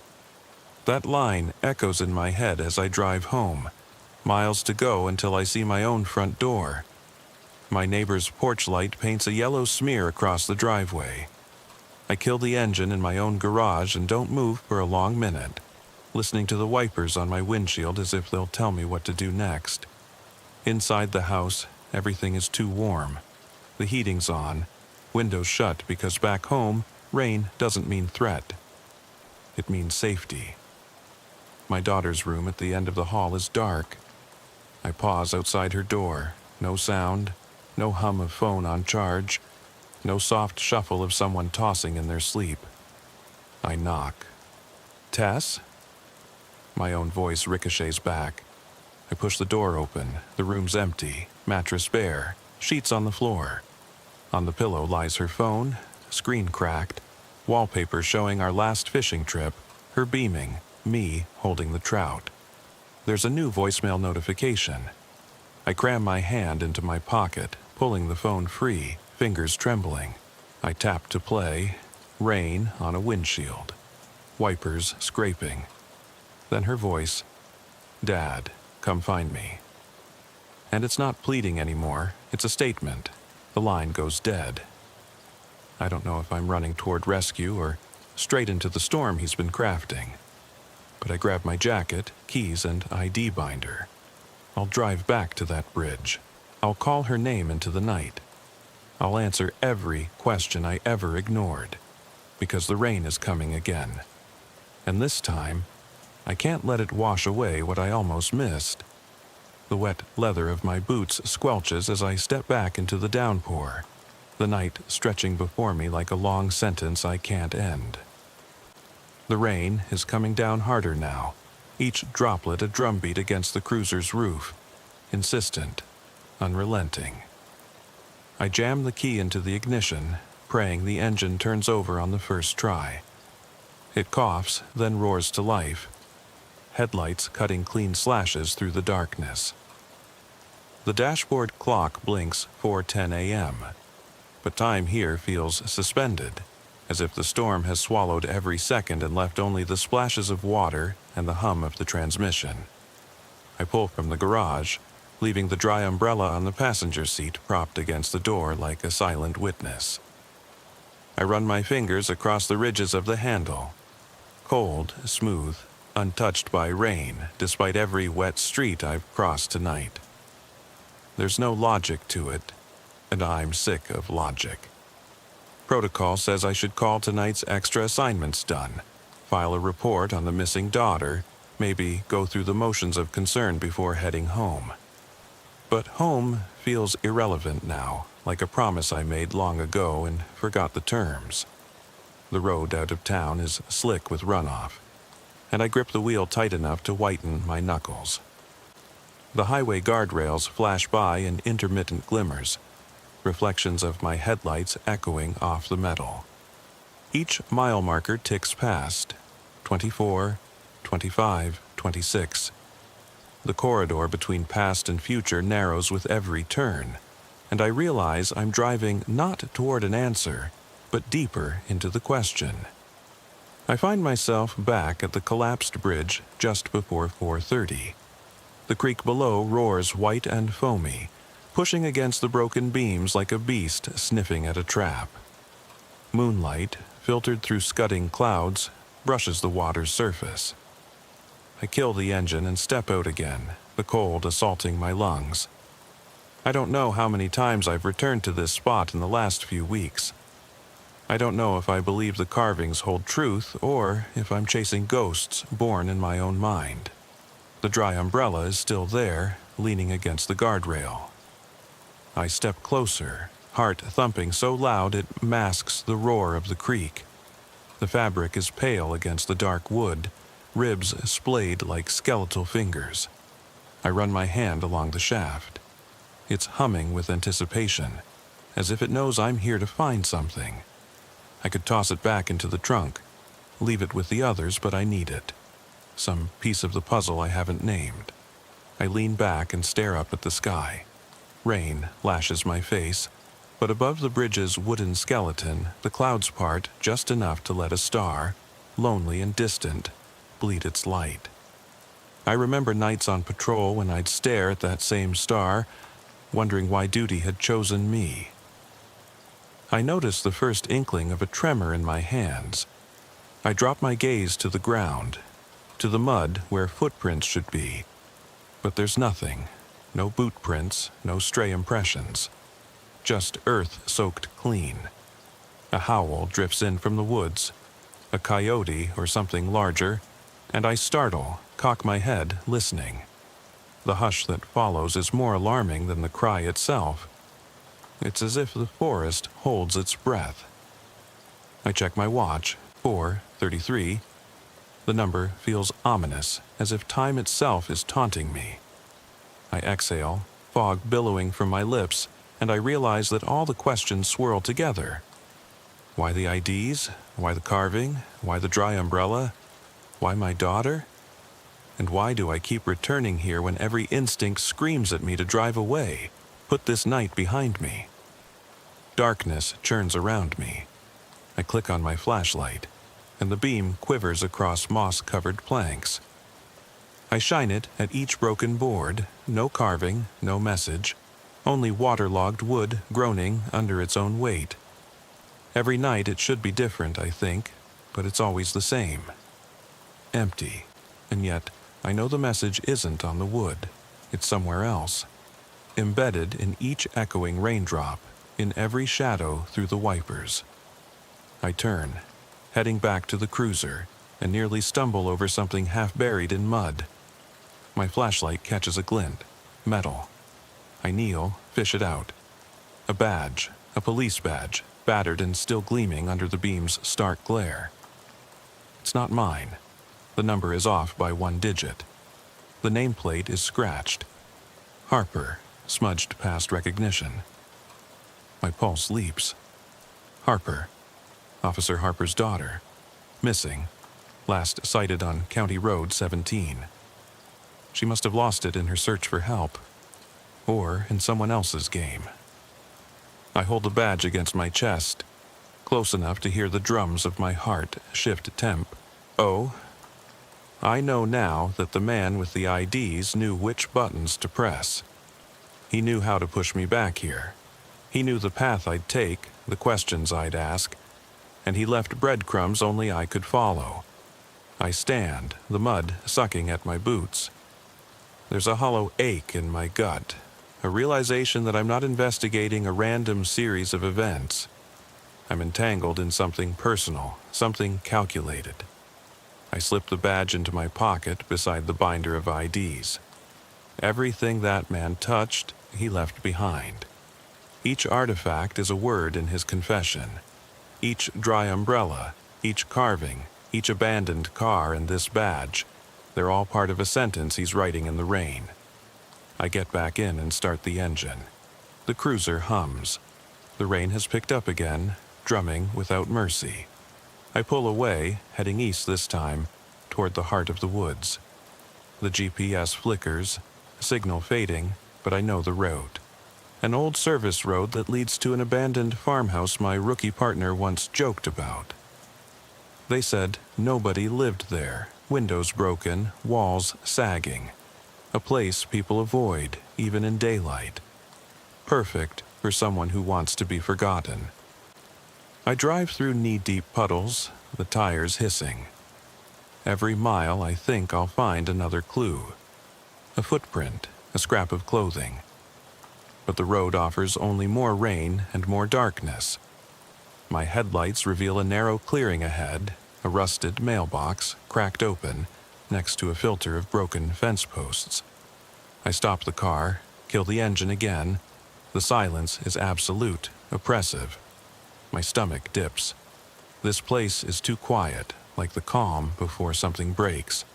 That line echoes in my head as I drive home. Miles to go until I see my own front door. My neighbor's porch light paints a yellow smear across the driveway. I kill the engine in my own garage and don't move for a long minute, listening to the wipers on my windshield as if they'll tell me what to do next. Inside the house, everything is too warm. The heating's on, windows shut because back home, rain doesn't mean threat. It means safety. My daughter's room at the end of the hall is dark. I pause outside her door. No sound, no hum of phone on charge, no soft shuffle of someone tossing in their sleep. I knock. "Tess?" My own voice ricochets back. I push the door open. The room's empty, mattress bare, sheets on the floor. On the pillow lies her phone, screen cracked, wallpaper showing our last fishing trip, her beaming, me holding the trout. There's a new voicemail notification. I cram my hand into my pocket, pulling the phone free, fingers trembling. I tap to play, rain on a windshield, wipers scraping. Then her voice, "Dad, come find me." And it's not pleading anymore, it's a statement. The line goes dead. I don't know if I'm running toward rescue or straight into the storm he's been crafting. But I grab my jacket, keys, and ID binder. I'll drive back to that bridge. I'll call her name into the night. I'll answer every question I ever ignored, because the rain is coming again. And this time, I can't let it wash away what I almost missed. The wet leather of my boots squelches as I step back into the downpour, the night stretching before me like a long sentence I can't end. The rain is coming down harder now, each droplet a drumbeat against the cruiser's roof, insistent, unrelenting. I jam the key into the ignition, praying the engine turns over on the first try. It coughs, then roars to life, headlights cutting clean slashes through the darkness. The dashboard clock blinks 4:10 a.m., but time here feels suspended, as if the storm has swallowed every second and left only the splashes of water and the hum of the transmission. I pull from the garage, leaving the dry umbrella on the passenger seat propped against the door like a silent witness. I run my fingers across the ridges of the handle. Cold, smooth, untouched by rain, despite every wet street I've crossed tonight. There's no logic to it, and I'm sick of logic. Protocol says I should call tonight's extra assignments done, file a report on the missing daughter, maybe go through the motions of concern before heading home. But home feels irrelevant now, like a promise I made long ago and forgot the terms. The road out of town is slick with runoff, and I grip the wheel tight enough to whiten my knuckles. The highway guardrails flash by in intermittent glimmers, reflections of my headlights echoing off the metal. Each mile marker ticks past, 24, 25, 26. The corridor between past and future narrows with every turn, and I realize I'm driving not toward an answer, but deeper into the question. I find myself back at the collapsed bridge just before 4:30. The creek below roars white and foamy, pushing against the broken beams like a beast sniffing at a trap. Moonlight, filtered through scudding clouds, brushes the water's surface. I kill the engine and step out again, the cold assaulting my lungs. I don't know how many times I've returned to this spot in the last few weeks. I don't know if I believe the carvings hold truth or if I'm chasing ghosts born in my own mind. The dry umbrella is still there, leaning against the guardrail. I step closer, heart thumping so loud it masks the roar of the creek. The fabric is pale against the dark wood, ribs splayed like skeletal fingers. I run my hand along the shaft. It's humming with anticipation, as if it knows I'm here to find something. I could toss it back into the trunk, leave it with the others, but I need it. Some piece of the puzzle I haven't named. I lean back and stare up at the sky. Rain lashes my face, but above the bridge's wooden skeleton, the clouds part just enough to let a star, lonely and distant, bleed its light. I remember nights on patrol when I'd stare at that same star, wondering why duty had chosen me. I noticed the first inkling of a tremor in my hands. I drop my gaze to the ground, to the mud where footprints should be, but there's nothing, No boot prints, no stray impressions. Just earth soaked clean. A howl drifts in from the woods, a coyote or something larger, and I startle, cock my head, listening. The hush that follows is more alarming than the cry itself. It's as if the forest holds its breath. I check my watch, 4:33. The number feels ominous, as if time itself is taunting me. I exhale, fog billowing from my lips, and I realize that all the questions swirl together. Why the IDs? Why the carving? Why the dry umbrella? Why my daughter? And why do I keep returning here when every instinct screams at me to drive away, put this night behind me? Darkness churns around me. I click on my flashlight, and the beam quivers across moss-covered planks. I shine it at each broken board, no carving, no message, only waterlogged wood groaning under its own weight. Every night it should be different, I think, but it's always the same. Empty, and yet I know the message isn't on the wood. It's somewhere else, embedded in each echoing raindrop, in every shadow through the wipers. I turn, heading back to the cruiser, and nearly stumble over something half buried in mud. My flashlight catches a glint, metal. I kneel, fish it out. A badge, a police badge, battered and still gleaming under the beam's stark glare. It's not mine. The number is off by 1 digit. The nameplate is scratched. Harper, smudged past recognition. My pulse leaps. Harper. Officer Harper's daughter. Missing. Last sighted on County Road 17. She must have lost it in her search for help. Or in someone else's game. I hold the badge against my chest, close enough to hear the drums of my heart shift temp. Oh, I know now that the man with the IDs knew which buttons to press. He knew how to push me back here. He knew the path I'd take, the questions I'd ask, and he left breadcrumbs only I could follow. I stand, the mud sucking at my boots. There's a hollow ache in my gut, a realization that I'm not investigating a random series of events. I'm entangled in something personal, something calculated. I slip the badge into my pocket beside the binder of IDs. Everything that man touched, he left behind. Each artifact is a word in his confession. Each dry umbrella, each carving, each abandoned car, and this badge, they're all part of a sentence he's writing in the rain. I get back in and start the engine. The cruiser hums. The rain has picked up again, drumming without mercy. I pull away, heading east this time, toward the heart of the woods. The GPS flickers, signal fading, but I know the road. An old service road that leads to an abandoned farmhouse my rookie partner once joked about. They said nobody lived there, windows broken, walls sagging. A place people avoid, even in daylight. Perfect for someone who wants to be forgotten. I drive through knee-deep puddles, the tires hissing. Every mile I think I'll find another clue. A footprint, a scrap of clothing. But the road offers only more rain and more darkness. My headlights reveal a narrow clearing ahead, a rusted mailbox, cracked open, next to a filter of broken fence posts. I stop the car, kill the engine again. The silence is absolute, oppressive. My stomach dips. This place is too quiet, like the calm before something breaks.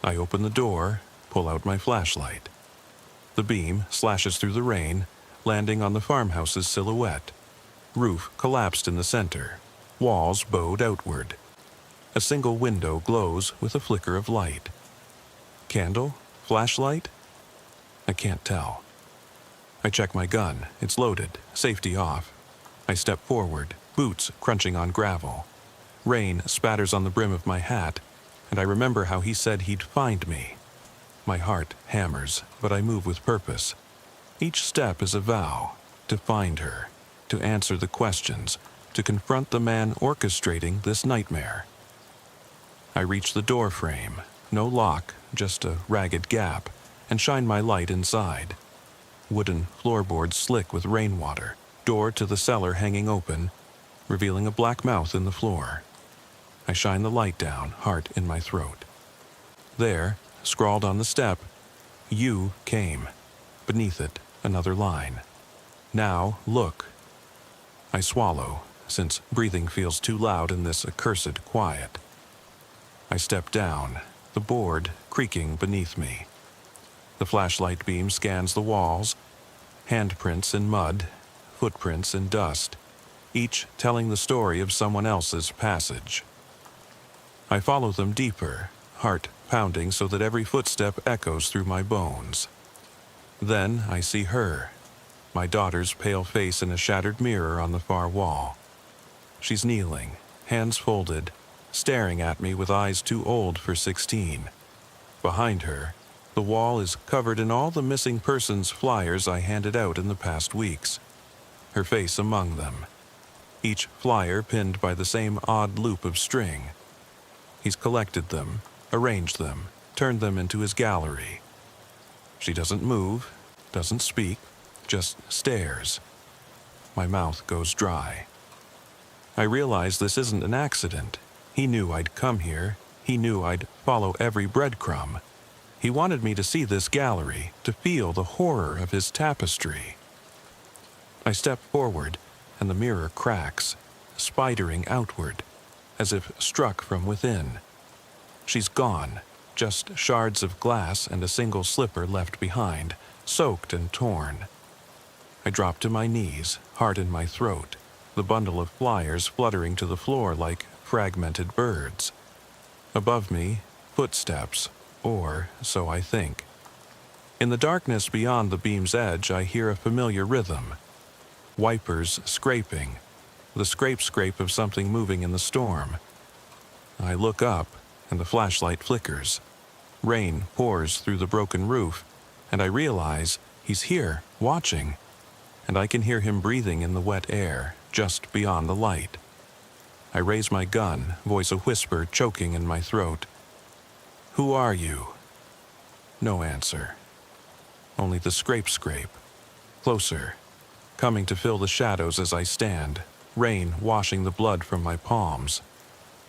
I open the door, pull out my flashlight. The beam slashes through the rain, landing on the farmhouse's silhouette. Roof collapsed in the center, walls bowed outward. A single window glows with a flicker of light. Candle? Flashlight? I can't tell. I check my gun. It's loaded, safety off. I step forward, boots crunching on gravel. Rain spatters on the brim of my hat, and I remember how he said he'd find me. My heart hammers, but I move with purpose. Each step is a vow, to find her, to answer the questions, to confront the man orchestrating this nightmare. I reach the door frame, no lock, just a ragged gap, and shine my light inside. Wooden floorboards slick with rainwater, door to the cellar hanging open, revealing a black mouth in the floor. I shine the light down, heart in my throat. There, scrawled on the step, "You came." Beneath it, another line. "Now, look." I swallow, since breathing feels too loud in this accursed quiet. I step down, the board creaking beneath me. The flashlight beam scans the walls, handprints in mud, footprints in dust, each telling the story of someone else's passage. I follow them deeper, heart pounding so that every footstep echoes through my bones. Then I see her, my daughter's pale face in a shattered mirror on the far wall. She's kneeling, hands folded, staring at me with eyes too old for 16. Behind her, the wall is covered in all the missing persons flyers I handed out in the past weeks, her face among them, each flyer pinned by the same odd loop of string. He's collected them, arranged them, turned them into his gallery. She doesn't move, doesn't speak, just stares. My mouth goes dry. I realize this isn't an accident. He knew I'd come here. He knew I'd follow every breadcrumb. He wanted me to see this gallery, to feel the horror of his tapestry. I step forward, and the mirror cracks, spidering outward, as if struck from within. She's gone, just shards of glass and a single slipper left behind, soaked and torn. I drop to my knees, heart in my throat, the bundle of flyers fluttering to the floor like fragmented birds. Above me, footsteps, or so I think. In the darkness beyond the beam's edge, I hear a familiar rhythm. Wipers scraping, the scrape of something moving in the storm. I look up, and the flashlight flickers. Rain pours through the broken roof, and I realize he's here, watching, and I can hear him breathing in the wet air, just beyond the light. I raise my gun, voice a whisper choking in my throat. "Who are you?" No answer. Only the scrape. Closer, coming to fill the shadows as I stand, rain washing the blood from my palms.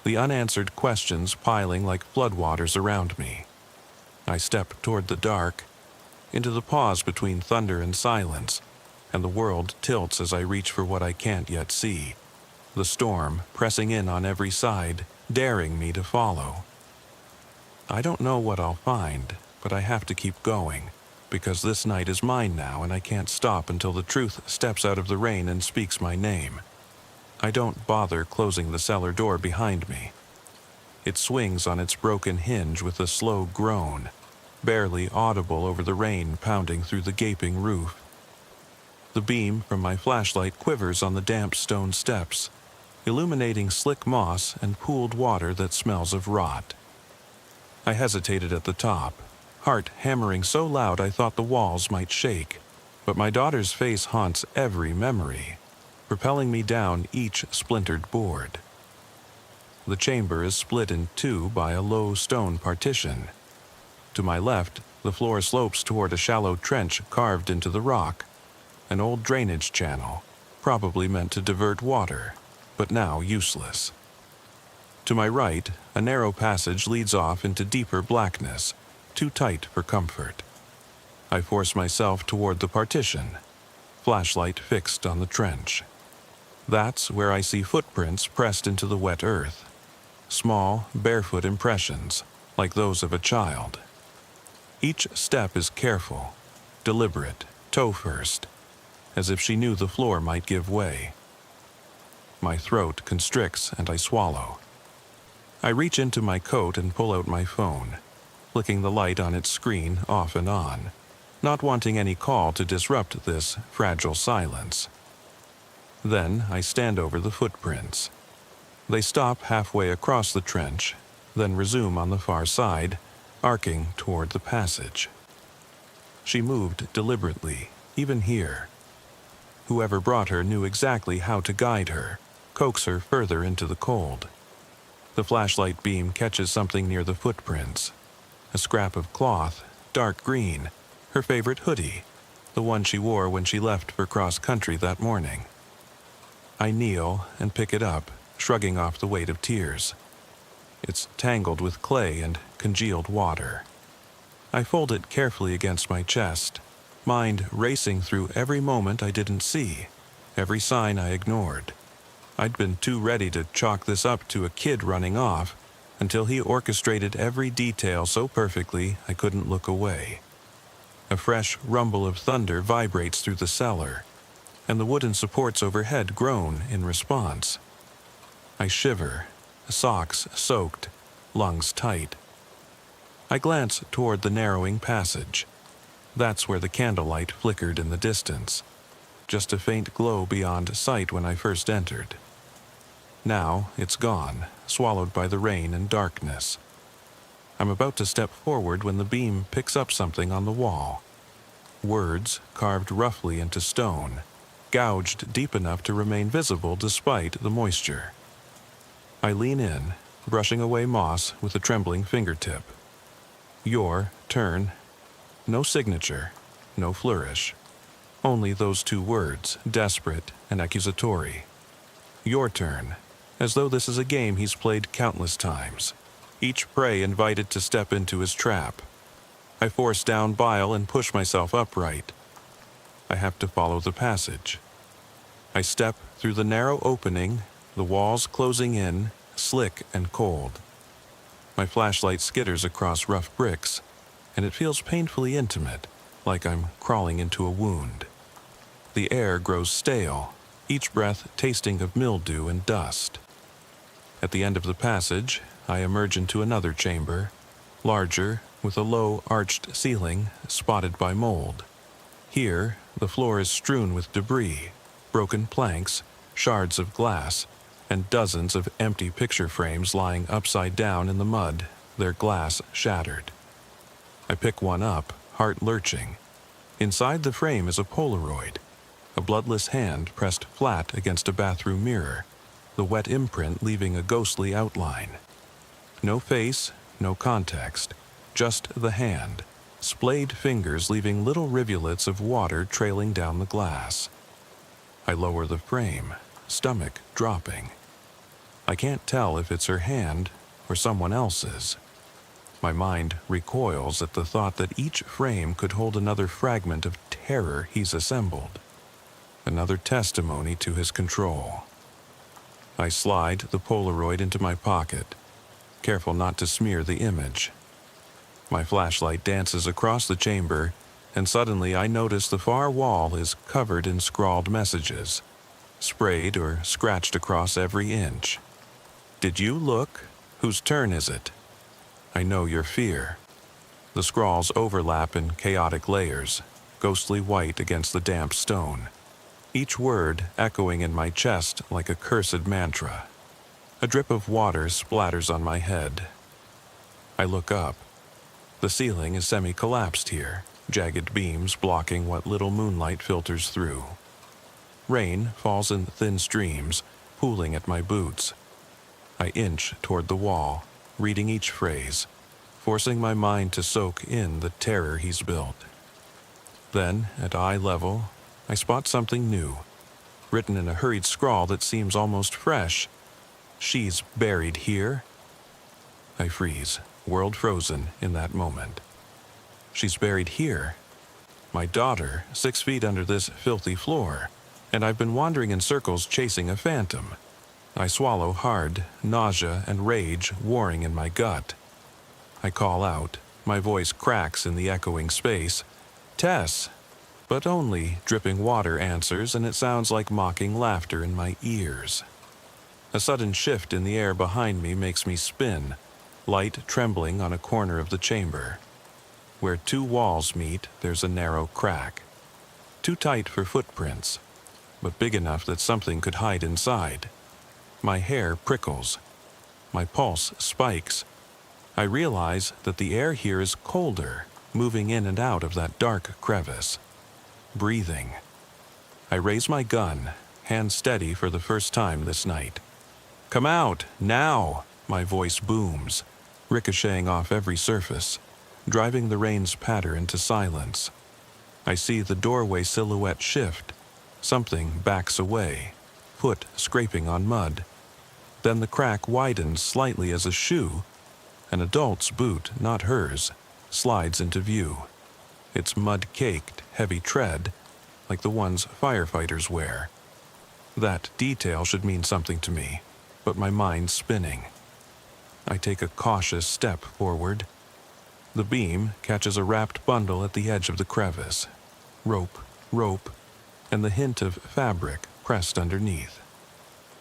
The unanswered questions piling like floodwaters around me. I step toward the dark, into the pause between thunder and silence, and the world tilts as I reach for what I can't yet see. The storm pressing in on every side, daring me to follow. I don't know what I'll find, but I have to keep going, because this night is mine now and I can't stop until the truth steps out of the rain and speaks my name. I don't bother closing the cellar door behind me. It swings on its broken hinge with a slow groan, barely audible over the rain pounding through the gaping roof. The beam from my flashlight quivers on the damp stone steps, illuminating slick moss and pooled water that smells of rot. I hesitated at the top, heart hammering so loud I thought the walls might shake, but my daughter's face haunts every memory, propelling me down each splintered board. The chamber is split in two by a low stone partition. To my left, the floor slopes toward a shallow trench carved into the rock, an old drainage channel, probably meant to divert water, but now useless. To my right, a narrow passage leads off into deeper blackness, too tight for comfort. I force myself toward the partition, flashlight fixed on the trench. That's where I see footprints pressed into the wet earth. Small, barefoot impressions, like those of a child. Each step is careful, deliberate, toe first, as if she knew the floor might give way. My throat constricts and I swallow. I reach into my coat and pull out my phone, flicking the light on its screen off and on, not wanting any call to disrupt this fragile silence. Then I stand over the footprints. They stop halfway across the trench, then resume on the far side, arcing toward the passage. She moved deliberately, even here. Whoever brought her knew exactly how to guide her, coax her further into the cold. The flashlight beam catches something near the footprints, a scrap of cloth, dark green, her favorite hoodie, the one she wore when she left for cross-country that morning. I kneel and pick it up, shrugging off the weight of tears. It's tangled with clay and congealed water. I fold it carefully against my chest, mind racing through every moment I didn't see, every sign I ignored. I'd been too ready to chalk this up to a kid running off until he orchestrated every detail so perfectly I couldn't look away. A fresh rumble of thunder vibrates through the cellar, and the wooden supports overhead groan in response. I shiver, socks soaked, lungs tight. I glance toward the narrowing passage. That's where the candlelight flickered in the distance, just a faint glow beyond sight when I first entered. Now it's gone, swallowed by the rain and darkness. I'm about to step forward when the beam picks up something on the wall. Words carved roughly into stone, gouged deep enough to remain visible despite the moisture. I lean in, brushing away moss with a trembling fingertip. Your turn. No signature, no flourish. Only those two words, desperate and accusatory. Your turn, as though this is a game he's played countless times, each prey invited to step into his trap. I force down bile and push myself upright. I have to follow the passage. I step through the narrow opening, the walls closing in, slick and cold. My flashlight skitters across rough bricks, and it feels painfully intimate, like I'm crawling into a wound. The air grows stale, each breath tasting of mildew and dust. At the end of the passage, I emerge into another chamber, larger, with a low, arched ceiling spotted by mold. Here, the floor is strewn with debris, broken planks, shards of glass, and dozens of empty picture frames lying upside down in the mud, their glass shattered. I pick one up, heart lurching. Inside the frame is a Polaroid, a bloodless hand pressed flat against a bathroom mirror, the wet imprint leaving a ghostly outline. No face, no context, just the hand, splayed fingers leaving little rivulets of water trailing down the glass. I lower the frame, stomach dropping. I can't tell if it's her hand or someone else's. My mind recoils at the thought that each frame could hold another fragment of terror he's assembled, another testimony to his control. I slide the Polaroid into my pocket, careful not to smear the image. My flashlight dances across the chamber, and suddenly I notice the far wall is covered in scrawled messages, sprayed or scratched across every inch. Did you look? Whose turn is it? I know your fear. The scrawls overlap in chaotic layers, ghostly white against the damp stone, each word echoing in my chest like a cursed mantra. A drip of water splatters on my head. I look up. The ceiling is semi-collapsed here, jagged beams blocking what little moonlight filters through. Rain falls in thin streams, pooling at my boots. I inch toward the wall, reading each phrase, forcing my mind to soak in the terror he's built. Then, at eye level, I spot something new, written in a hurried scrawl that seems almost fresh. She's buried here. I freeze, world frozen in that moment. She's buried here. My daughter, 6 feet under this filthy floor, and I've been wandering in circles chasing a phantom. I swallow hard, nausea and rage warring in my gut. I call out, my voice cracks in the echoing space. Tess! But only dripping water answers, and it sounds like mocking laughter in my ears. A sudden shift in the air behind me makes me spin, light trembling on a corner of the chamber. Where two walls meet, there's a narrow crack. Too tight for footprints, but big enough that something could hide inside. My hair prickles. My pulse spikes. I realize that the air here is colder, moving in and out of that dark crevice. Breathing. I raise my gun, hand steady for the first time this night. Come out, now! My voice booms, ricocheting off every surface. driving the rain's patter into silence. I see the doorway silhouette shift. Something backs away, foot scraping on mud. Then the crack widens slightly as a shoe, an adult's boot, not hers, slides into view. Its mud-caked, heavy tread, like the ones firefighters wear. That detail should mean something to me, but my mind's spinning. I take a cautious step forward. The beam catches a wrapped bundle at the edge of the crevice. Rope, and the hint of fabric pressed underneath.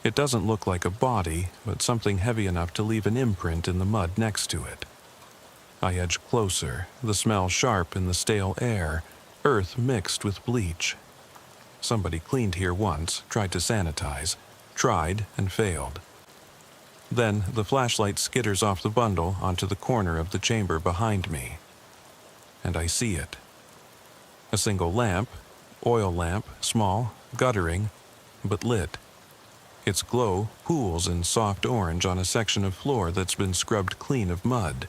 It doesn't look like a body, but something heavy enough to leave an imprint in the mud next to it. I edge closer, the smell sharp in the stale air, earth mixed with bleach. Somebody cleaned here once, tried to sanitize, tried and failed. Then the flashlight skitters off the bundle onto the corner of the chamber behind me. And I see it. A single lamp, oil lamp, small, guttering, but lit. Its glow pools in soft orange on a section of floor that's been scrubbed clean of mud.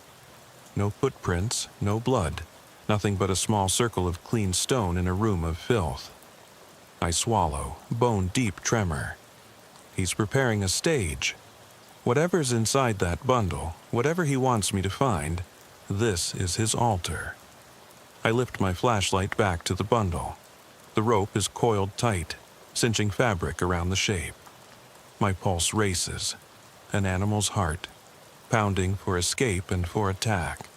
No footprints, no blood, nothing but a small circle of clean stone in a room of filth. I swallow, bone-deep tremor. He's preparing a stage. Whatever's inside that bundle, whatever he wants me to find, this is his altar. I lift my flashlight back to the bundle. The rope is coiled tight, cinching fabric around the shape. My pulse races, an animal's heart, pounding for escape and for attack.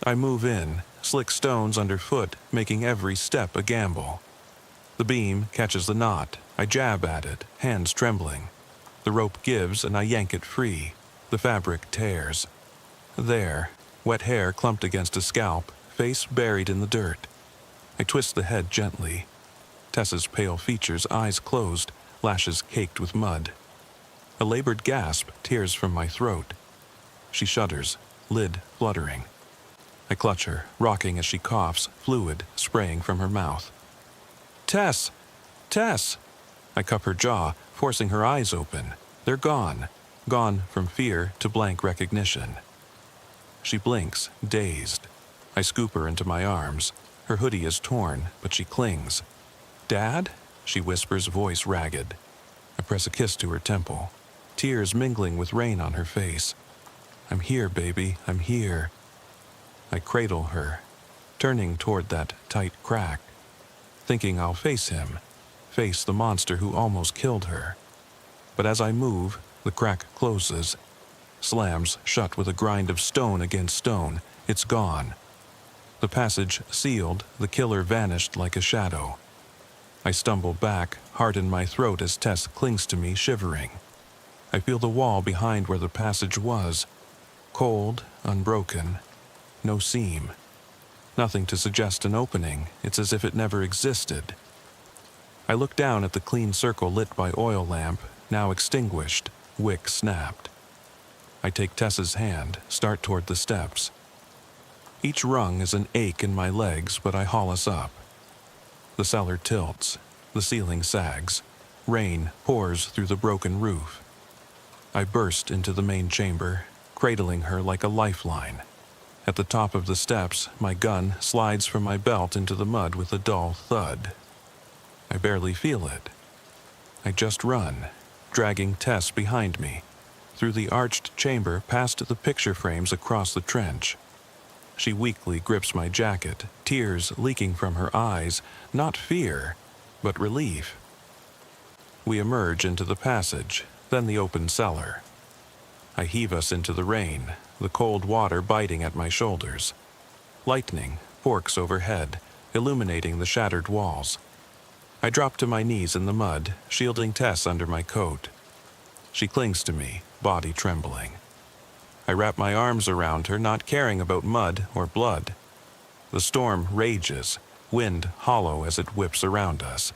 I move in, slick stones underfoot, making every step a gamble. The beam catches the knot. I jab at it, hands trembling. The rope gives and I yank it free. The fabric tears. There, wet hair clumped against a scalp, face buried in the dirt. I twist the head gently. Tessa's pale features, eyes closed, lashes caked with mud. A labored gasp tears from my throat. She shudders, lid fluttering. I clutch her, rocking as she coughs, fluid spraying from her mouth. Tess! Tess! I cup her jaw, forcing her eyes open. They're gone. Gone from fear to blank recognition. She blinks, dazed. I scoop her into my arms. Her hoodie is torn, but she clings. Dad? She whispers, voice ragged. I press a kiss to her temple, tears mingling with rain on her face. I'm here, baby, I'm here. I cradle her, turning toward that tight crack, thinking I'll face him, face the monster who almost killed her. But as I move, the crack closes, slams shut with a grind of stone against stone. It's gone. The passage sealed, the killer vanished like a shadow. I stumble back, heart in my throat as Tess clings to me, shivering. I feel the wall behind where the passage was, cold, unbroken, no seam. Nothing to suggest an opening. It's as if it never existed. I look down at the clean circle lit by oil lamp, now extinguished, wick snapped. I take Tessa's hand, start toward the steps. Each rung is an ache in my legs, but I haul us up. The cellar tilts, the ceiling sags, rain pours through the broken roof. I burst into the main chamber, cradling her like a lifeline. At the top of the steps, my gun slides from my belt into the mud with a dull thud. I barely feel it. I just run, dragging Tess behind me, through the arched chamber past the picture frames across the trench. She weakly grips my jacket, tears leaking from her eyes, not fear, but relief. We emerge into the passage, then the open cellar. I heave us into the rain, the cold water biting at my shoulders. Lightning forks overhead, illuminating the shattered walls. I drop to my knees in the mud, shielding Tess under my coat. She clings to me, body trembling. I wrap my arms around her, not caring about mud or blood. The storm rages, wind hollow as it whips around us.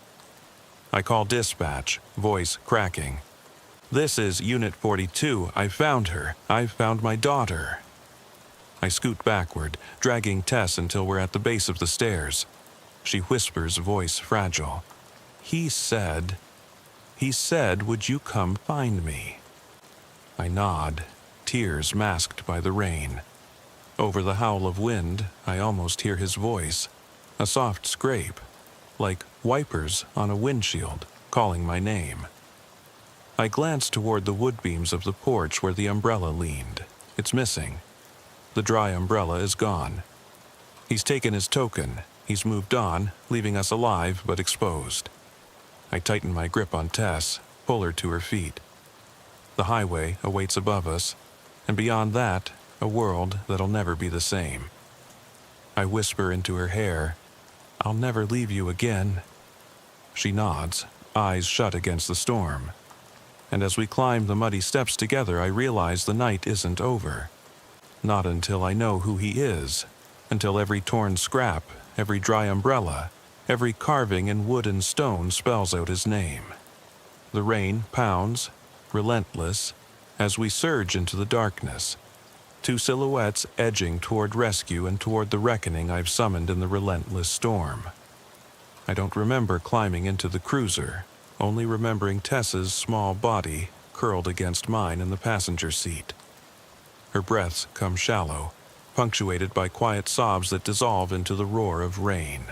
I call dispatch, voice cracking. This is Unit 42. I found her. I've found my daughter. I scoot backward, dragging Tess until we're at the base of the stairs. She whispers, voice fragile. He said, would you come find me? I nod, tears masked by the rain. Over the howl of wind, I almost hear his voice, a soft scrape, like wipers on a windshield, calling my name. I glance toward the wood beams of the porch where the umbrella leaned. It's missing. The dry umbrella is gone. He's taken his token. He's moved on, leaving us alive but exposed. I tighten my grip on Tess, pull her to her feet. The highway awaits above us, and beyond that, a world that'll never be the same. I whisper into her hair, "I'll never leave you again." She nods, eyes shut against the storm. And as we climb the muddy steps together, I realize the night isn't over. Not until I know who he is, until every torn scrap, every dry umbrella, every carving in wood and stone spells out his name. The rain pounds, relentless, as we surge into the darkness. Two silhouettes edging toward rescue and toward the reckoning I've summoned in the relentless storm. I don't remember climbing into the cruiser, only remembering Tess's small body curled against mine in the passenger seat. Her breaths come shallow, punctuated by quiet sobs that dissolve into the roar of rain.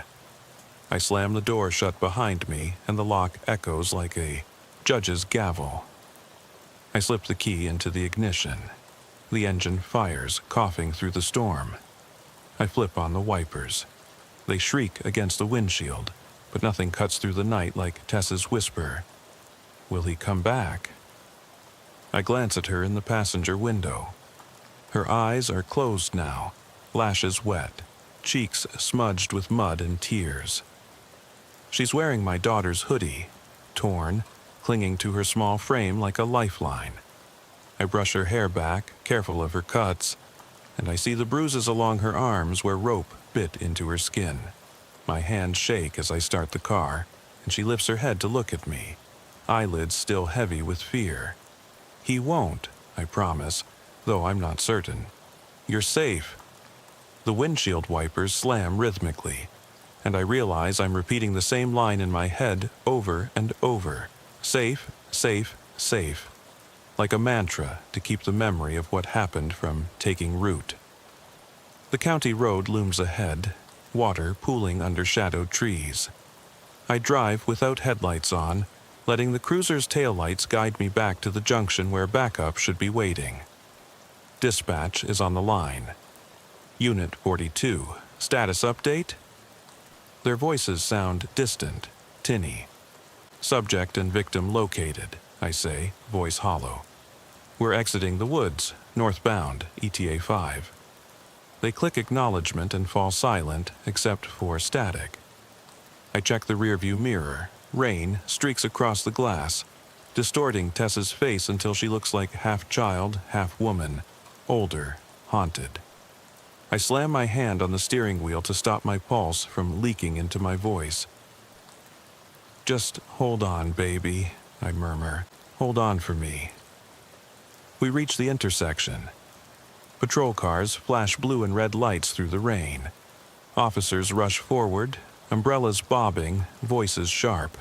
I slam the door shut behind me, and the lock echoes like a judge's gavel. I slip the key into the ignition. The engine fires, coughing through the storm. I flip on the wipers. They shriek against the windshield, but nothing cuts through the night like Tess's whisper. Will he come back? I glance at her in the passenger window. Her eyes are closed now, lashes wet, cheeks smudged with mud and tears. She's wearing my daughter's hoodie, torn, clinging to her small frame like a lifeline. I brush her hair back, careful of her cuts, and I see the bruises along her arms where rope bit into her skin. My hands shake as I start the car, and she lifts her head to look at me, eyelids still heavy with fear. He won't, I promise, though I'm not certain. You're safe. The windshield wipers slam rhythmically, and I realize I'm repeating the same line in my head over and over. Safe, safe, safe. Like a mantra to keep the memory of what happened from taking root. The county road looms ahead, water pooling under shadowed trees. I drive without headlights on, letting the cruiser's taillights guide me back to the junction where backup should be waiting. Dispatch is on the line. Unit 42, status update? Their voices sound distant, tinny. Subject and victim located, I say, voice hollow. We're exiting the woods, northbound, ETA 5. They click acknowledgement and fall silent, except for static. I check the rearview mirror. Rain streaks across the glass, distorting Tess's face until she looks like half child, half woman, older, haunted. I slam my hand on the steering wheel to stop my pulse from leaking into my voice. Just hold on, baby, I murmur. Hold on for me. We reach the intersection. Patrol cars flash blue and red lights through the rain. Officers rush forward, umbrellas bobbing, voices sharp.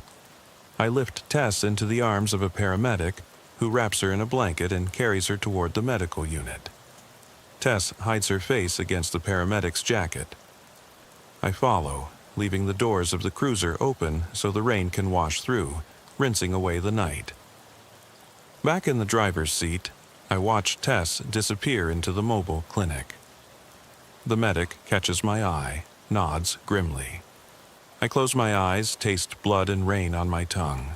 I lift Tess into the arms of a paramedic, who wraps her in a blanket and carries her toward the medical unit. Tess hides her face against the paramedic's jacket. I follow, leaving the doors of the cruiser open so the rain can wash through, rinsing away the night. Back in the driver's seat, I watch Tess disappear into the mobile clinic. The medic catches my eye, nods grimly. I close my eyes, taste blood and rain on my tongue.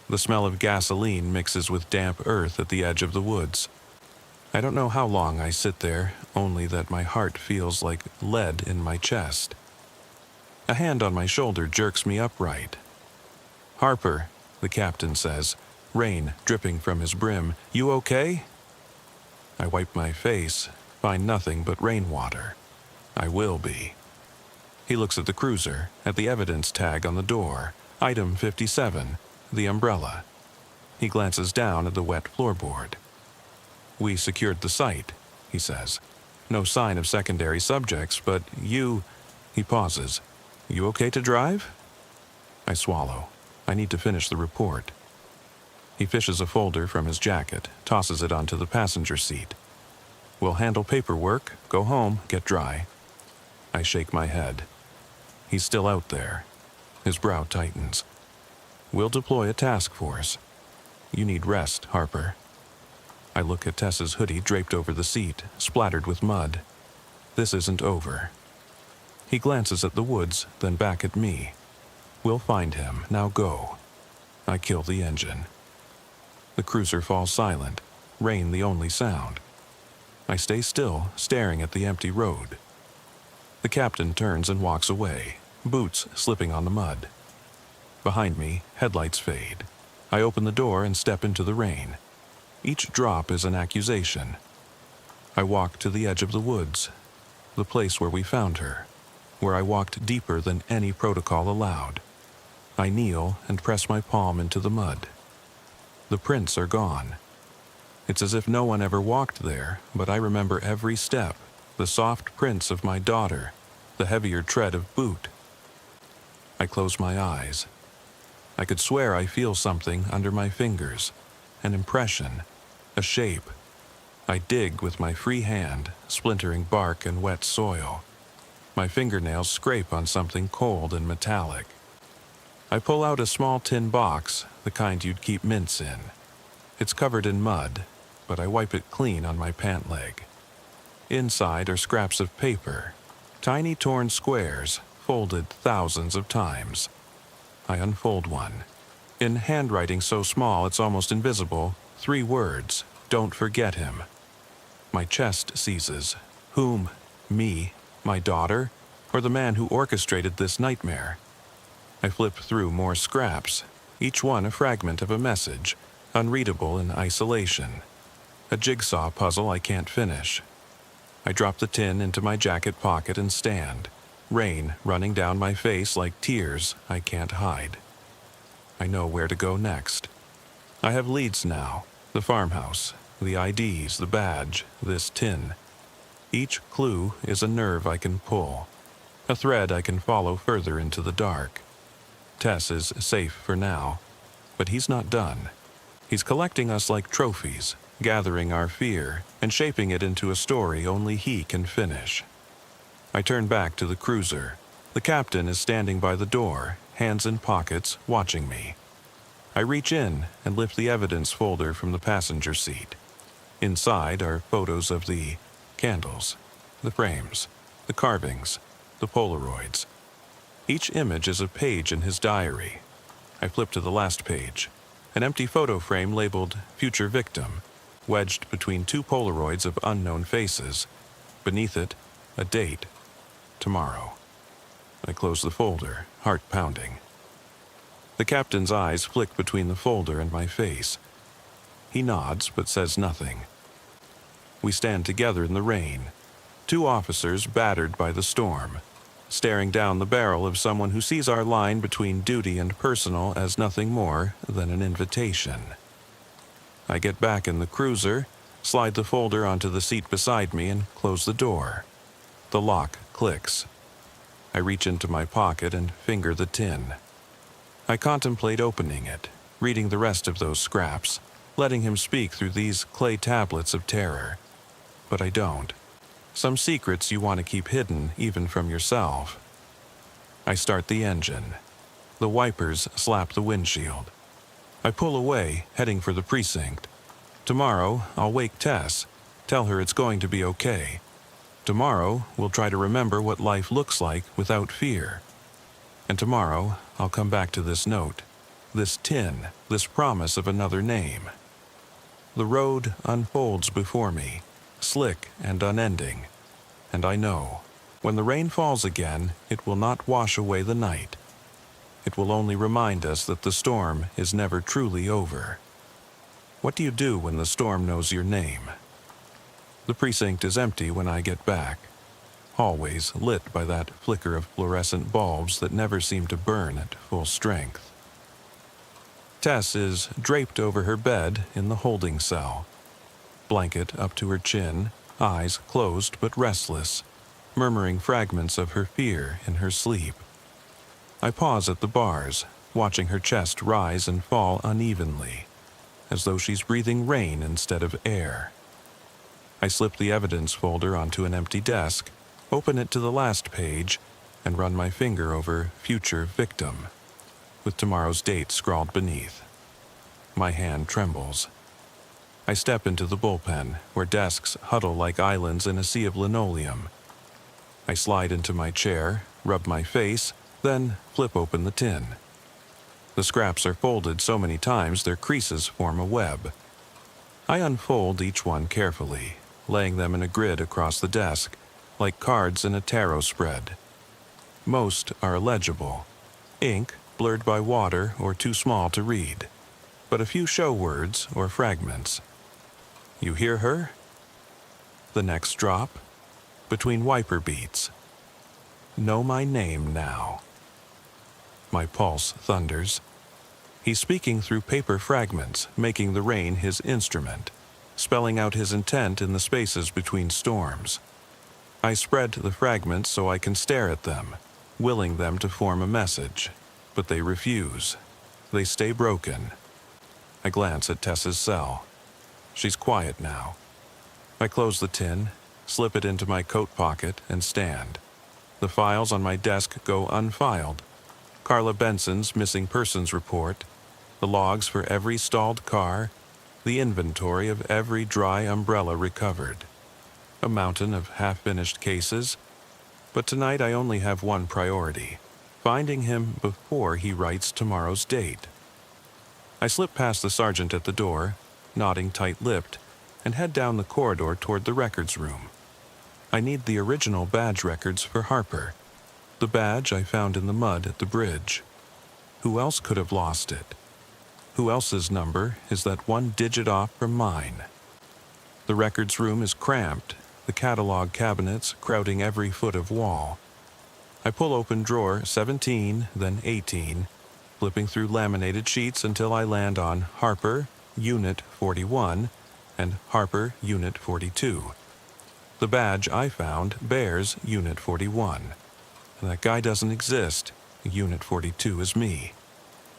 The smell of gasoline mixes with damp earth at the edge of the woods. I don't know how long I sit there, only that my heart feels like lead in my chest. A hand on my shoulder jerks me upright. "Harper," the captain says, rain dripping from his brim. "You okay?" I wipe my face, find nothing but rainwater. I will be. He looks at the cruiser, at the evidence tag on the door, item 57, the umbrella. He glances down at the wet floorboard. "We secured the site," he says. "No sign of secondary subjects, but you—" He pauses. "You okay to drive?" I swallow. I need to finish the report. He fishes a folder from his jacket, tosses it onto the passenger seat. We'll handle paperwork, go home, get dry. I shake my head. He's still out there. His brow tightens. We'll deploy a task force. You need rest, Harper. I look at Tess's hoodie draped over the seat, splattered with mud. This isn't over. He glances at the woods, then back at me. We'll find him. Now go. I kill the engine. The cruiser falls silent, rain the only sound. I stay still, staring at the empty road. The captain turns and walks away, boots slipping on the mud. Behind me, headlights fade. I open the door and step into the rain. Each drop is an accusation. I walk to the edge of the woods, the place where we found her, where I walked deeper than any protocol allowed. I kneel and press my palm into the mud. The prints are gone. It's as if no one ever walked there, but I remember every step, the soft prints of my daughter, the heavier tread of boot. I close my eyes. I could swear I feel something under my fingers, an impression, a shape. I dig with my free hand, splintering bark and wet soil. My fingernails scrape on something cold and metallic. I pull out a small tin box, the kind you'd keep mints in. It's covered in mud, but I wipe it clean on my pant leg. Inside are scraps of paper, tiny torn squares, folded thousands of times. I unfold one. In handwriting so small it's almost invisible, 3 words, "Don't forget him." My chest seizes. Whom? Me? My daughter? Or the man who orchestrated this nightmare? I flip through more scraps, each one a fragment of a message, unreadable in isolation. A jigsaw puzzle I can't finish. I drop the tin into my jacket pocket and stand, rain running down my face like tears I can't hide. I know where to go next. I have leads now, the farmhouse, the IDs, the badge, this tin. Each clue is a nerve I can pull, a thread I can follow further into the dark. Tess is safe for now, but he's not done. He's collecting us like trophies, gathering our fear and shaping it into a story only he can finish. I turn back to the cruiser. The captain is standing by the door, hands in pockets, watching me. I reach in and lift the evidence folder from the passenger seat. Inside are photos of the candles, the frames, the carvings, the Polaroids. Each image is a page in his diary. I flip to the last page. An empty photo frame labeled Future Victim, wedged between 2 Polaroids of unknown faces. Beneath it, a date. Tomorrow. I close the folder, heart pounding. The captain's eyes flick between the folder and my face. He nods but says nothing. We stand together in the rain, 2 officers battered by the storm, staring down the barrel of someone who sees our line between duty and personal as nothing more than an invitation. I get back in the cruiser, slide the folder onto the seat beside me, and close the door. The lock clicks. I reach into my pocket and finger the tin. I contemplate opening it, reading the rest of those scraps, letting him speak through these clay tablets of terror. But I don't. Some secrets you want to keep hidden even from yourself. I start the engine. The wipers slap the windshield. I pull away, heading for the precinct. Tomorrow, I'll wake Tess, tell her it's going to be okay. Tomorrow, we'll try to remember what life looks like without fear. And tomorrow, I'll come back to this note, this tin, this promise of another name. The road unfolds before me, slick and unending. And I know, when the rain falls again, it will not wash away the night. It will only remind us that the storm is never truly over. What do you do when the storm knows your name? The precinct is empty when I get back. Hallways lit by that flicker of fluorescent bulbs that never seem to burn at full strength. Tess is draped over her bed in the holding cell. Blanket up to her chin, eyes closed but restless, murmuring fragments of her fear in her sleep. I pause at the bars, watching her chest rise and fall unevenly, as though she's breathing rain instead of air. I slip the evidence folder onto an empty desk, open it to the last page, and run my finger over future victim, with tomorrow's date scrawled beneath. My hand trembles. I step into the bullpen, where desks huddle like islands in a sea of linoleum. I slide into my chair, rub my face, then flip open the tin. The scraps are folded so many times their creases form a web. I unfold each one carefully, laying them in a grid across the desk, like cards in a tarot spread. Most are illegible, ink blurred by water or too small to read, but a few show words or fragments. You hear her? The next drop, between wiper beats. Know my name now. My pulse thunders. He's speaking through paper fragments, making the rain his instrument, spelling out his intent in the spaces between storms. I spread the fragments so I can stare at them, willing them to form a message, but they refuse. They stay broken. I glance at Tessa's cell. She's quiet now. I close the tin, slip it into my coat pocket, and stand. The files on my desk go unfiled. Carla Benson's missing persons report, the logs for every stalled car, the inventory of every dry umbrella recovered. A mountain of half-finished cases. But tonight I only have one priority: finding him before he writes tomorrow's date. I slip past the sergeant at the door, nodding tight-lipped, and head down the corridor toward the records room. I need the original badge records for Harper, the badge I found in the mud at the bridge. Who else could have lost it? Who else's number is that one digit off from mine? The records room is cramped, the catalog cabinets crowding every foot of wall. I pull open drawer 17, then 18, flipping through laminated sheets until I land on Harper, Unit 41, and Harper, Unit 42. The badge I found bears Unit 41. That guy doesn't exist. Unit 42 is me.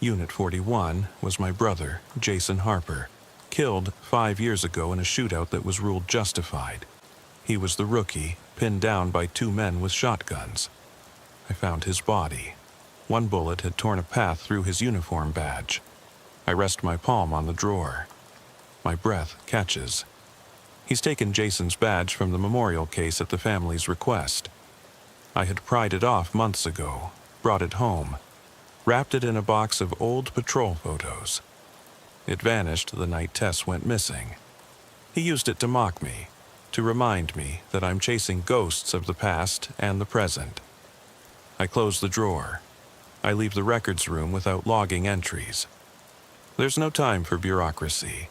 Unit 41 was my brother, Jason Harper, killed 5 years ago in a shootout that was ruled justified. He was the rookie, pinned down by 2 men with shotguns. I found his body. One bullet had torn a path through his uniform badge. I rest my palm on the drawer. My breath catches. He's taken Jason's badge from the memorial case at the family's request. I had pried it off months ago, brought it home, wrapped it in a box of old patrol photos. It vanished the night Tess went missing. He used it to mock me, to remind me that I'm chasing ghosts of the past and the present. I close the drawer. I leave the records room without logging entries. There's no time for bureaucracy.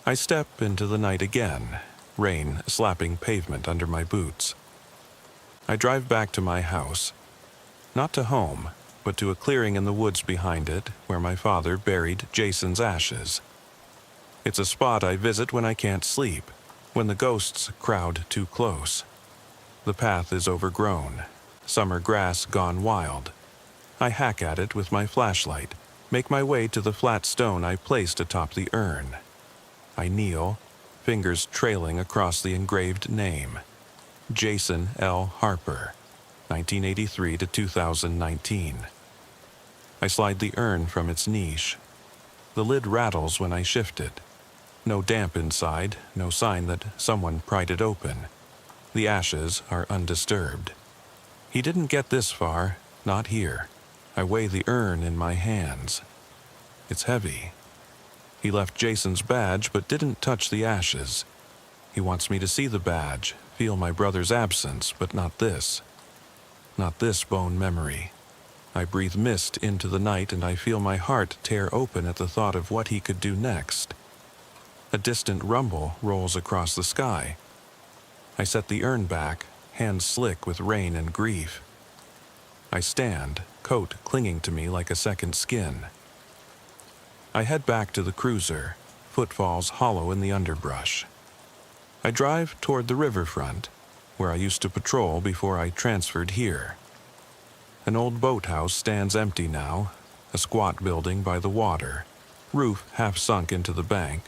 I step into the night again, rain slapping pavement under my boots. I drive back to my house, not to home, but to a clearing in the woods behind it where my father buried Jason's ashes. It's a spot I visit when I can't sleep, when the ghosts crowd too close. The path is overgrown, summer grass gone wild. I hack at it with my flashlight, make my way to the flat stone I placed atop the urn. I kneel, fingers trailing across the engraved name. Jason L. Harper, 1983 to 2019. I slide the urn from its niche. The lid rattles when I shift it. No damp inside, no sign that someone pried it open. The ashes are undisturbed. He didn't get this far, not here. I weigh the urn in my hands. It's heavy. He left Jason's badge but didn't touch the ashes. He wants me to see the badge, feel my brother's absence, but not this. Not this bone memory. I breathe mist into the night and I feel my heart tear open at the thought of what he could do next. A distant rumble rolls across the sky. I set the urn back, hands slick with rain and grief. I stand, coat clinging to me like a second skin. I head back to the cruiser, footfalls hollow in the underbrush. I drive toward the riverfront, where I used to patrol before I transferred here. An old boathouse stands empty now, a squat building by the water, roof half sunk into the bank,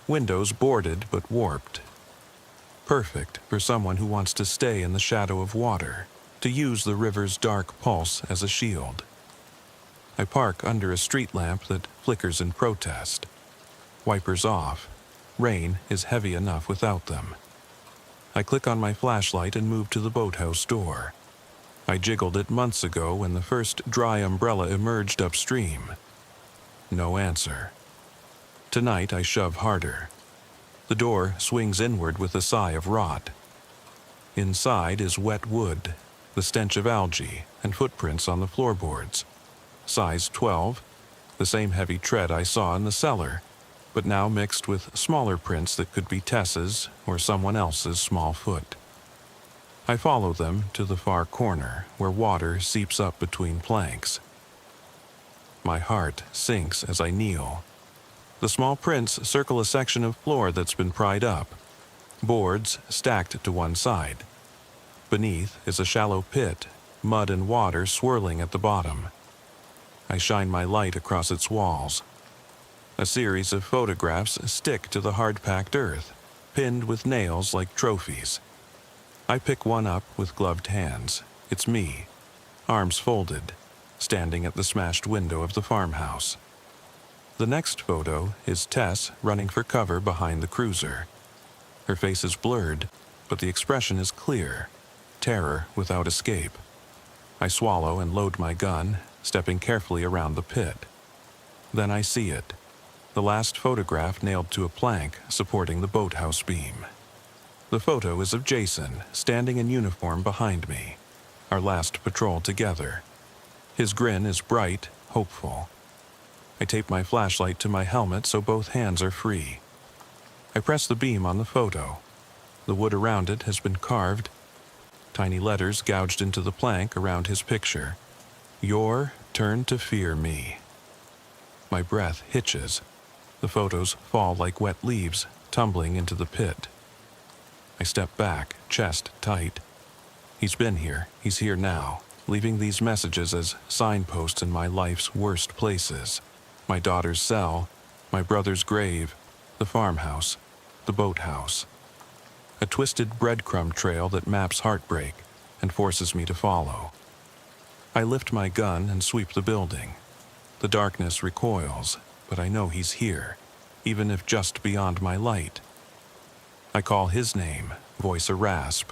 windows boarded but warped. perfect for someone who wants to stay in the shadow of water, to use the river's dark pulse as a shield. I park under a street lamp that flickers in protest. Wipers off. Rain is heavy enough without them. I click on my flashlight and move to the boathouse door. I jiggled it months ago when the first dry umbrella emerged upstream. No answer. Tonight I shove harder. The door swings inward with a sigh of rot. Inside is wet wood, the stench of algae, and footprints on the floorboards. Size 12, the same heavy tread I saw in the cellar, but now mixed with smaller prints that could be Tess's or someone else's small foot. I follow them to the far corner where water seeps up between planks. My heart sinks as I kneel. The small prints circle a section of floor that's been pried up, boards stacked to one side. Beneath is a shallow pit, mud and water swirling at the bottom. I shine my light across its walls. A series of photographs stick to the hard-packed earth, pinned with nails like trophies. I pick one up with gloved hands. It's me, arms folded, standing at the smashed window of the farmhouse. The next photo is Tess running for cover behind the cruiser. Her face is blurred, but the expression is clear, terror without escape. I swallow and load my gun, stepping carefully around the pit. Then I see it, the last photograph nailed to a plank supporting the boathouse beam. The photo is of Jason, standing in uniform behind me, our last patrol together. His grin is bright, hopeful. I tape my flashlight to my helmet so both hands are free. I press the beam on the photo. The wood around it has been carved, tiny letters gouged into the plank around his picture. Your turn to fear me. My breath hitches. The photos fall like wet leaves, tumbling into the pit. I step back, chest tight. He's been here, he's here now, leaving these messages as signposts in my life's worst places. My daughter's cell, my brother's grave, the farmhouse, the boathouse. A twisted breadcrumb trail that maps heartbreak and forces me to follow. I lift my gun and sweep the building. The darkness recoils, but I know he's here, even if just beyond my light. I call his name, voice a rasp.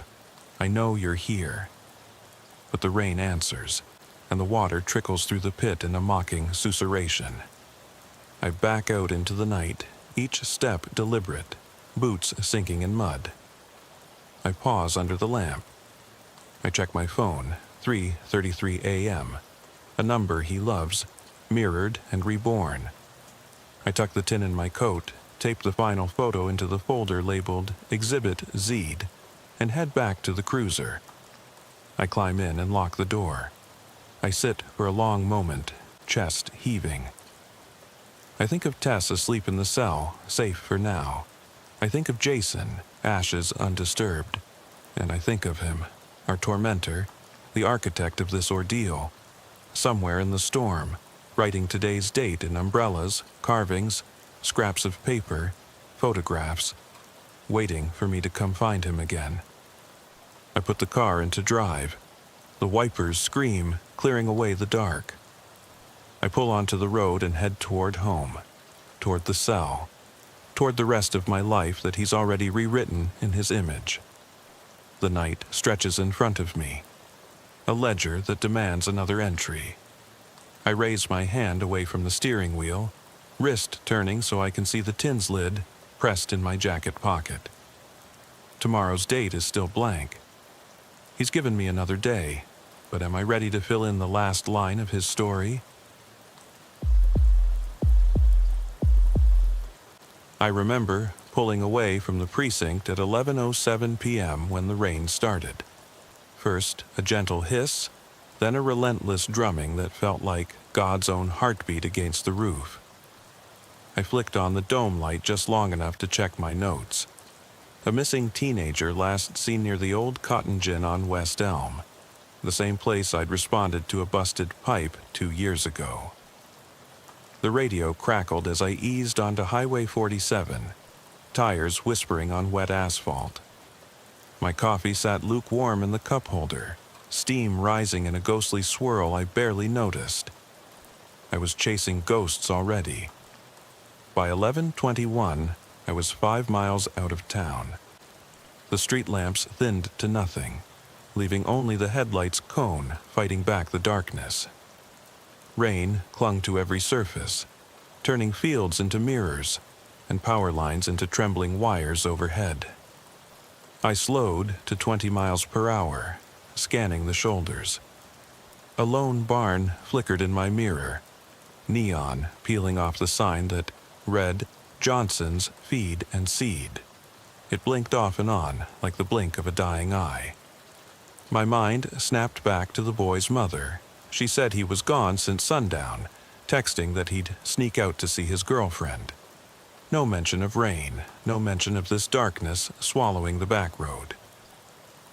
I know you're here. But the rain answers, and the water trickles through the pit in a mocking susurration. I back out into the night, each step deliberate, boots sinking in mud. I pause under the lamp. I check my phone, 3:33 a.m., a number he loves, mirrored and reborn. I tuck the tin in my coat, tape the final photo into the folder labeled Exhibit Z'd, and head back to the cruiser. I climb in and lock the door. I sit for a long moment, chest heaving. I think of Tess asleep in the cell, safe for now. I think of Jason, ashes undisturbed. And I think of him, our tormentor, the architect of this ordeal, somewhere in the storm, writing today's date in umbrellas, carvings, scraps of paper, photographs, waiting for me to come find him again. I put the car into drive. The wipers scream, clearing away the dark. I pull onto the road and head toward home, toward the cell, toward the rest of my life that he's already rewritten in his image. The night stretches in front of me, a ledger that demands another entry. I raise my hand away from the steering wheel, wrist turning so I can see the tin's lid pressed in my jacket pocket. Tomorrow's date is still blank. He's given me another day, but am I ready to fill in the last line of his story? I remember pulling away from the precinct at 11:07 p.m. when the rain started. First, a gentle hiss, then a relentless drumming that felt like God's own heartbeat against the roof. I flicked on the dome light just long enough to check my notes. A missing teenager last seen near the old Cotton Gin on West Elm, the same place I'd responded to a busted pipe 2 years ago. The radio crackled as I eased onto Highway 47, tires whispering on wet asphalt. My coffee sat lukewarm in the cup holder, steam rising in a ghostly swirl I barely noticed. I was chasing ghosts already. By 11:21, I was 5 miles out of town. The street lamps thinned to nothing, leaving only the headlight's cone fighting back the darkness. Rain clung to every surface, turning fields into mirrors and power lines into trembling wires overhead. I slowed to 20 miles per hour, scanning the shoulders. A lone barn flickered in my mirror, neon peeling off the sign that read Johnson's Feed and Seed. It blinked off and on like the blink of a dying eye. My mind snapped back to the boy's mother. She said he was gone since sundown, texting that he'd sneak out to see his girlfriend. No mention of rain, no mention of this darkness swallowing the back road.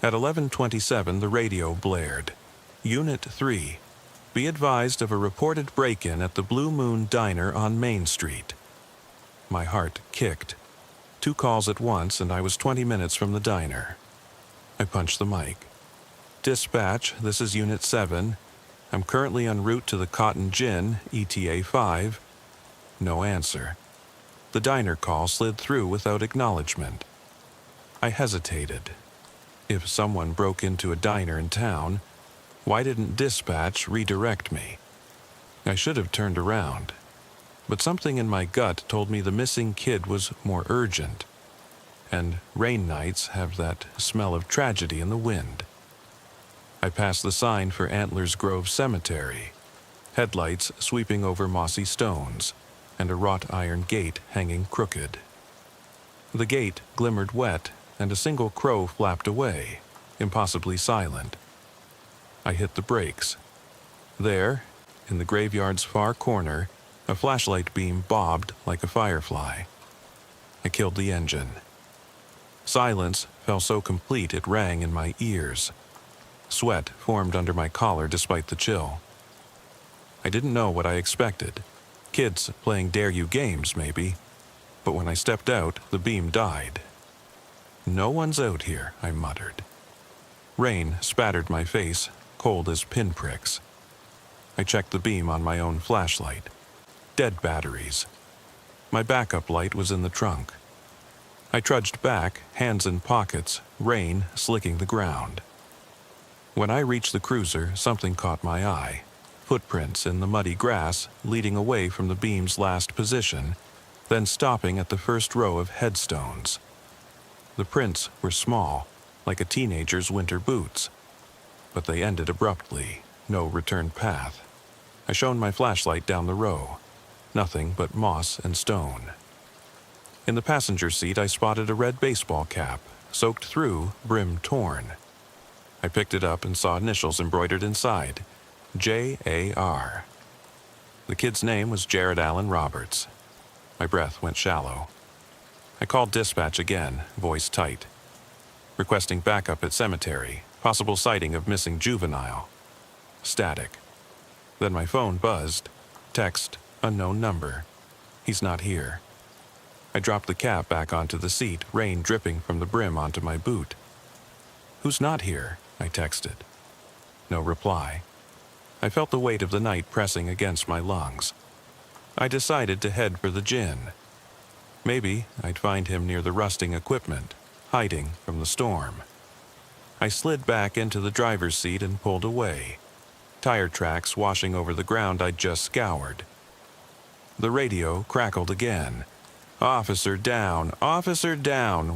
At 11:27, the radio blared. Unit 3. Be advised of a reported break-in at the Blue Moon Diner on Main Street. My heart kicked. 2 calls at once, and I was 20 minutes from the diner. I punched the mic. Dispatch, this is Unit 7. I'm currently en route to the Cotton Gin, ETA 5. No answer. The diner call slid through without acknowledgement. I hesitated. If someone broke into a diner in town, why didn't dispatch redirect me? I should have turned around, but something in my gut told me the missing kid was more urgent, and rain nights have that smell of tragedy in the wind. I passed the sign for Antlers Grove Cemetery, headlights sweeping over mossy stones, and a wrought iron gate hanging crooked. The gate glimmered wet, and a single crow flapped away, impossibly silent. I hit the brakes. There, in the graveyard's far corner, a flashlight beam bobbed like a firefly. I killed the engine. Silence fell so complete it rang in my ears. Sweat formed under my collar despite the chill. I didn't know what I expected. Kids playing dare you games, maybe. But when I stepped out, the beam died. No one's out here, I muttered. Rain spattered my face, cold as pinpricks. I checked the beam on my own flashlight. Dead batteries. My backup light was in the trunk. I trudged back, hands in pockets, rain slicking the ground. When I reached the cruiser, something caught my eye. Footprints in the muddy grass leading away from the beam's last position, then stopping at the first row of headstones. The prints were small, like a teenager's winter boots, but they ended abruptly, no return path. I shone my flashlight down the row. Nothing but moss and stone. In the passenger seat, I spotted a red baseball cap, soaked through, brim torn. I picked it up and saw initials embroidered inside. J.A.R. The kid's name was Jared Allen Roberts. My breath went shallow. I called dispatch again, voice tight. Requesting backup at cemetery, possible sighting of missing juvenile. Static. Then my phone buzzed. Text, unknown number. He's not here. I dropped the cap back onto the seat, rain dripping from the brim onto my boot. Who's not here? I texted. No reply. I felt the weight of the night pressing against my lungs. I decided to head for the gin. Maybe I'd find him near the rusting equipment, hiding from the storm. I slid back into the driver's seat and pulled away, tire tracks washing over the ground I'd just scoured. The radio crackled again. Officer down,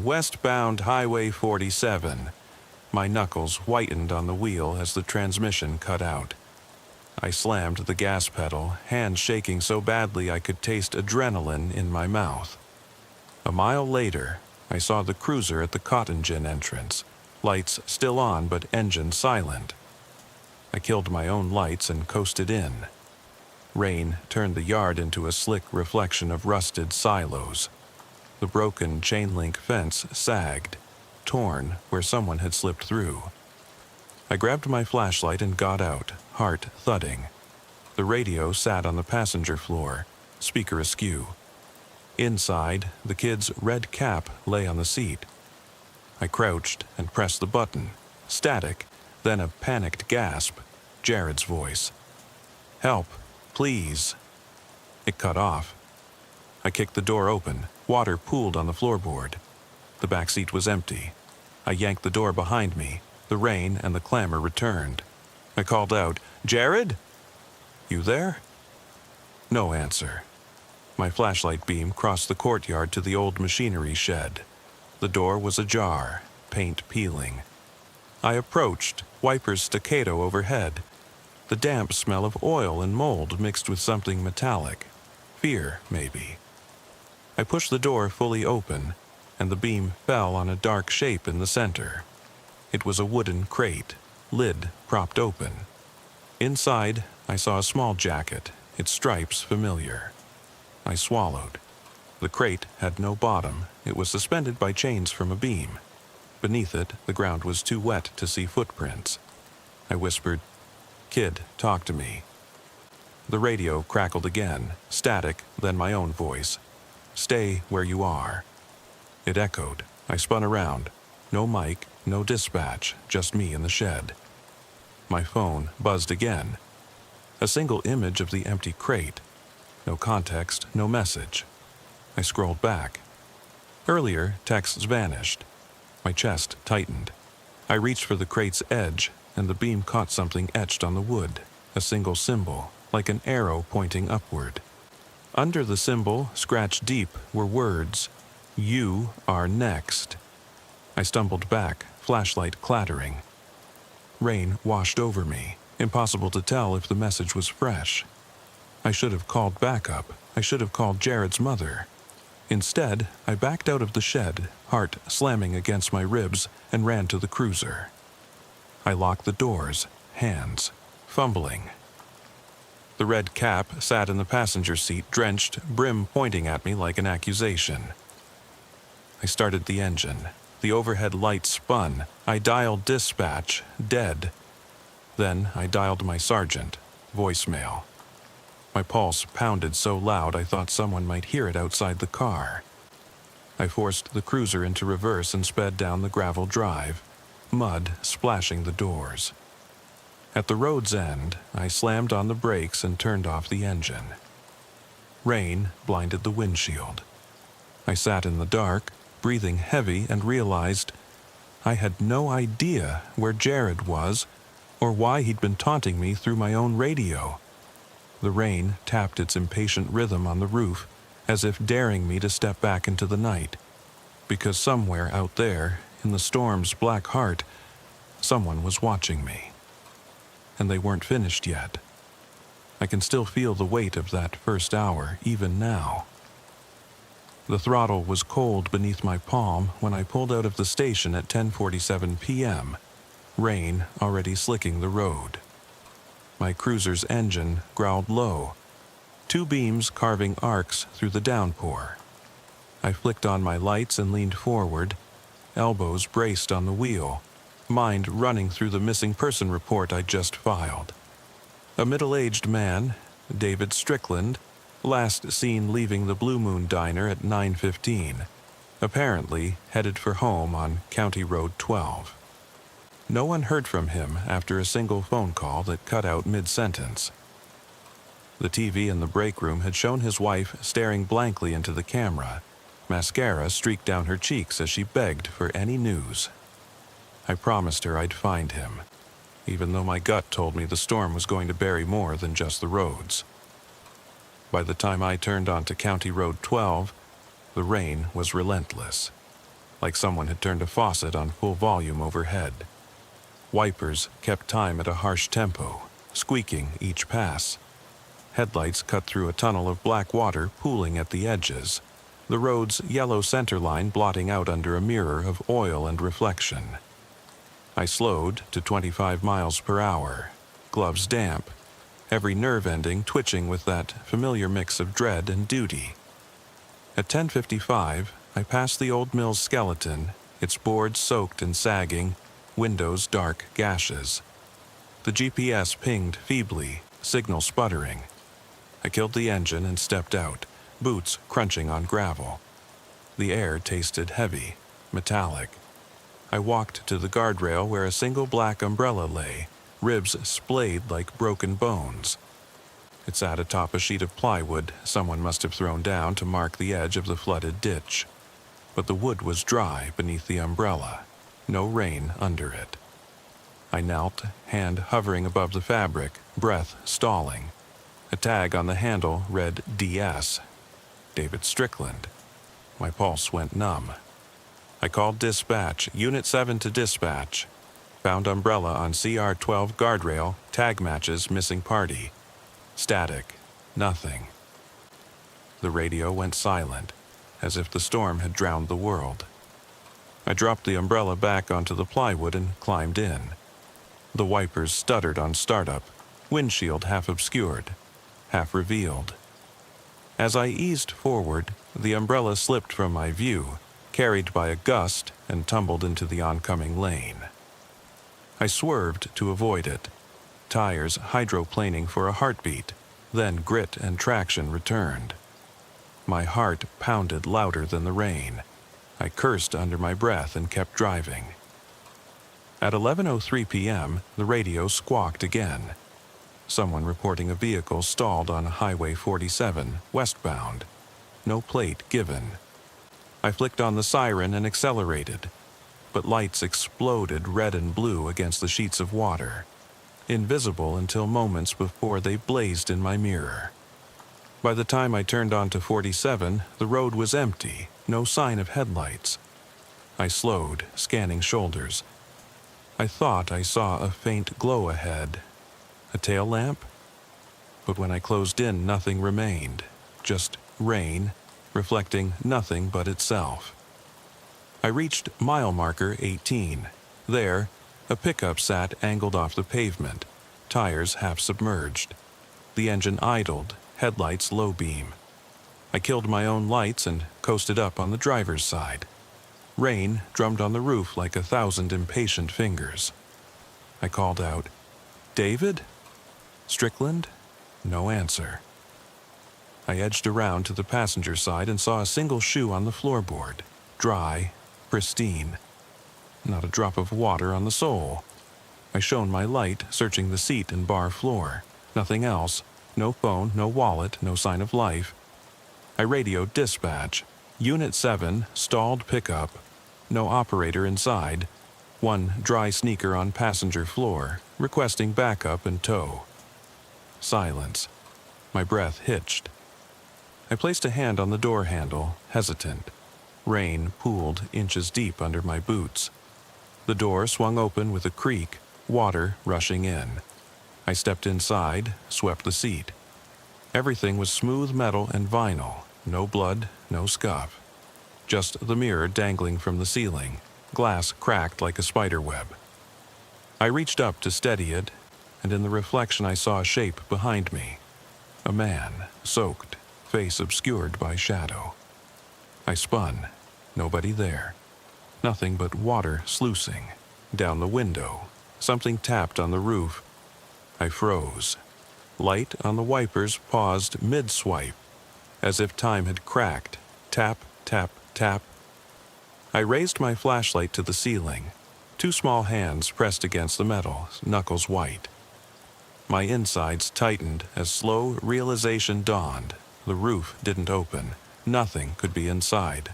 westbound Highway 47. My knuckles whitened on the wheel as the transmission cut out. I slammed the gas pedal, hands shaking so badly I could taste adrenaline in my mouth. A mile later, I saw the cruiser at the Cotton Gin entrance, lights still on but engine silent. I killed my own lights and coasted in. Rain turned the yard into a slick reflection of rusted silos. The broken chain-link fence sagged, torn where someone had slipped through. I grabbed my flashlight and got out, heart thudding. The radio sat on the passenger floor, speaker askew. Inside, the kid's red cap lay on the seat. I I crouched and pressed the button. Static, then a panicked gasp. Jared's voice. "Help, please." It cut off. I kicked the door open. Water pooled on the floorboard. The back seat was empty. I yanked the door behind me. The rain and the clamor returned. I called out, "Jared? You there?" No answer. My flashlight beam crossed the courtyard to the old machinery shed. The door was ajar, paint peeling. I approached, wipers staccato overhead. The damp smell of oil and mold mixed with something metallic. Fear, maybe. I pushed the door fully open, and the beam fell on a dark shape in the center. It was a wooden crate, lid propped open. Inside, I saw a small jacket, its stripes familiar. I swallowed. The crate had no bottom. It was suspended by chains from a beam. Beneath it, the ground was too wet to see footprints. I whispered, "Kid, talk to me." The radio crackled again, static, then my own voice. "Stay where you are." It echoed. I spun around. No mic, no dispatch, just me in the shed. My phone buzzed again. A single image of the empty crate. No context, no message. I scrolled back. Earlier, texts vanished. My chest tightened. I reached for the crate's edge, and the beam caught something etched on the wood, a single symbol, like an arrow pointing upward. Under the symbol, scratched deep, were words, "You are next." I stumbled back, flashlight clattering. Rain washed over me. Impossible to tell if the message was fresh. I should have called backup. I should have called Jared's mother. Instead, I backed out of the shed, heart slamming against my ribs, and ran to the cruiser. I locked the doors, hands, fumbling. The red cap sat in the passenger seat, drenched, brim pointing at me like an accusation. I started the engine. The overhead light spun. I dialed dispatch, dead. Then I dialed my sergeant, voicemail. My pulse pounded so loud I thought someone might hear it outside the car. I forced the cruiser into reverse and sped down the gravel drive, mud splashing the doors. At the road's end, I slammed on the brakes and turned off the engine. Rain blinded the windshield. I sat in the dark, breathing heavy, and realized I had no idea where Jared was or why he'd been taunting me through my own radio. The rain tapped its impatient rhythm on the roof, as if daring me to step back into the night. Because somewhere out there, in the storm's black heart, someone was watching me. And they weren't finished yet. I can still feel the weight of that first hour, even now. The throttle was cold beneath my palm when I pulled out of the station at 10:47 p.m., rain already slicking the road. My cruiser's engine growled low, two beams carving arcs through the downpour. I flicked on my lights and leaned forward, elbows braced on the wheel, mind running through the missing person report I'd just filed. A middle-aged man, David Strickland, last seen leaving the Blue Moon Diner at 9:15, apparently headed for home on County Road 12. No one heard from him after a single phone call that cut out mid-sentence. The TV in the break room had shown his wife staring blankly into the camera. Mascara streaked down her cheeks as she begged for any news. I promised her I'd find him, even though my gut told me the storm was going to bury more than just the roads. By the time I turned onto County Road 12, the rain was relentless, like someone had turned a faucet on full volume overhead. Wipers kept time at a harsh tempo, squeaking each pass. Headlights cut through a tunnel of black water pooling at the edges, the road's yellow center line blotting out under a mirror of oil and reflection. I slowed to 25 miles per hour, gloves damp, every nerve ending twitching with that familiar mix of dread and duty. At 10:55, I passed the old mill's skeleton, its boards soaked and sagging, windows dark gashes. The GPS pinged feebly, signal sputtering. I killed the engine and stepped out, boots crunching on gravel. The air tasted heavy, metallic. I walked to the guardrail where a single black umbrella lay, ribs splayed like broken bones. It sat atop a sheet of plywood someone must have thrown down to mark the edge of the flooded ditch. But the wood was dry beneath the umbrella, no rain under it. I knelt, hand hovering above the fabric, breath stalling. A tag on the handle read DS, David Strickland. My pulse went numb. I called dispatch, Unit 7 to dispatch. Found umbrella on CR-12 guardrail, tag matches, missing party. Static, nothing. The radio went silent, as if the storm had drowned the world. I dropped the umbrella back onto the plywood and climbed in. The wipers stuttered on startup, windshield half obscured, half revealed. As I eased forward, the umbrella slipped from my view, carried by a gust, and tumbled into the oncoming lane. I swerved to avoid it, tires hydroplaning for a heartbeat, then grit and traction returned. My heart pounded louder than the rain. I cursed under my breath and kept driving. At 11:03 p.m., the radio squawked again. Someone reporting a vehicle stalled on Highway 47, westbound. No plate given. I flicked on the siren and accelerated, but lights exploded red and blue against the sheets of water, invisible until moments before they blazed in my mirror. By the time I turned onto 47, the road was empty, no sign of headlights. I slowed, scanning shoulders. I thought I saw a faint glow ahead. A tail lamp? But when I closed in, nothing remained, just rain, reflecting nothing but itself. I reached mile marker 18. There, a pickup sat angled off the pavement, tires half submerged. The engine idled, headlights low beam. I killed my own lights and coasted up on the driver's side. Rain drummed on the roof like 1,000 impatient fingers. I called out, "David? Strickland?" No answer. I edged around to the passenger side and saw a single shoe on the floorboard, dry, pristine. Not a drop of water on the sole. I shone my light, searching the seat and bar floor. Nothing else. No phone, no wallet, no sign of life. I radioed dispatch. Unit 7, stalled pickup. No operator inside. One dry sneaker on passenger floor, requesting backup and tow. Silence. My breath hitched. I placed a hand on the door handle, hesitant. Rain pooled inches deep under my boots. The door swung open with a creak, water rushing in. I stepped inside, swept the seat. Everything was smooth metal and vinyl, no blood, no scuff. Just the mirror dangling from the ceiling, glass cracked like a spider web. I reached up to steady it, and in the reflection I saw a shape behind me. A man, soaked, face obscured by shadow. I spun. Nobody there. Nothing but water sluicing. Down the window. Something tapped on the roof. I froze. Light on the wipers paused mid-swipe, as if time had cracked. Tap, tap, tap. I raised my flashlight to the ceiling. 2 small hands pressed against the metal, knuckles white. My insides tightened as slow realization dawned. The roof didn't open. Nothing could be inside.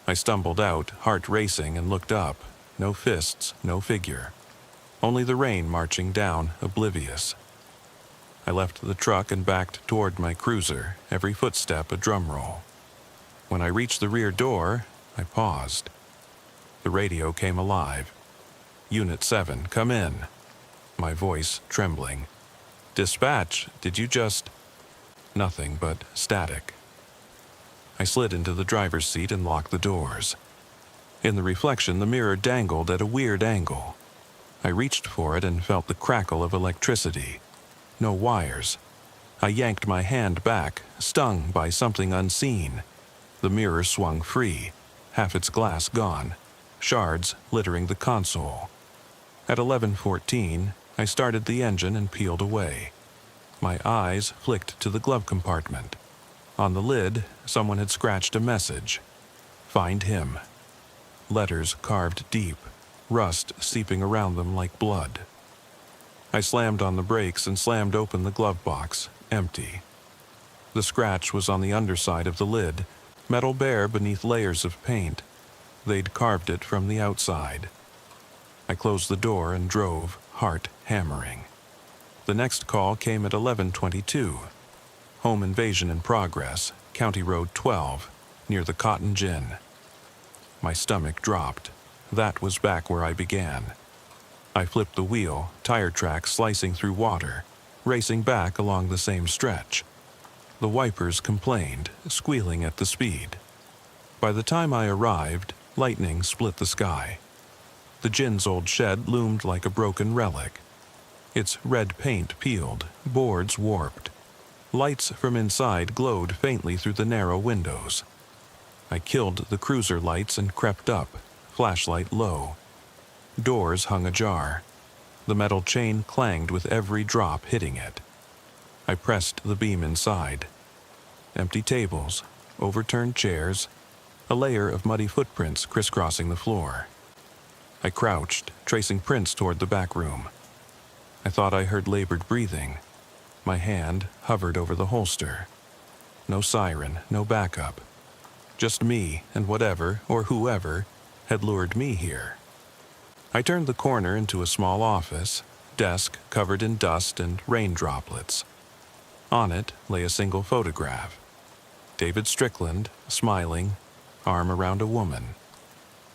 I stumbled out, heart racing, and looked up. No fists, no figure. Only the rain marching down, oblivious. I left the truck and backed toward my cruiser, every footstep a drum roll. When I reached the rear door, I paused. The radio came alive. Unit 7, come in. My voice trembling. Dispatch, did you just... Nothing but static. I slid into the driver's seat and locked the doors. In the reflection, the mirror dangled at a weird angle. I reached for it and felt the crackle of electricity. No wires. I yanked my hand back, stung by something unseen. The mirror swung free, half its glass gone, shards littering the console. At 11:14, I started the engine and peeled away. My eyes flicked to the glove compartment. On the lid, someone had scratched a message. Find him. letters carved deep, rust seeping around them like blood. I slammed on the brakes and slammed open the glove box, empty. The scratch was on the underside of the lid, metal bare beneath layers of paint. They'd carved it from the outside. I closed the door and drove, heart hammering. The next call came at 11:22. Home invasion in progress, County Road 12, near the Cotton Gin. My stomach dropped. That was back where I began. I flipped the wheel, tire tracks slicing through water, racing back along the same stretch. The wipers complained, squealing at the speed. By the time I arrived, lightning split the sky. The gin's old shed loomed like a broken relic. Its red paint peeled, boards warped. Lights from inside glowed faintly through the narrow windows. I killed the cruiser lights and crept up, flashlight low. Doors hung ajar. The metal chain clanged with every drop hitting it. I pressed the beam inside. Empty tables, overturned chairs, a layer of muddy footprints crisscrossing the floor. I crouched, tracing prints toward the back room. I thought I heard labored breathing. My hand hovered over the holster. No siren, no backup. Just me and whatever or whoever had lured me here. I turned the corner into a small office, desk covered in dust and rain droplets. On it lay a single photograph. David Strickland, smiling, arm around a woman.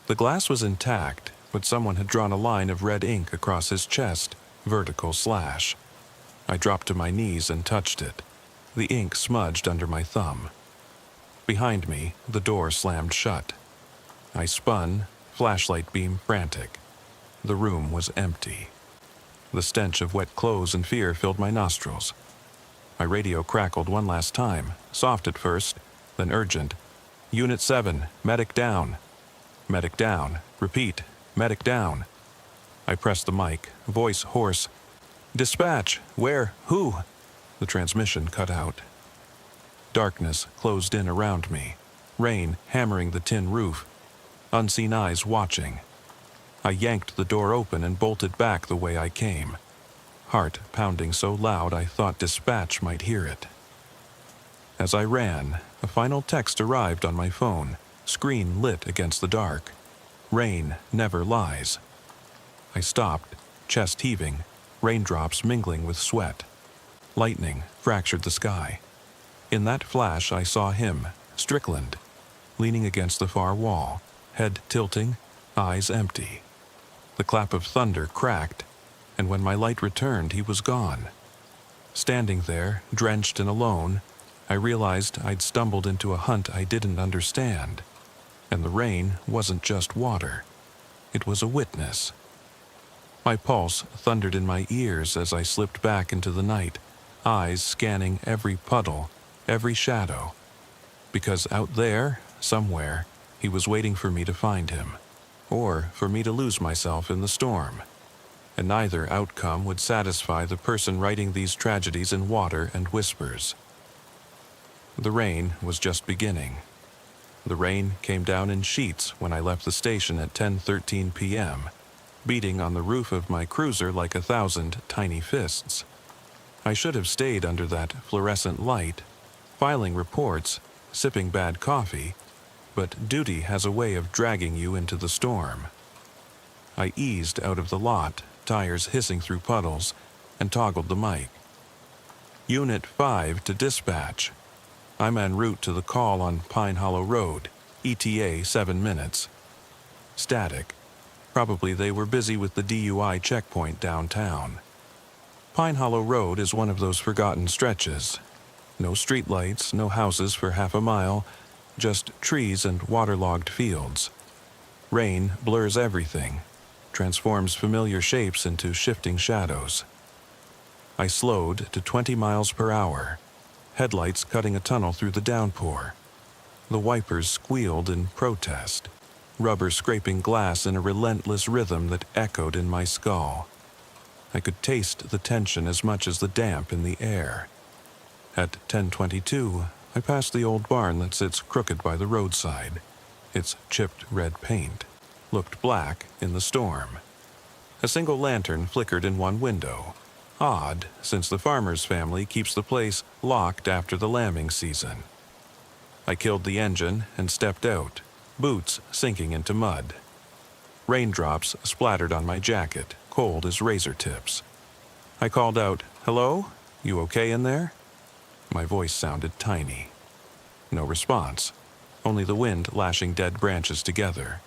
The glass was intact, but someone had drawn a line of red ink across his chest, vertical slash. I dropped to my knees and touched it. The ink smudged under my thumb. Behind me, the door slammed shut. I spun, flashlight beam frantic. The room was empty. The stench of wet clothes and fear filled my nostrils. My radio crackled one last time, soft at first, then urgent. Unit 7, medic down. Medic down. Repeat, medic down. I pressed the mic, voice hoarse. Dispatch, where, who? The transmission cut out. Darkness closed in around me, rain hammering the tin roof, unseen eyes watching. I yanked the door open and bolted back the way I came, heart pounding so loud I thought dispatch might hear it. As I ran, a final text arrived on my phone, screen lit against the dark. Rain never lies. I stopped, chest heaving, raindrops mingling with sweat. Lightning fractured the sky. In that flash I saw him, Strickland, leaning against the far wall, head tilting, eyes empty. The clap of thunder cracked, and when my light returned, he was gone. Standing there, drenched and alone, I realized I'd stumbled into a hunt I didn't understand. And the rain wasn't just water. It was a witness. My pulse thundered in my ears as I slipped back into the night, eyes scanning every puddle, every shadow. Because out there, somewhere, he was waiting for me to find him, or for me to lose myself in the storm. And neither outcome would satisfy the person writing these tragedies in water and whispers. The rain was just beginning. The rain came down in sheets when I left the station at 10:13 p.m., beating on the roof of my cruiser like 1,000 tiny fists. I should have stayed under that fluorescent light, filing reports, sipping bad coffee, but duty has a way of dragging you into the storm. I eased out of the lot, tires hissing through puddles, and toggled the mic. Unit 5 to dispatch. I'm en route to the call on Pine Hollow Road, ETA 7 minutes. Static. Probably they were busy with the DUI checkpoint downtown. Pine Hollow Road is one of those forgotten stretches. No streetlights, no houses for half a mile, just trees and waterlogged fields. Rain blurs everything, transforms familiar shapes into shifting shadows. I slowed to 20 miles per hour, headlights cutting a tunnel through the downpour. The wipers squealed in protest, rubber scraping glass in a relentless rhythm that echoed in my skull. I could taste the tension as much as the damp in the air. At 10:22, I passed the old barn that sits crooked by the roadside, its chipped red paint, looked black in the storm. A single lantern flickered in one window. Odd, since the farmer's family keeps the place locked after the lambing season. I killed the engine and stepped out, boots sinking into mud. Raindrops splattered on my jacket, cold as razor tips. I called out, "Hello? You okay in there?" My voice sounded tiny. No response, only the wind lashing dead branches together.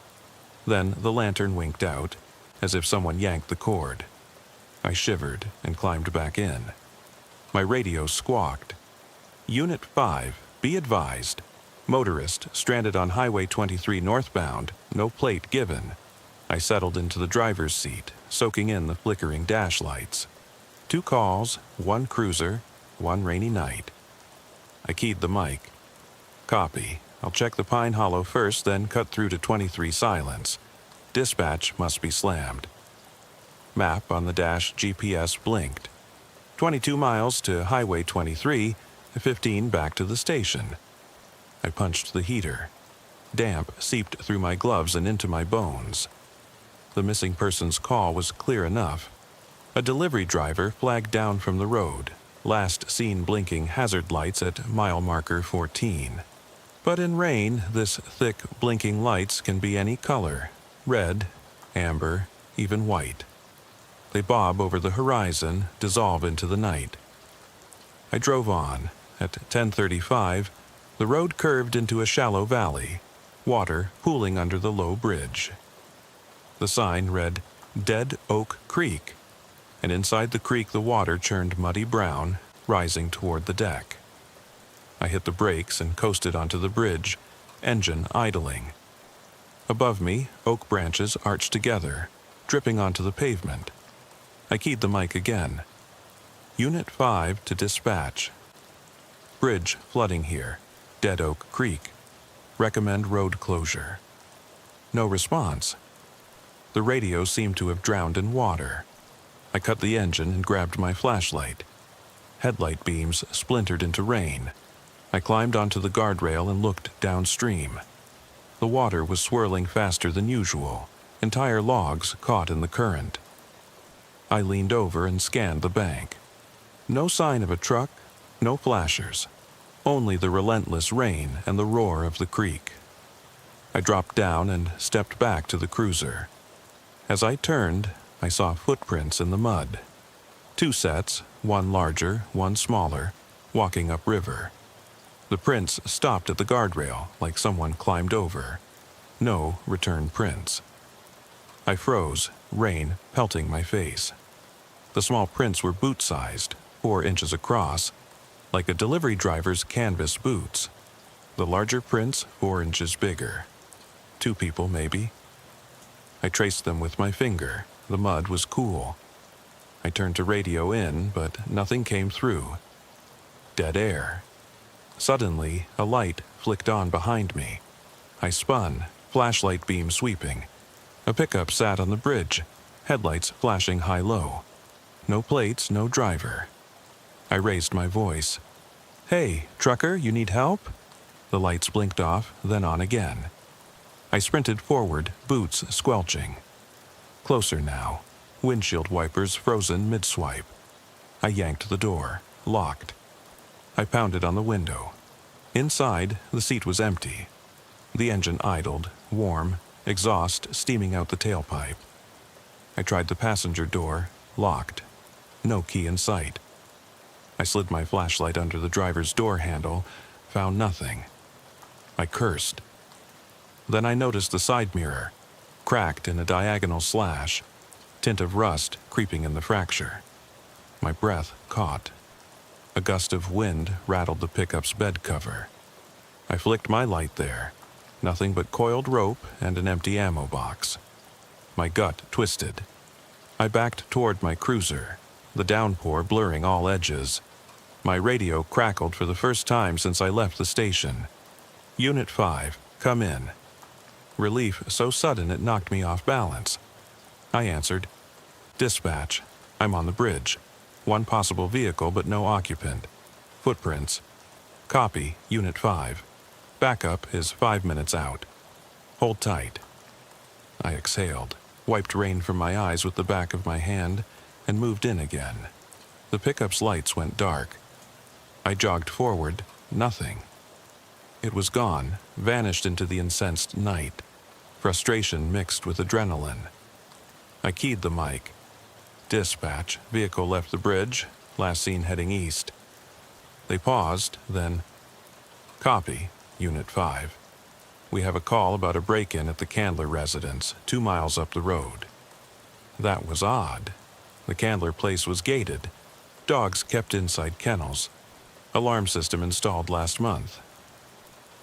Then the lantern winked out, as if someone yanked the cord. I shivered and climbed back in. My radio squawked. "Unit 5, be advised. Motorist stranded on Highway 23 northbound, no plate given." I settled into the driver's seat, soaking in the flickering dash lights. 2 calls, 1 cruiser, 1 rainy night. I keyed the mic. "Copy. I'll check the Pine Hollow first, then cut through to 23 silence. Dispatch must be slammed." Map on the dash GPS blinked. 22 miles to Highway 23, 15 back to the station. I punched the heater. Damp seeped through my gloves and into my bones. The missing person's call was clear enough. A delivery driver flagged down from the road, last seen blinking hazard lights at mile marker 14. But in rain, this thick blinking lights can be any color: red, amber, even white. They bob over the horizon, dissolve into the night. I drove on. At 10:35, the road curved into a shallow valley, water pooling under the low bridge. The sign read, "Dead Oak Creek," and inside the creek the water churned muddy brown, rising toward the deck. I hit the brakes and coasted onto the bridge, engine idling. Above me, oak branches arched together, dripping onto the pavement. I keyed the mic again. "Unit 5 to dispatch. Bridge flooding here. Dead Oak Creek. Recommend road closure." No response. The radio seemed to have drowned in water. I cut the engine and grabbed my flashlight. Headlight beams splintered into rain. I climbed onto the guardrail and looked downstream. The water was swirling faster than usual, entire logs caught in the current. I leaned over and scanned the bank. No sign of a truck, no flashers, only the relentless rain and the roar of the creek. I dropped down and stepped back to the cruiser. As I turned, I saw footprints in the mud. 2 sets, one larger, one smaller, walking upriver. The prints stopped at the guardrail like someone climbed over. No return prints. I froze, rain pelting my face. The small prints were boot-sized, 4 inches across, like a delivery driver's canvas boots. The larger prints 4 inches bigger. 2 people, maybe. I traced them with my finger. The mud was cool. I turned to radio in, but nothing came through. Dead air. Suddenly, a light flicked on behind me. I spun, flashlight beam sweeping. A pickup sat on the bridge, headlights flashing high-low. No plates, no driver. I raised my voice. "Hey, trucker, you need help?" The lights blinked off, then on again. I sprinted forward, boots squelching. Closer now, windshield wipers frozen mid-swipe. I yanked the door, locked. I pounded on the window. Inside, the seat was empty. The engine idled, warm, exhaust steaming out the tailpipe. I tried the passenger door, locked. No key in sight. I slid my flashlight under the driver's door handle, found nothing. I cursed. Then I noticed the side mirror, cracked in a diagonal slash, tint of rust creeping in the fracture. My breath caught. A gust of wind rattled the pickup's bed cover. I flicked my light there. Nothing but coiled rope and an empty ammo box. My gut twisted. I backed toward my cruiser, the downpour blurring all edges. My radio crackled for the first time since I left the station. "Unit 5, come in." Relief so sudden it knocked me off balance. I answered, "Dispatch, I'm on the bridge. 1 possible vehicle but no occupant. Footprints. Copy, Unit 5. Backup is 5 minutes out. Hold tight." I exhaled, wiped rain from my eyes with the back of my hand, and moved in again. The pickup's lights went dark. I jogged forward, nothing. It was gone, vanished into the incensed night. Frustration mixed with adrenaline. I keyed the mic. Dispatch, vehicle left the bridge, last seen heading east. They paused, then, copy, Unit 5. We have a call about a break-in at the Candler residence, 2 miles up the road. That was odd. The Candler place was gated. Dogs kept inside kennels. Alarm system installed last month.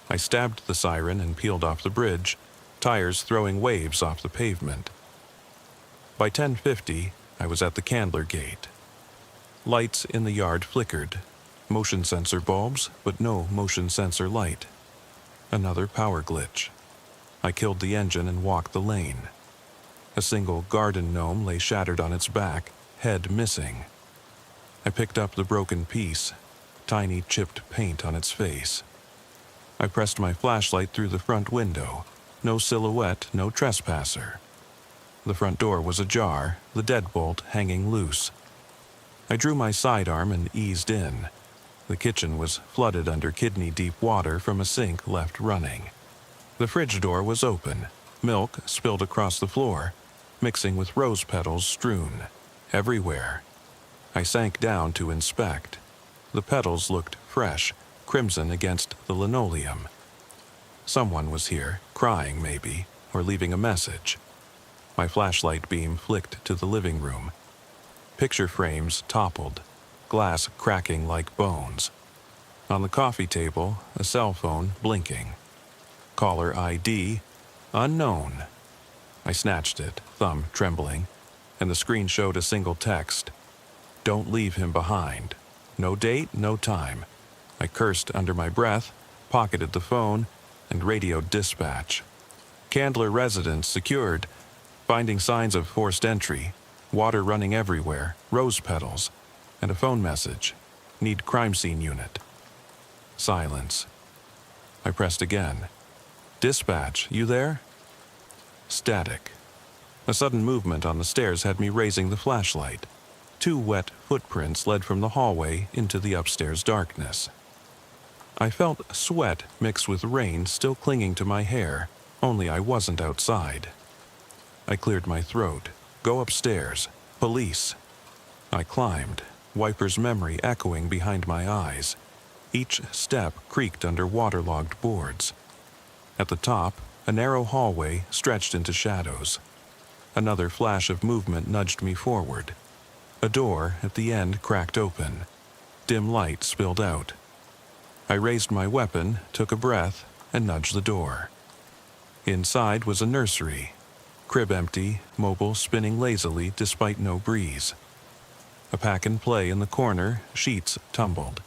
I stabbed the siren and peeled off the bridge, tires throwing waves off the pavement. By 10:50, I was at the Candler gate. Lights in the yard flickered. Motion sensor bulbs, but no motion sensor light. Another power glitch. I killed the engine and walked the lane. A single garden gnome lay shattered on its back, head missing. I picked up the broken piece, tiny chipped paint on its face. I pressed my flashlight through the front window. No silhouette, no trespasser. The front door was ajar, the deadbolt hanging loose. I drew my sidearm and eased in. The kitchen was flooded under kidney-deep water from a sink left running. The fridge door was open. Milk spilled across the floor, mixing with rose petals strewn everywhere. I sank down to inspect. The petals looked fresh, crimson against the linoleum. Someone was here, crying maybe, or leaving a message. My flashlight beam flicked to the living room. Picture frames toppled, glass cracking like bones. On the coffee table, a cell phone blinking. Caller ID, unknown. I snatched it, thumb trembling, and the screen showed a single text. Don't leave him behind. No date, no time. I cursed under my breath, pocketed the phone, and radioed dispatch. Candler residence secured. Finding signs of forced entry, water running everywhere, rose petals, and a phone message. Need crime scene unit. Silence. I pressed again. Dispatch, you there? Static. A sudden movement on the stairs had me raising the flashlight. 2 wet footprints led from the hallway into the upstairs darkness. I felt sweat mixed with rain still clinging to my hair, only I wasn't outside. I cleared my throat. Go upstairs. Police. I climbed, Wiper's memory echoing behind my eyes. Each step creaked under waterlogged boards. At the top, a narrow hallway stretched into shadows. Another flash of movement nudged me forward. A door at the end cracked open. Dim light spilled out. I raised my weapon, took a breath, and nudged the door. Inside was a nursery. Crib empty, mobile spinning lazily despite no breeze. A pack and play in the corner, sheets tumbled.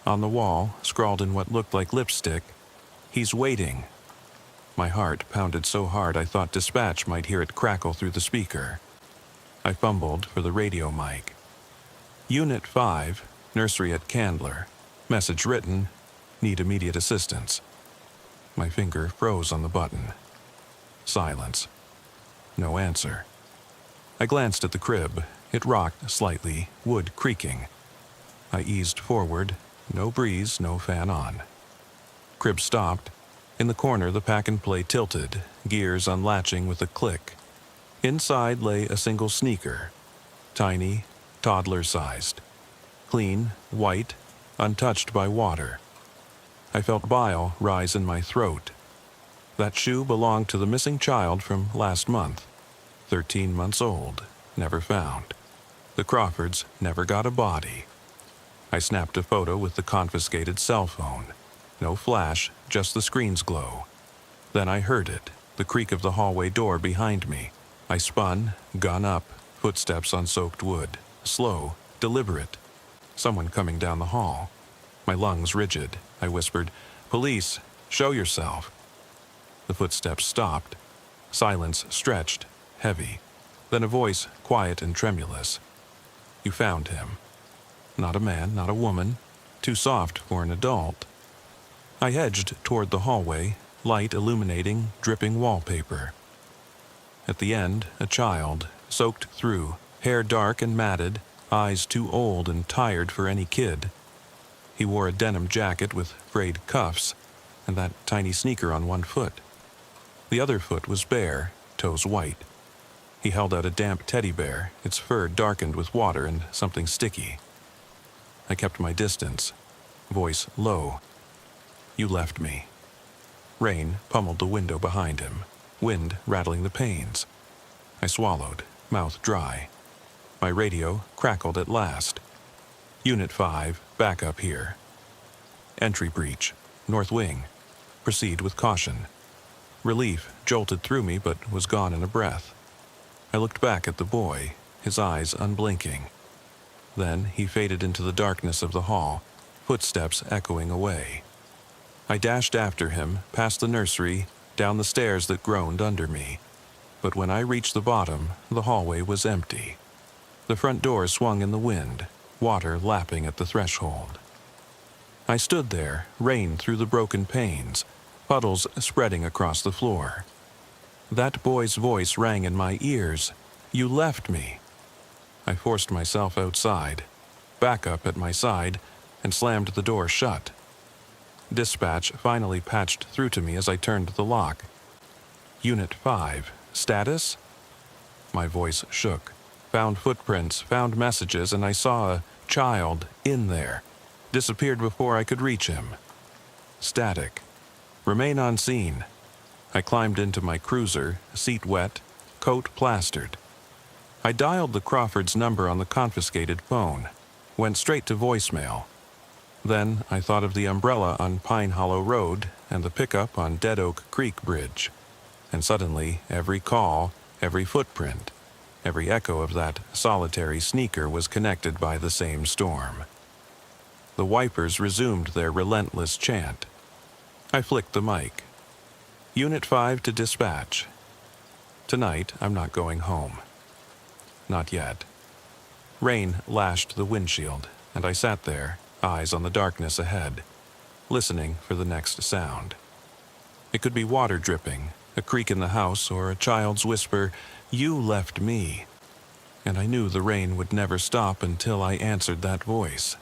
On the wall, scrawled in what looked like lipstick, "He's waiting." My heart pounded so hard I thought dispatch might hear it crackle through the speaker. I fumbled for the radio mic. Unit 5, nursery at Candler. Message written, need immediate assistance. My finger froze on the button. Silence. No answer. I glanced at the crib. It rocked slightly, wood creaking. I eased forward. No breeze, no fan on. Crib stopped. In the corner, the pack-and-play tilted, gears unlatching with a click. Inside lay a single sneaker. Tiny, toddler-sized. Clean, white, untouched by water. I felt bile rise in my throat. That shoe belonged to the missing child from last month. 13 months old, never found. The Crawfords never got a body. I snapped a photo with the confiscated cell phone. No flash, just the screen's glow. Then I heard it, the creak of the hallway door behind me. I spun, gun up, footsteps on soaked wood. Slow, deliberate. Someone coming down the hall. My lungs rigid. I whispered, "Police, show yourself." The footsteps stopped. Silence stretched, heavy. Then a voice, quiet and tremulous. "You found him." Not a man, not a woman. Too soft for an adult. I hedged toward the hallway, light illuminating dripping wallpaper. At the end, a child, soaked through, hair dark and matted, eyes too old and tired for any kid. He wore a denim jacket with frayed cuffs and that tiny sneaker on one foot. The other foot was bare, toes white. He held out a damp teddy bear, its fur darkened with water and something sticky. I kept my distance, voice low. "You left me." Rain pummeled the window behind him, wind rattling the panes. I swallowed, mouth dry. My radio crackled at last. "Unit 5, back up here. Entry breach, north wing. Proceed with caution." Relief jolted through me but was gone in a breath. I looked back at the boy, his eyes unblinking. Then he faded into the darkness of the hall, footsteps echoing away. I dashed after him, past the nursery, down the stairs that groaned under me. But when I reached the bottom, the hallway was empty. The front door swung in the wind, water lapping at the threshold. I stood there, rain through the broken panes, puddles spreading across the floor. That boy's voice rang in my ears. "You left me." I forced myself outside, back up at my side, and slammed the door shut. Dispatch finally patched through to me as I turned the lock. "Unit 5, status?" My voice shook. Found footprints, found messages, and I saw a child in there. Disappeared before I could reach him. Static. Remain on scene. I climbed into my cruiser, seat wet, coat plastered. I dialed the Crawfords' number on the confiscated phone. Went straight to voicemail. Then I thought of the umbrella on Pine Hollow Road and the pickup on Dead Oak Creek Bridge. And suddenly, every call, every footprint, every echo of that solitary sneaker was connected by the same storm. The wipers resumed their relentless chant. I flicked the mic. "Unit 5 to dispatch. Tonight, I'm not going home. Not yet." Rain lashed the windshield, and I sat there, eyes on the darkness ahead, listening for the next sound. It could be water dripping, a creak in the house, or a child's whisper, "You left me." And I knew the rain would never stop until I answered that voice.